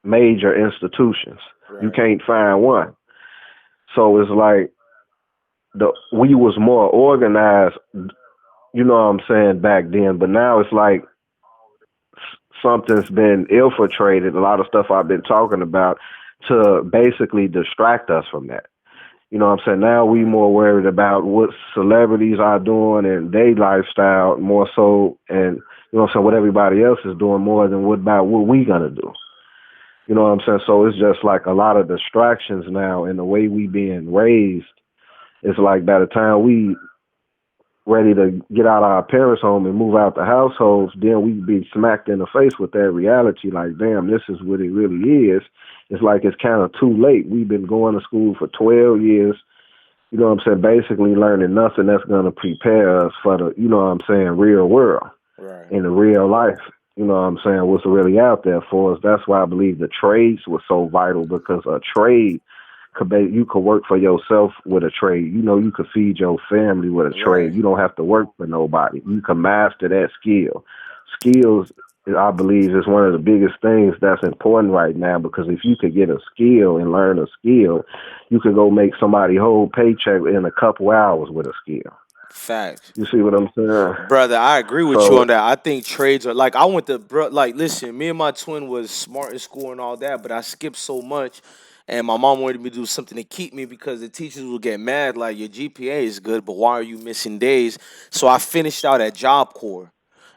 major institutions. You can't find one. So it's like we was more organized, you know what I'm saying, back then, but now it's like something's been infiltrated, a lot of stuff I've been talking about, to basically distract us from that. You know what I'm saying? Now we more worried about what celebrities are doing and their lifestyle more so, and you know what I'm saying, what everybody else is doing more than what we gonna do. You know what I'm saying? So it's just like a lot of distractions now, and the way we being raised, it's like by the time we ready to get out of our parents' home and move out the households, then we be smacked in the face with that reality. Like, damn, this is what it really is. It's like it's kind of too late. We've been going to school for 12 years. You know what I'm saying? Basically learning nothing that's going to prepare us for the, you know what I'm saying, real world. Right. In the real life. You know what I'm saying? What's really out there for us. That's why I believe the trades were so vital, because a trade you could work for yourself with a trade. You know, you could feed your family with a trade. You don't have to work for nobody. You can master that skill. Skills, I believe, is one of the biggest things that's important right now, because if you could get a skill and learn a skill, you could go make somebody whole paycheck in a couple hours with a skill. Facts. You see what I'm saying? Brother, I agree with you So, on that. I think trades are like, I went to like, listen, me and my twin was smart in school and all that, but I skipped so much, and my mom wanted me to do something to keep me because the teachers would get mad like, your GPA is good, but why are you missing days? So I finished out at Job Corps,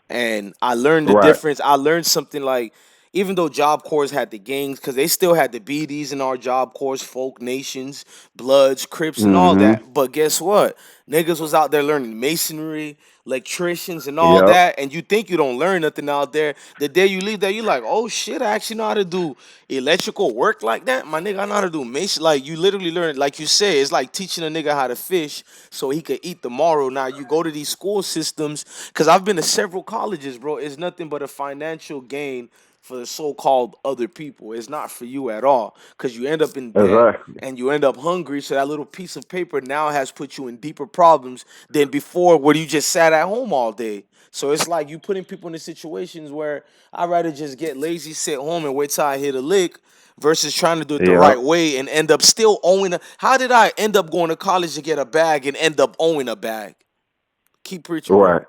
and I learned the right. difference. I learned something like, even though Job Corps had the gangs, because they still had the BDs in our Job Corps, Folk Nations, Bloods, Crips, and all Mm-hmm. that. But guess what? Niggas was out there learning masonry, electricians, and all Yep. that. And you think you don't learn nothing out there. The day you leave there, you like, oh shit, I actually know how to do electrical work like that. My nigga, I know how to do mason. Like, you literally learn, like you said, it's like teaching a nigga how to fish so he could eat tomorrow. Now you go to these school systems, because I've been to several colleges, bro. It's nothing but a financial gain for the so-called other people. It's not for you at all, because you end up in debt Exactly. and you end up hungry. So that little piece of paper now has put you in deeper problems than before, where you just sat at home all day. So it's like you putting people in the situations where I'd rather just get lazy, sit home, and wait till I hit a lick, versus trying to do it the Yep. right way and end up still owing a. How did I end up going to college to get a bag and end up owing a bag? Keep preaching, Right. bro.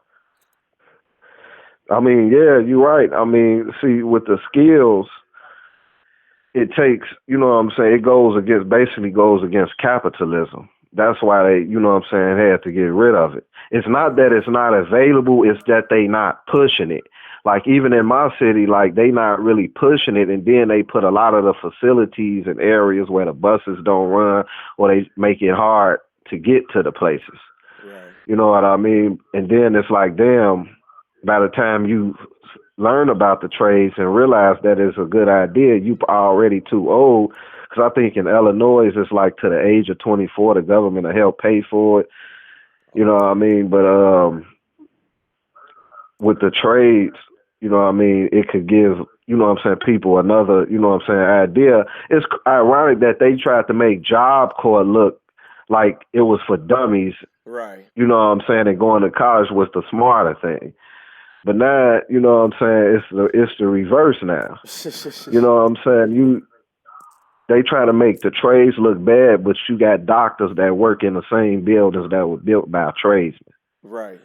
I mean, yeah, you're right. I mean, see, with the skills, it takes, you know what I'm saying, basically goes against capitalism. That's why they, you know what I'm saying, had to get rid of it. It's not that it's not available, it's that they not pushing it. Like, even in my city, like, they not really pushing it, and then they put a lot of the facilities in areas where the buses don't run, or they make it hard to get to the places. Right. You know what I mean? And then it's like, damn, by the time you learn about the trades and realize that it's a good idea, you already too old. Because I think in Illinois, it's like to the age of 24, the government will help pay for it. You know what I mean? But with the trades, you know what I mean, it could give, you know what I'm saying, people another, you know what I'm saying, idea. It's ironic that they tried to make Job Corps look like it was for dummies. Right. You know what I'm saying? And going to college was the smarter thing. But now, you know what I'm saying, it's the reverse now. You know what I'm saying? They try to make the trades look bad, but you got doctors that work in the same buildings that were built by tradesmen. Right.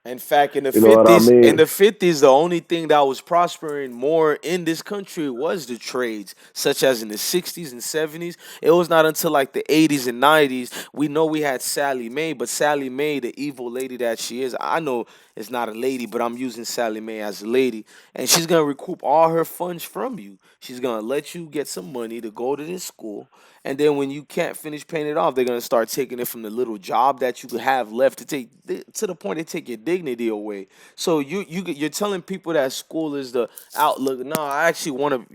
In fact, in the You know what I fifties, mean? the only thing that was prospering more in this country was the trades, such as in the 60s and 70s. It was not until like the 80s and 90s we know we had Sally Mae, but Sally Mae, the evil lady that she is, I know it's not a lady, but I'm using Sally Mae as a lady, and she's gonna recoup all her funds from you. She's gonna let you get some money to go to this school, and then when you can't finish paying it off, they're gonna start taking it from the little job that you could have left to take to the point they take your dignity away. So you're telling people that school is the outlook. No, I actually want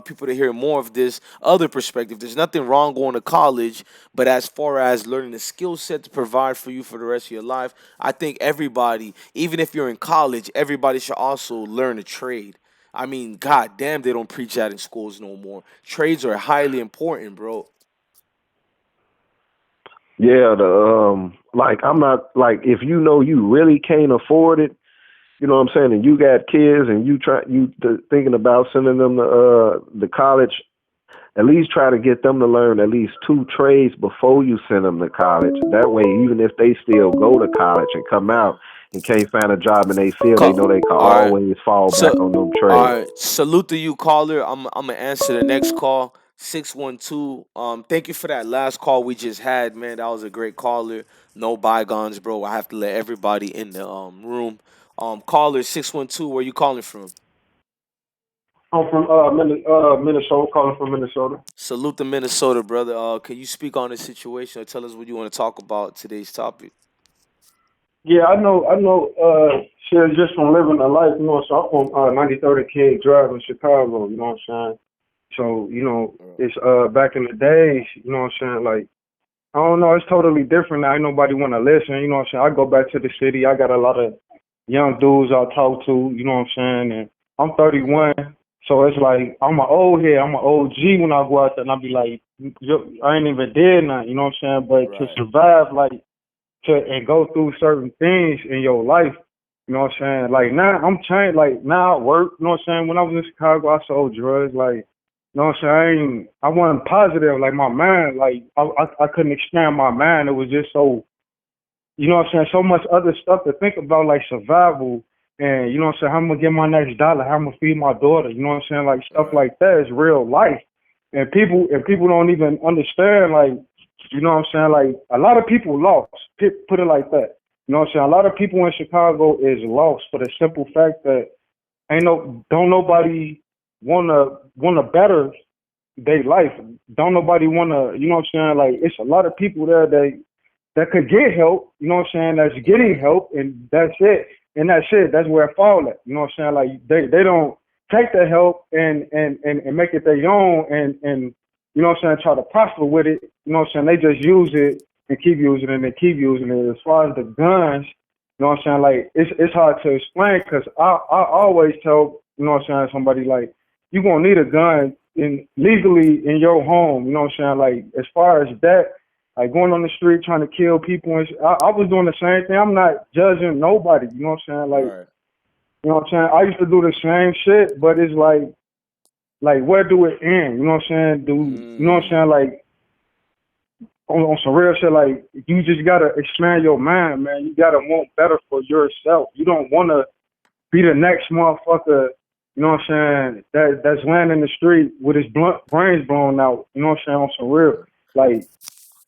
people to hear more of this other perspective. There's nothing wrong going to college, but as far as learning a skill set to provide for you for the rest of your life, I think everybody, even if you're in college, everybody should also learn a trade. I mean, god damn, they don't preach that in schools no more. Trades are highly important, bro. Yeah, like, I'm not, like, if you know you really can't afford it, you know what I'm saying, and you got kids and thinking about sending them to the college, at least try to get them to learn at least 2 trades before you send them to college. That way, even if they still go to college and come out and can't find a job in their field, they know they can All right. always fall back on them All trades. right. Salute to you, caller. I'm gonna answer the next call. 612. Thank you for that last call we just had, man. That was a great caller. No bygones, bro. I have to let everybody in the room. Caller 612, where you calling from? I'm from Minnesota, calling from Minnesota. Salute to Minnesota, brother. Can you speak on the situation or tell us what you want to talk about today's topic? Yeah, I know, shit, just from living the life, you know, so I'm from 93rd King Drive in Chicago, you know what I'm saying? So, you know, it's back in the days, you know what I'm saying, like, I don't know, it's totally different now. Ain't nobody wanna listen, you know what I'm saying? I go back to the city, I got a lot of young dudes I talk to, you know what I'm saying, and I'm 31, so it's like I'm an old head, I'm an OG when I go out there and I be like, I ain't even did nothing, you know what I'm saying? But to survive, like, and go through certain things in your life. You know what I'm saying? Like now I'm changed. Like now I work. You know what I'm saying? When I was in Chicago, I sold drugs. Like you know what I'm saying? I wasn't positive. Like my mind, like I couldn't expand my mind. It was just so, you know what I'm saying? So much other stuff to think about, like survival. And you know what I'm saying? How I'm gonna get my next dollar? How I'm gonna feed my daughter? You know what I'm saying? Like stuff like that is real life. And people don't even understand. Like you know what I'm saying? Like a lot of people lost. Put it like that. You know what I'm saying? A lot of people in Chicago is lost for the simple fact that don't nobody wanna better their life. Don't nobody wanna, you know what I'm saying? Like it's a lot of people there that could get help, you know what I'm saying, that's getting help, and that's it. And that's it. That's where it fall at. You know what I'm saying? Like they don't take the help and make it their own and you know what I'm saying, try to prosper with it. You know what I'm saying? They just use it and keep using it and keep using it. As far as the guns, you know what I'm saying, like it's hard to explain because I always tell, you know what I'm saying, somebody like you gonna need a gun legally in your home, you know what I'm saying? Like as far as that, like going on the street trying to kill people, I was doing the same thing. I'm not judging nobody, you know what I'm saying? Like, you know what I'm saying? I used to do the same shit, but it's like where do it end? You know what I'm saying? You know what I'm saying? Like on some real shit, like you just gotta expand your mind, man. You gotta want better for yourself. You don't wanna be the next motherfucker, you know what I'm saying, that's laying in the street with his brains blown out, you know what I'm saying, on some real. Like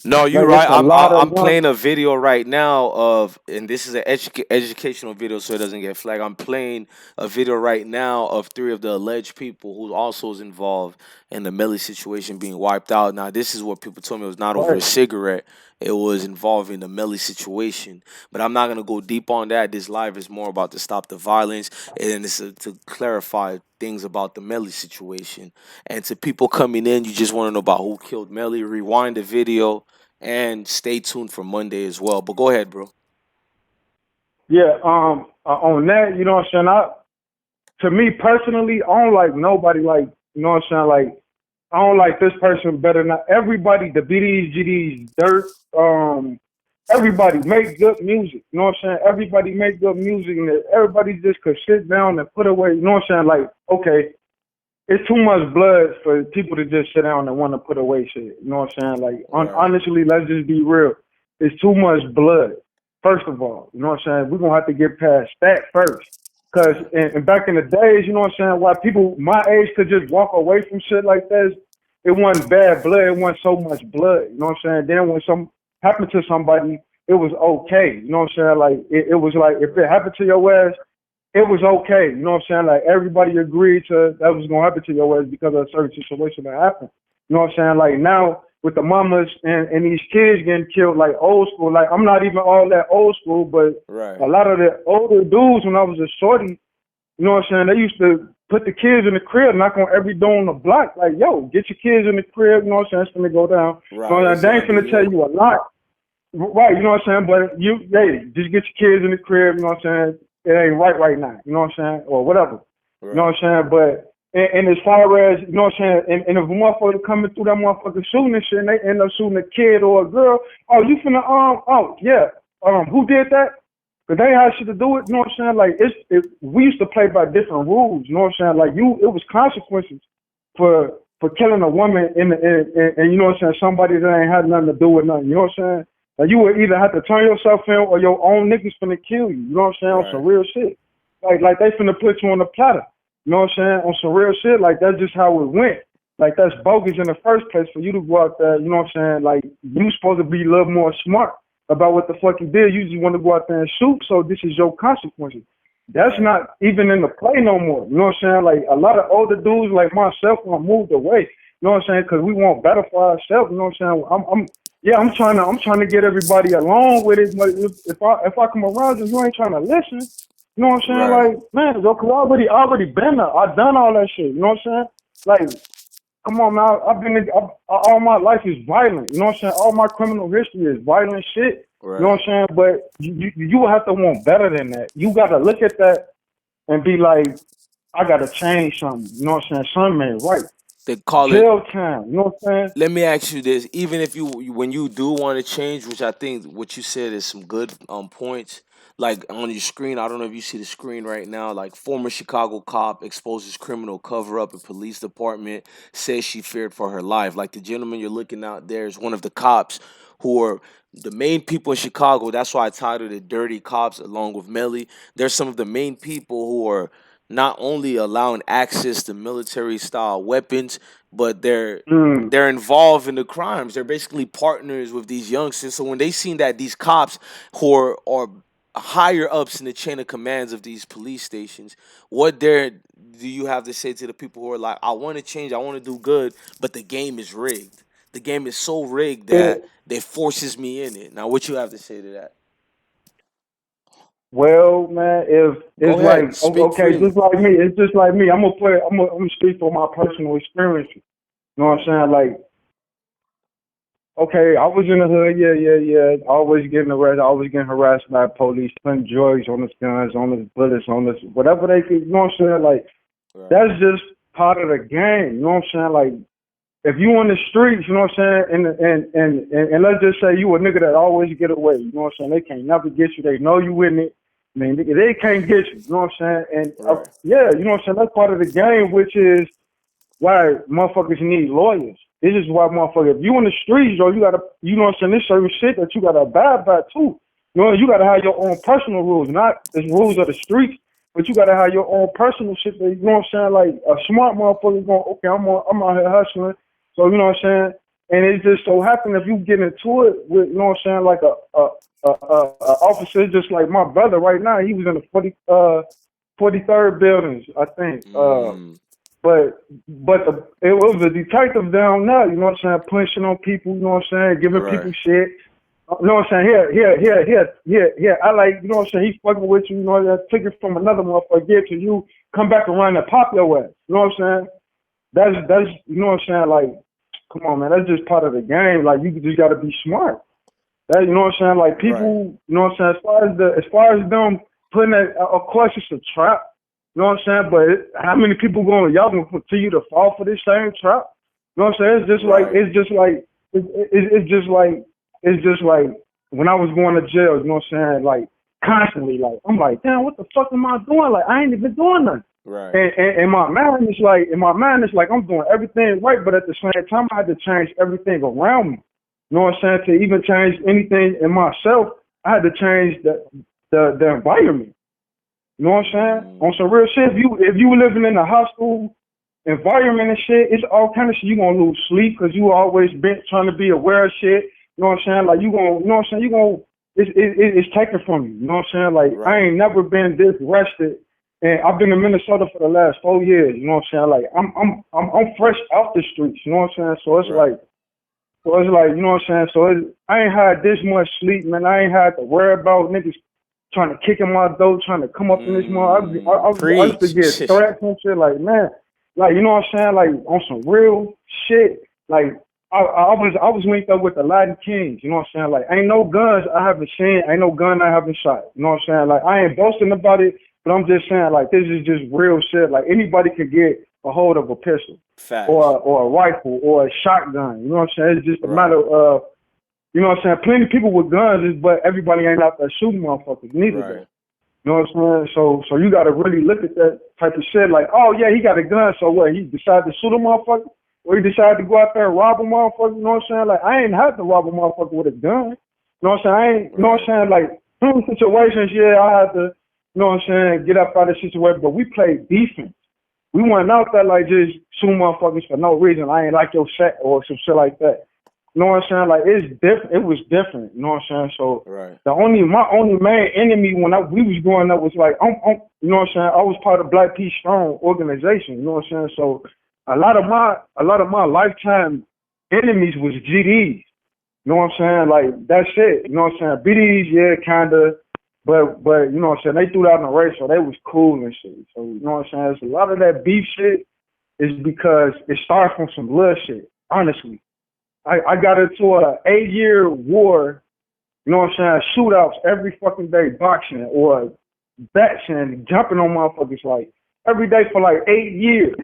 No, you're it's right. a lot of I'm young. playing a video right now of, and this is an educational video, so it doesn't get flagged. I'm playing a video right now of three of the alleged people who also is involved in the Melly situation being wiped out. Now, this is what people told me, it was not over a Right. cigarette; it was involving the Melly situation. But I'm not gonna go deep on that. This live is more about to stop the violence, and it's to clarify things about the Melly situation. And to people coming in, you just want to know about who killed Melly. Rewind the video and stay tuned for Monday as well. But go ahead, bro. Yeah, on that, you know what I'm saying, to me personally, I don't like nobody, like, you know what I'm saying, like, I don't like this person better than everybody, the BDs, GDs, Dirt, everybody make good music, you know what I'm saying? Everybody make good music, and everybody just could sit down and put away, you know what I'm saying? Like, okay, it's too much blood for people to just sit down and want to put away shit, you know what I'm saying? Like, honestly, let's just be real. It's too much blood, first of all, you know what I'm saying? We're going to have to get past that first. Because and back in the days, you know what I'm saying, why people my age could just walk away from shit like this, it wasn't bad blood, it wasn't so much blood, you know what I'm saying? Then when something happened to somebody, it was okay, you know what I'm saying? Like, it was like, if it happened to your ass, it was okay, you know what I'm saying? Like, everybody agreed to that was going to happen to your ass because of a certain situation that happened. You know what I'm saying? Like, now, with the mamas and these kids getting killed, like, old school, like, I'm not even all that old school, but a lot of the older dudes, when I was a shorty, you know what I'm saying, they used to put the kids in the crib, knock on every door on the block, like, yo, get your kids in the crib, you know what I'm saying, it's gonna go down. You know what I'm saying? They ain't finna tell you a lot. Right, you know what I'm saying? But hey, just get your kids in the crib, you know what I'm saying? It ain't right now, you know what I'm saying? Or whatever. You know what I'm saying? But and as far as, you know what I'm saying, and if a motherfucker coming through that motherfucker shooting and shit, and they end up shooting a kid or a girl, oh, you finna who did that? But they had shit to do it, you know what I'm saying? Like we used to play by different rules, you know what I'm saying? Like it was consequences for killing a woman and you know what I'm saying, somebody that ain't had nothing to do with nothing, you know what I'm saying? Like you would either have to turn yourself in or your own niggas finna kill you, you know what I'm saying? On some real shit. Like they finna put you on the platter. You know what I'm saying? On some real shit, like that's just how it went. Like that's bogus in the first place for you to go out there, you know what I'm saying? Like you supposed to be a little more smart about what the fuck you did. You just want to go out there and shoot, so this is your consequences. That's not even in the play no more. You know what I'm saying? Like a lot of older dudes like myself want moved away. You know what I'm saying? Because we want better for ourselves. You know what I'm saying? Yeah, I'm trying to get everybody along with it. But if I come around you, you ain't trying to listen. You know what I'm saying? Right. Like, man, cause I already been there. I done all that shit. You know what I'm saying? Like, come on, man. All my life is violent. You know what I'm saying? All my criminal history is violent shit. Right. You know what I'm saying? But you will have to want better than that. You got to look at that and be like, I got to change something. You know what I'm saying? Something ain't right. They call it. Jail time. You know what I'm saying? Let me ask you this: even if when you do want to change, which I think what you said is some good points. Like on your screen, I don't know if you see the screen right now. Like former Chicago cop exposes criminal cover up in police department, says she feared for her life. Like the gentleman you're looking out there is one of the cops who are the main people in Chicago. That's why I titled it "Dirty Cops" along with Melly. They're some of the main people who are not only allowing access to military style weapons, but they're involved in the crimes. They're basically partners with these youngsters. So when they seen that these cops who are higher ups in the chain of commands of these police stations, what do you have to say to the people who are like, I want to change, I want to do good, but the game is rigged. The game is so rigged that it forces me in it. Now, what you have to say to that? Well, man, if Go it's ahead, like speak okay, freely. just like me, it's just like me. I'm gonna speak from my personal experience. You know what I'm saying? Like, okay, I was in the hood, yeah. Always getting arrested, always getting harassed by police, putting drugs on his guns, on his bullets, on this whatever they could. You know what I'm saying? Like, that's just part of the game. You know what I'm saying? Like, if you on the streets, you know what I'm saying, and let's just say you a nigga that always get away. You know what I'm saying? They can't never get you. They know you in it. I mean, they can't get you. You know what I'm saying? And yeah, you know what I'm saying? That's part of the game, which is why motherfuckers need lawyers. This is why motherfuckers, if you in the streets, yo, you gotta, you know what I'm saying, there's certain shit that you gotta abide by too. You know, you gotta have your own personal rules, not the rules of the streets, but you gotta have your own personal shit that, you know what I'm saying, like a smart motherfucker going, okay, I'm out here hustling. So, you know what I'm saying? And it just so happen if you get into it with, you know what I'm saying, like a officer just like my brother right now, he was in the 43rd buildings, I think. But it was a detective down there, you know what I'm saying, punching on people, you know what I'm saying, giving people shit. You know what I'm saying? Here. I like, you know what I'm saying, he's fucking with you, you know, that took it from another motherfucker, get to you, come back around and pop your ass. You know what I'm saying? That's you know what I'm saying, like, come on, man, that's just part of the game. Like, you just gotta be smart. That, you know what I'm saying? Like, people, you know what I'm saying, as far as them putting that, of course it's a trap. You know what I'm saying? But how many people y'all gonna continue to fall for this same trap? You know what I'm saying? It's just like when I was going to jail, you know what I'm saying? Like, constantly, like, I'm like, damn, what the fuck am I doing? Like, I ain't even doing nothing. Right. And my mind is like, I'm doing everything right, but at the same time, I had to change everything around me. You know what I'm saying? To even change anything in myself, I had to change the environment. You know what I'm saying? On some real shit, if you living in a hostile environment and shit, it's all kind of shit. You gonna lose sleep because you always been trying to be aware of shit. You know what I'm saying? Like, you know what I'm saying? It's taken from you. You know what I'm saying? Like, I ain't never been this rested, and I've been in Minnesota for the last 4 years. You know what I'm saying? Like, I'm fresh off the streets. You know what I'm saying? So it's like, you know what I'm saying? So I ain't had this much sleep, man. I ain't had to worry about niggas trying to kick in my door, trying to come up in this morning. I used to get threats and shit. Like, man, like, you know what I'm saying? Like, on some real shit. Like, I was linked up with the Latin Kings. You know what I'm saying? Like, ain't no guns I haven't seen. Ain't no gun I haven't shot. You know what I'm saying? Like, I ain't boasting about it, but I'm just saying, like, this is just real shit. Like, anybody could get a hold of a pistol. Facts. Or a rifle or a shotgun. You know what I'm saying? It's just a matter of, you know what I'm saying? Plenty of people with guns, but everybody ain't out there shooting motherfuckers neither. Though. You know what I'm saying? So you got to really look at that type of shit. Like, oh yeah, he got a gun, so what? He decided to shoot a motherfucker, or he decided to go out there and rob a motherfucker. You know what I'm saying? Like, I ain't had to rob a motherfucker with a gun. You know what I'm saying? You know what I'm saying? Like, some situations, yeah, I had to, you know what I'm saying, get up out of the situation, but we played defense. We weren't out there like just shooting motherfuckers for no reason. I ain't like your set or some shit like that. You know what I'm saying? Like, it's different. It was different. You know what I'm saying? So my only main enemy when we was growing up was like, you know what I'm saying? I was part of Black Peace Strong organization. You know what I'm saying? So a lot of my lifetime enemies was GDs. You know what I'm saying? Like, that's it. You know what I'm saying? BDs, yeah, kinda. But you know what I'm saying? They threw that in the race, so they was cool and shit. So, you know what I'm saying? It's a lot of that beef shit is because it started from some blood shit, honestly. I got into a 8-year war, you know what I'm saying? Shootouts every fucking day, boxing or bets and jumping on motherfuckers like every day for like 8 years.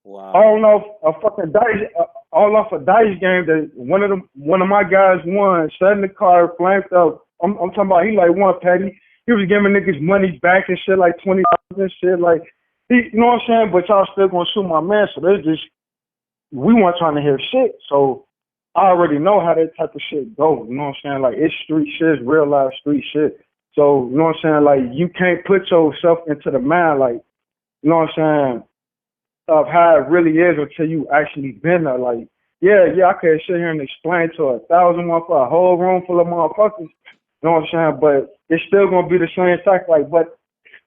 Wow. All off a fucking dice, all off a dice game that one of my guys won, sat in the car, flanked up. I'm talking about he like won petty. He was giving niggas money back and shit, like $20 and shit. Like you know what I'm saying? But y'all still gonna shoot my man, so there's just we weren't trying to hear shit. So I already know how that type of shit go. You know what I'm saying? Like it's street shit, it's real life street shit. So you know what I'm saying? Like you can't put yourself into the mind, like you know what I'm saying, of how it really is until you actually been there. Like yeah, I could sit here and explain to 1,000 for a whole room full of motherfuckers. You know what I'm saying? But it's still gonna be the same type. Like, but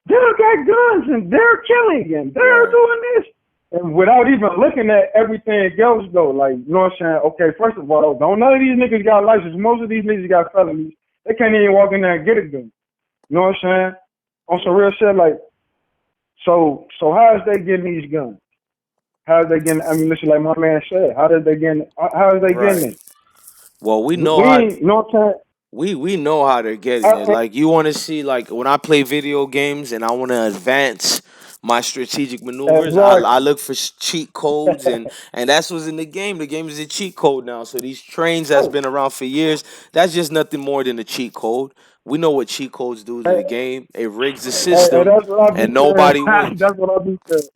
they're got guns and they're killing and they're doing this. And without even looking at everything else though, like, you know what I'm saying? Okay, first of all, don't none of these niggas got license. Most of these niggas got felonies. They can't even walk in there and get a gun. You know what I'm saying? On some real shit, like, so how is they getting these guns? How is they getting ammunition like my man said? How is they getting it? Well, we know We how. ain't, you know what I'm saying? We know how they're getting it. Like you want to see, like when I play video games and I want to advance my strategic maneuvers, I Exactly. look for cheat codes and that's what's in the game. The game is a cheat code now. So these trains that's been around for years, that's just nothing more than a cheat code. We know what cheat codes do to the game. It rigs the Hey, system that's what I be and saying. nobody wins. That's what I be saying.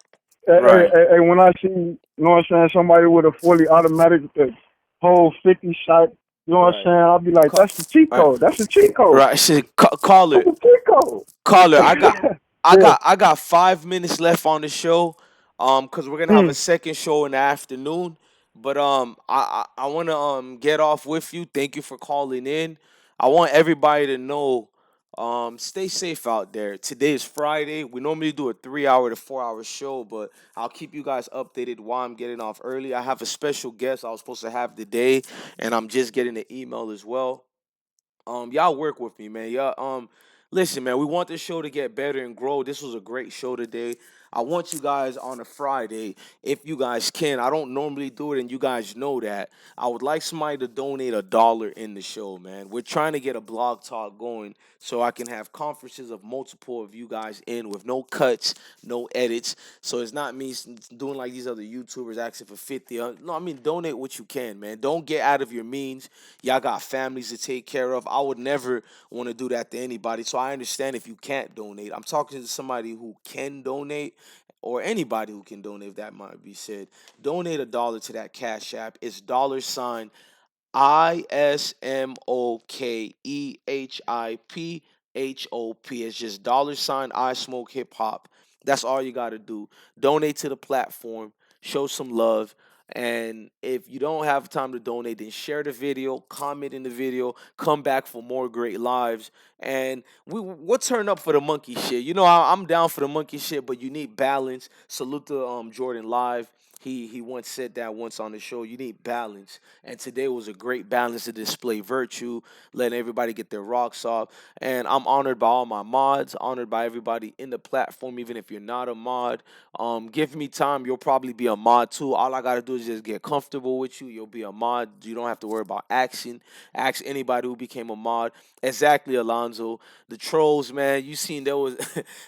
Right. Hey, when I see, you know what I'm saying, somebody with a fully automatic with the whole 50 shot, you know what I'm Right. saying, I'll be like, that's the cheat Right. code. That's the cheat code. Right. Shit, caller. That's the cheat code. Caller, I got I Yeah. got I got 5 minutes left on the show. Cause we're gonna have a second show in the afternoon. But I wanna get off with you. Thank you for calling in. I want everybody to know stay safe out there. Today is Friday. We normally do a 3 hour to 4 hour show, but I'll keep you guys updated while I'm getting off early. I have a special guest I was supposed to have today, and I'm just getting the email as well. Y'all work with me, man. Y'all listen, man, we want this show to get better and grow. This was a great show today. I want you guys on a Friday, if you guys can. I don't normally do it, and you guys know that. I would like somebody to donate $1 in the show, man. We're trying to get a blog talk going so I can have conferences of multiple of you guys in with no cuts, no edits. So it's not me doing like these other YouTubers asking for 50. No, I mean, donate what you can, man. Don't get out of your means. Y'all got families to take care of. I would never want to do that to anybody. So I understand if you can't donate. I'm talking to somebody who can donate or anybody who can donate, if that might be said. Donate $1 to that Cash App. It's IsmokeHiphop. It's just $IsmokeHiphop. That's all you got to do. Donate to the platform. Show some love. And if you don't have time to donate, then share the video, comment in the video, come back for more great lives. And we'll turn up for the monkey shit. You know, I'm down for the monkey shit, but you need balance. Salute to Jordan Live. He once said that once on the show. You need balance, and today was a great balance to display virtue, letting everybody get their rocks off. And I'm honored by all my mods, honored by everybody in the platform, even if you're not a mod. Give me time, you'll probably be a mod too. All I gotta do is just get comfortable with you. You'll be a mod. You don't have to worry about action. Ask anybody who became a mod. Exactly, Alonzo. The trolls, man. You seen there was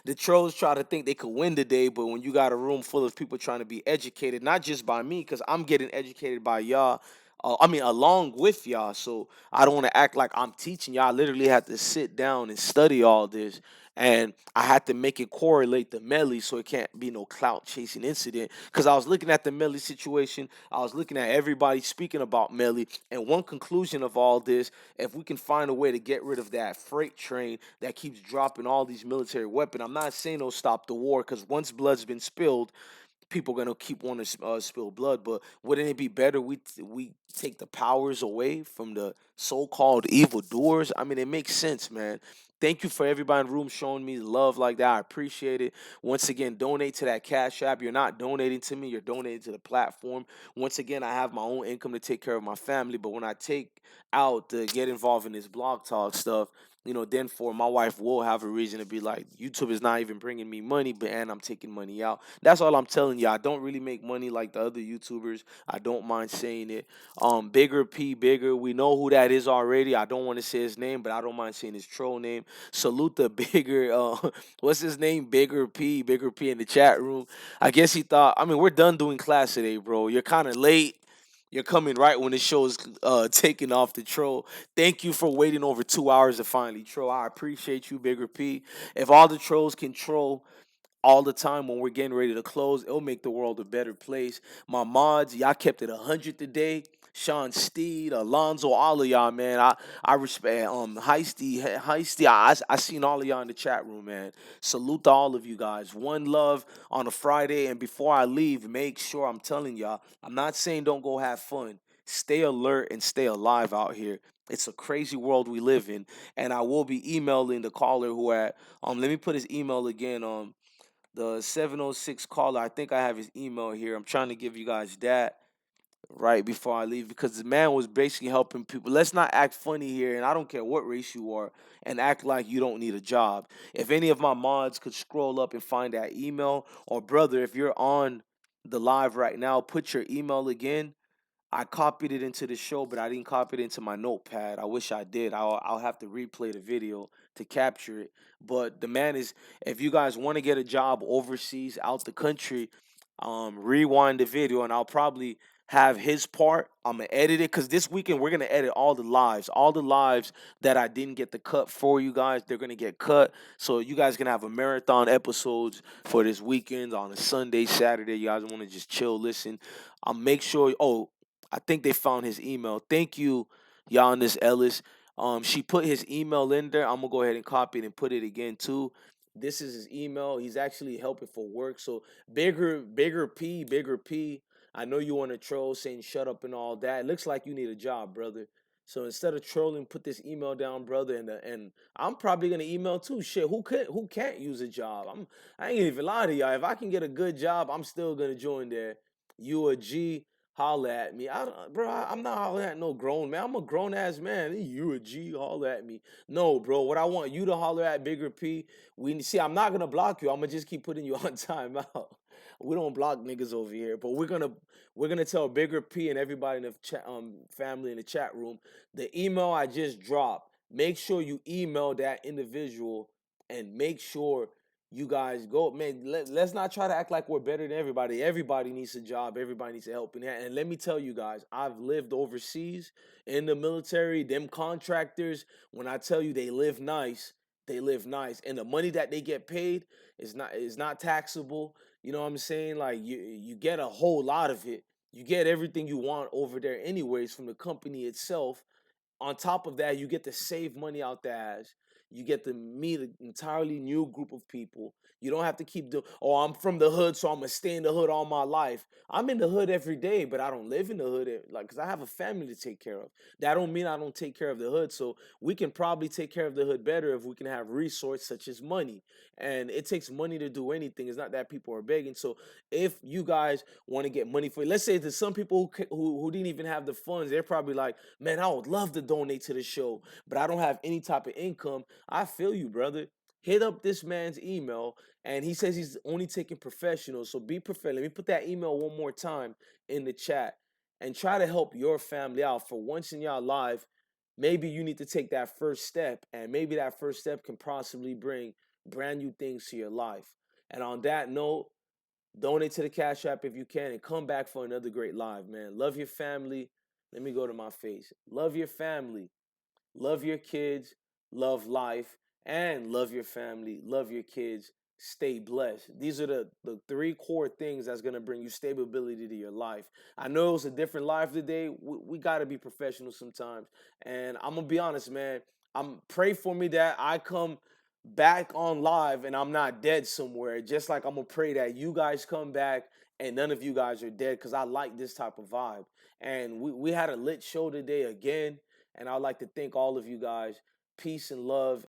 the trolls try to think they could win today, but when you got a room full of people trying to be educated, not just by me, because I'm getting educated by y'all. I mean, along with y'all. So I don't want to act like I'm teaching y'all. I literally had to sit down and study all this. And I had to make it correlate to Melly so it can't be no clout chasing incident. Because I was looking at the Melly situation. I was looking at everybody speaking about Melly. And one conclusion of all this, if we can find a way to get rid of that freight train that keeps dropping all these military weapons, I'm not saying it'll stop the war, because once blood's been spilled, people gonna keep wanting to spill blood. But wouldn't it be better we take the powers away from the so-called evil doers? I mean, it makes sense, man. Thank you for everybody in the room showing me love like that. I appreciate it. Once again, donate to that Cash App. You're not donating to me, you're donating to the platform. Once again, I have my own income to take care of my family, but when I take out to get involved in this blog talk stuff, then for my wife will have a reason to be like, YouTube is not even bringing me money, and I'm taking money out. That's all I'm telling you. I don't really make money like the other YouTubers. I don't mind saying it. Bigger P, Bigger. We know who that is already. I don't want to say his name, but I don't mind saying his troll name. Salute the Bigger. What's his name? Bigger P in the chat room. I guess he thought. I mean, we're done doing class today, bro. You're kind of late. You're coming right when the show is taking off the troll. Thank you for waiting over 2 hours to finally troll. I appreciate you, Bigger P. If all the trolls can troll all the time when we're getting ready to close, it'll make the world a better place. My mods, y'all kept it 100 today. Sean Steed, Alonzo, all of y'all, man. I respect Heisty. I seen all of y'all in the chat room, man. Salute to all of you guys. One love on a Friday. And before I leave, make sure I'm telling y'all, I'm not saying don't go have fun. Stay alert and stay alive out here. It's a crazy world we live in. And I will be emailing the caller who at let me put his email again. The 706 caller, I think I have his email here. I'm trying to give you guys that right before I leave because the man was basically helping people. Let's not act funny here, and I don't care what race you are, and act like you don't need a job. If any of my mods could scroll up and find that email, or brother, if you're on the live right now, put your email again. I copied it into the show, but I didn't copy it into my notepad. I wish I did. I'll have to replay the video to capture it. But the man is, if you guys want to get a job overseas, out the country, rewind the video, and I'll probably have his part. I'm gonna edit it because this weekend we're gonna edit all the lives that I didn't get the cut for you guys. They're gonna get cut, so you guys can have a marathon episodes for this weekend on a Sunday, Saturday. You guys want to just chill, listen. I'll make sure. Oh, I think they found his email. Thank you, Giannis Ellis. She put his email in there. I'm gonna go ahead and copy it and put it again too. This is his email. He's actually helping for work. So bigger P. I know you want to troll saying shut up and all that. It looks like you need a job, brother. So instead of trolling, put this email down, brother, and I'm probably gonna email too. Shit, who can't use a job? I ain't gonna even lie to y'all. If I can get a good job, I'm still gonna join there. You a G, holla at me. I'm not hollering at no grown man. I'm a grown ass man. You a G, holla at me. No, bro. What I want you to holler at, Bigger P. We see. I'm not gonna block you. I'm gonna just keep putting you on timeout. We don't block niggas over here, but we're gonna tell Bigger P and everybody in the family in the chat room the email I just dropped. Make sure you email that individual and make sure you guys go. Man, let's not try to act like we're better than everybody. Everybody needs a job. Everybody needs a helping hand. And let me tell you guys, I've lived overseas in the military. Them contractors, when I tell you they live nice, they live nice, and the money that they get paid is not taxable. You know what I'm saying? Like you get a whole lot of it. You get everything you want over there anyways from the company itself. On top of that, you get to save money out the ass. You get to meet an entirely new group of people. You don't have to keep doing, oh, I'm from the hood, so I'm gonna stay in the hood all my life. I'm in the hood every day, but I don't live in the hood, like, cause I have a family to take care of. That don't mean I don't take care of the hood. So we can probably take care of the hood better if we can have resources such as money. And it takes money to do anything. It's not that people are begging. So if you guys want to get money for it, let's say there's some people who didn't even have the funds, they're probably like, man, I would love to donate to the show, but I don't have any type of income. I feel you, brother. Hit up this man's email, and he says he's only taking professionals. So be professional. Let me put that email one more time in the chat and try to help your family out. For once in your life, maybe you need to take that first step, and maybe that first step can possibly bring brand new things to your life. And on that note, donate to the Cash App if you can, and come back for another great live, man. Love your family. Let me go to my face. Love your family. Love your kids. Love life. And love your family. Love your kids. Stay blessed. These are the three core things that's going to bring you stability to your life. I know it was a different life today. We got to be professional sometimes. And I'm going to be honest, man. Pray for me that I come back on live and I'm not dead somewhere. Just like I'm going to pray that you guys come back and none of you guys are dead, because I like this type of vibe. And we had a lit show today again, and I'd like to thank all of you guys. Peace and love,